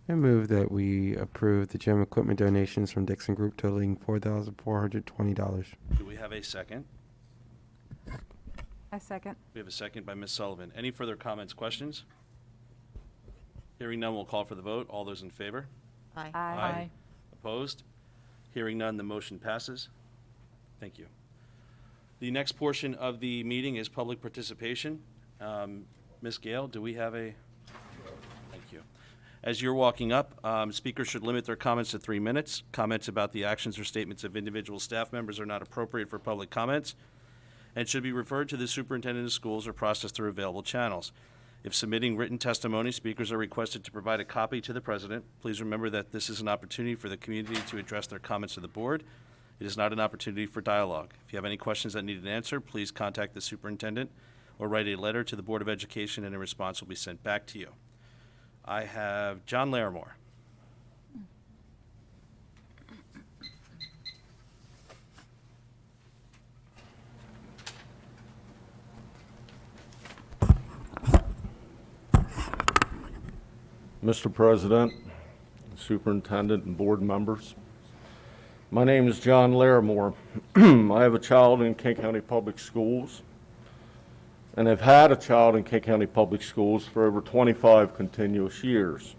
I move that we approve the gym equipment donations from Dixon Group totaling $4,420. Do we have a second? I second. We have a second by Ms. Sullivan. Any further comments, questions? Hearing none, we'll call for the vote. All those in favor? Aye. Aye. Opposed? Hearing none, the motion passes. Thank you. The next portion of the meeting is public participation. Ms. Gale, do we have a? Thank you. As you're walking up, speakers should limit their comments to 3 minutes. Comments about the actions or statements of individual staff members are not appropriate for public comments and should be referred to the superintendent of schools or processed through available channels. If submitting written testimony, speakers are requested to provide a copy to the president. Please remember that this is an opportunity for the community to address their comments to the board. It is not an opportunity for dialogue. If you have any questions that need an answer, please contact the superintendent or write a letter to the Board of Education and a response will be sent back to you. I have John Larimore. Mr. President, Superintendent, and board members. My name is John Larimore. I have a child in Kent County Public Schools and have had a child in Kent County Public Schools for over 25 continuous years.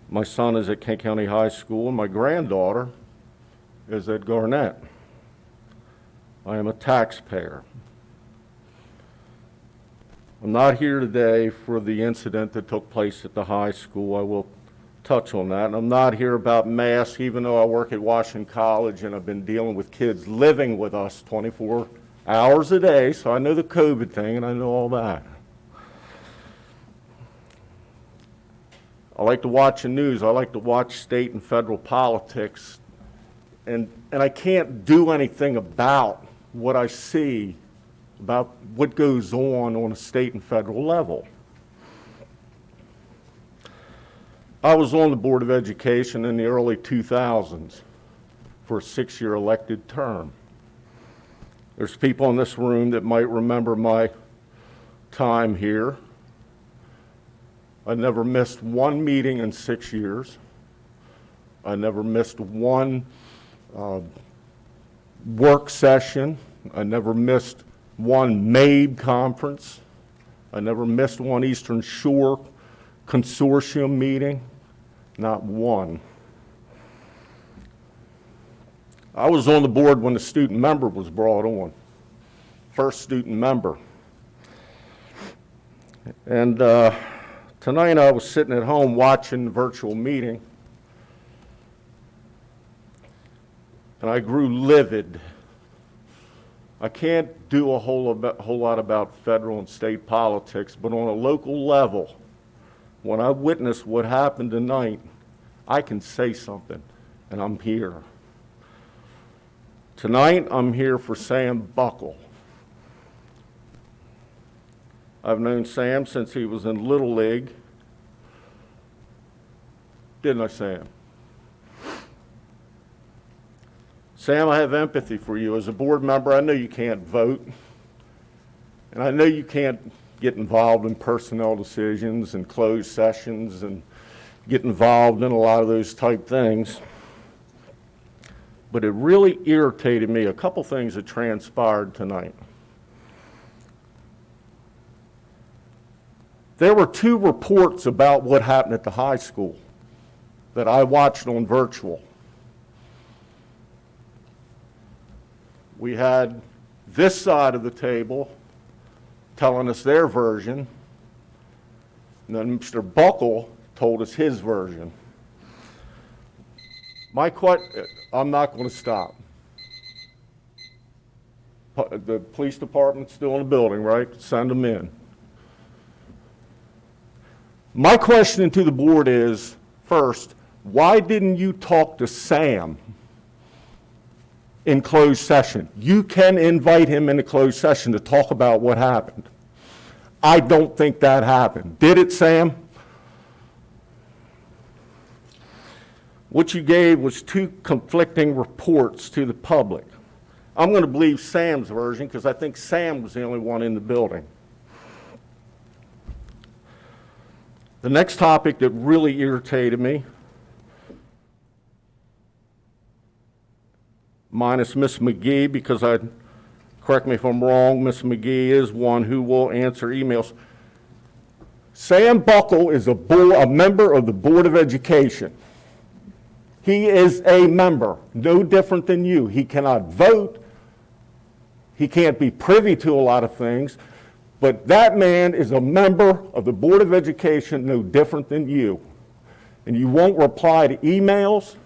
My son is at Kent County High School and my granddaughter is at Garnett. I am a taxpayer. I'm not here today for the incident that took place at the high school. I will touch on that. And I'm not here about masks, even though I work at Washington College and I've been dealing with kids living with us 24 hours a day, so I know the COVID thing and I know all that. I like to watch the news. I like to watch state and federal politics, and I can't do anything about what I see about what goes on a state and federal level. I was on the Board of Education in the early 2000s for a 6-year elected term. There's people in this room that might remember my time here. I never missed one meeting in 6 years. I never missed one work session. I never missed one Mabe conference. I never missed one Eastern Shore Consortium meeting, not one. I was on the board when the student member was brought on, first student member. And tonight I was sitting at home watching the virtual meeting, and I grew livid. I can't do a whole lot about federal and state politics, but on a local level, when I witnessed what happened tonight, I can say something, and I'm here. Tonight, I'm here for Sam Buckle. I've known Sam since he was in Little League. Didn't I, Sam? Sam, I have empathy for you. As a board member, I know you can't vote, and I know you can't get involved in personnel decisions and closed sessions and get involved in a lot of those type things. But it really irritated me, a couple things that transpired tonight. There were 2 reports about what happened at the high school that I watched on virtual. We had this side of the table telling us their version, and then Mr. Buckle told us his version. I'm not going to stop. The police department's still in the building, right? Send them in. My question to the board is, first, why didn't you talk to Sam in closed session? You can invite him into closed session to talk about what happened. I don't think that happened. Did it, Sam? What you gave was 2 conflicting reports to the public. I'm going to believe Sam's version because I think Sam was the only one in the building. The next topic that really irritated me, minus Miss McGee, because correct me if I'm wrong, Miss McGee is one who will answer emails. Sam Buckle is a member of the Board of Education. He is a member, no different than you. He cannot vote. He can't be privy to a lot of things, but that man is a member of the Board of Education, no different than you. And you won't reply to emails.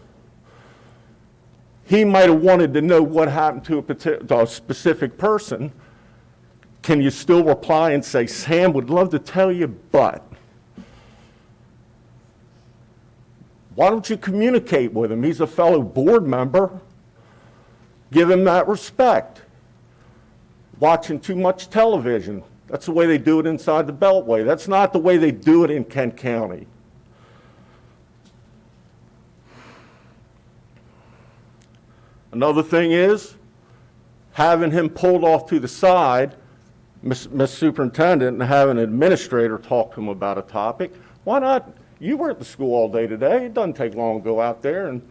He might have wanted to know what happened to a specific person. Can you still reply and say, Sam would love to tell you, but? Why don't you communicate with him? He's a fellow board member. Give him that respect. Watching too much television. That's the way they do it inside the Beltway. That's not the way they do it in Kent County. Another thing is having him pulled off to the side, Miss Superintendent, and having an administrator talk to him about a topic. Why not? You were at the school all day today. It doesn't take long to go out there and,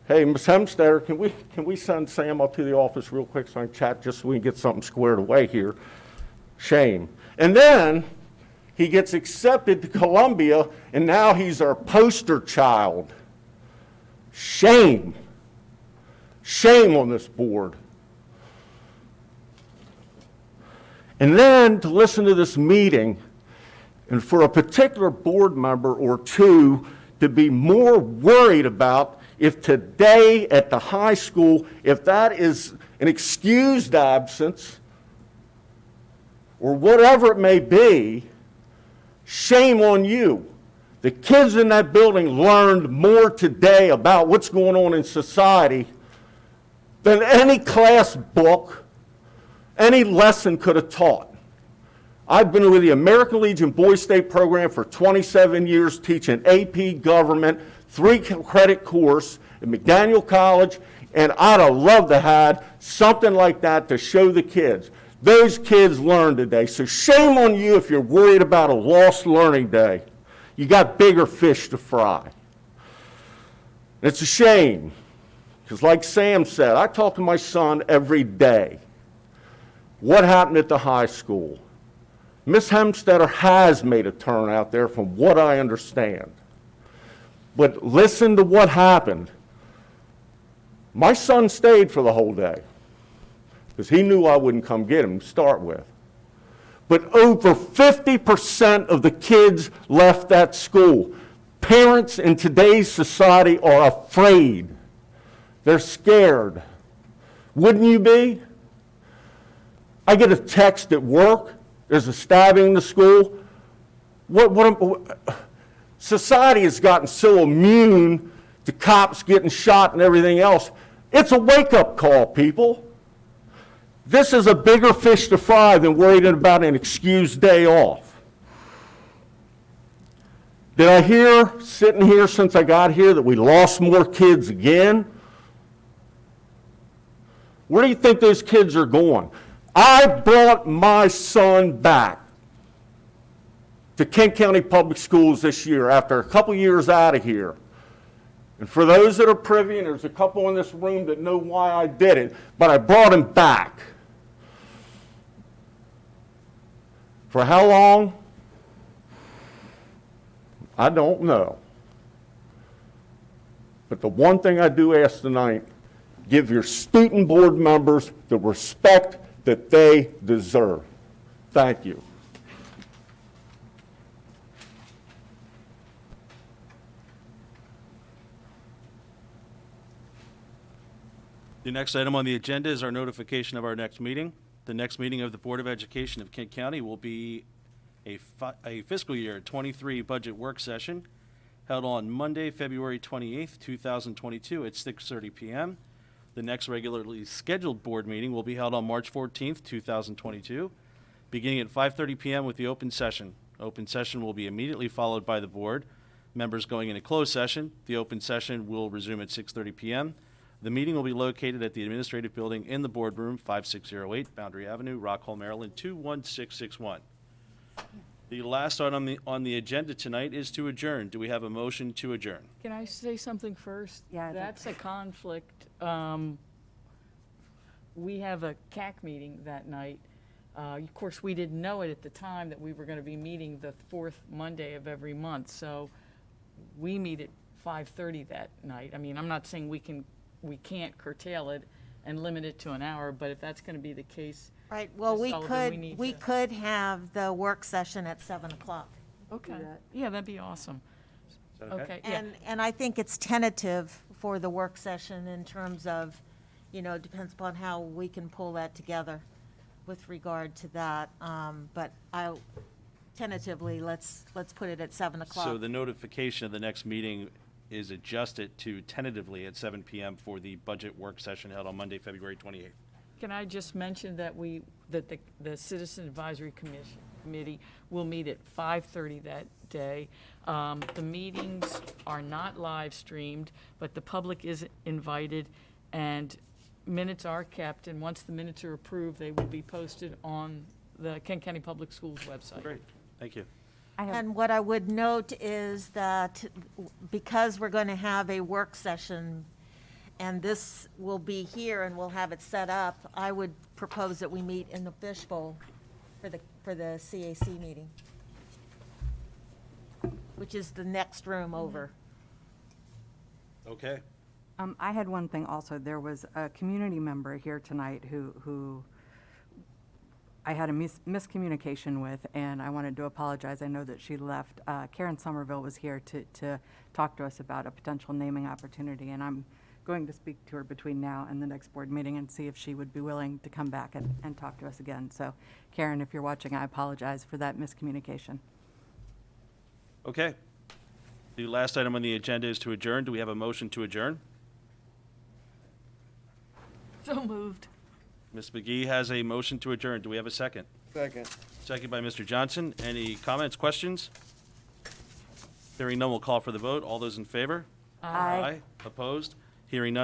hey, Ms. Hemstetter, can we send Sam up to the office real quick so I can chat just so we can get something squared away here? Shame. And then he gets accepted to Columbia, and now he's our poster child. Shame. Shame on this board. And then to listen to this meeting, and for a particular board member or two to be more worried about if today at the high school, if that is an excused absence or whatever it may be, shame on you. The kids in that building learned more today about what's going on in society than any class book, any lesson could have taught. I've been with the American Legion Boys State program for 27 years, teaching AP government, 3-credit course at McDaniel College, and I'd have loved to have something like that to show the kids. Those kids learned today, so shame on you if you're worried about a lost learning day. You got bigger fish to fry. It's a shame, because like Sam said, I talk to my son every day. What happened at the high school? Miss Hemstetter has made a turn out there from what I understand. But listen to what happened. My son stayed for the whole day because he knew I wouldn't come get him to start with. But over 50% of the kids left that school. Parents in today's society are afraid. They're scared. Wouldn't you be? I get a text at work. There's a stabbing in the school. Society has gotten so immune to cops getting shot and everything else. It's a wake-up call, people. This is a bigger fish to fry than worrying about an excused day off. Did I hear, sitting here since I got here, that we lost more kids again? Where do you think those kids are going? I brought my son back to Kent County Public Schools this year after a couple years out of here. And for those that are privy, and there's a couple in this room that know why I did it, but I brought him back. For how long? I don't know. But the one thing I do ask tonight, give your student board members the respect that they deserve. Thank you. The next item on the agenda is our notification of our next meeting. The next meeting of the Board of Education of Kent County will be a fiscal year 23 budget work session held on Monday, February 28th, 2022 at 6:30 p.m. The next regularly scheduled board meeting will be held on March 14th, 2022, beginning at 5:30 p.m. with the open session. Open session will be immediately followed by the board members going into closed session. The open session will resume at 6:30 p.m. The meeting will be located at the Administrative Building in the Boardroom, 5608 Boundary Avenue, Rockall, Maryland, 21661. The last item on the agenda tonight is to adjourn. Do we have a motion to adjourn? Can I say something first? Yeah, That's a conflict. We have a CAC meeting that night. Of course, we didn't know it at the time that we were going to be meeting the fourth Monday of every month, so we meet at 5:30 that night. I mean, I'm not saying we can't curtail it and limit it to an hour, but if that's going to be the case, Right, well, Ms. Sullivan, we could have the work session at 7 o'clock. okay, yeah, that'd be awesome. Is that okay? Okay, yeah. And I think it's tentative for the work session in terms of, depends upon how we can pull that together with regard to that. But tentatively, let's put it at 7 o'clock. So the notification of the next meeting is adjusted to tentatively at 7 p.m. for the budget work session held on Monday, February 28th. Can I just mention that the Citizen Advisory Committee will meet at 5:30 that day. The meetings are not live streamed, but the public is invited, and minutes are kept, and once the minutes are approved, they will be posted on the Kent County Public Schools website. Great, thank you. And what I would note is that because we're going to have a work session, and this will be here and we'll have it set up, I would propose that we meet in the fishbowl for the CAC meeting, which is the next room over. Okay. I had one thing also. There was a community member here tonight who I had a miscommunication with, and I wanted to apologize. I know that she left. Karen Somerville was here to talk to us about a potential naming opportunity, and I'm going to speak to her between now and the next board meeting and see if she would be willing to come back and talk to us again. So, Karen, if you're watching, I apologize for that miscommunication. Okay. The last item on the agenda is to adjourn. Do we have a motion to adjourn? So moved. Ms. McGee has a motion to adjourn. Do we have a second? Second. Second by Mr. Johnson. Any comments, questions? Hearing none, we'll call for the vote. All those in favor? Aye. Opposed? Hearing none,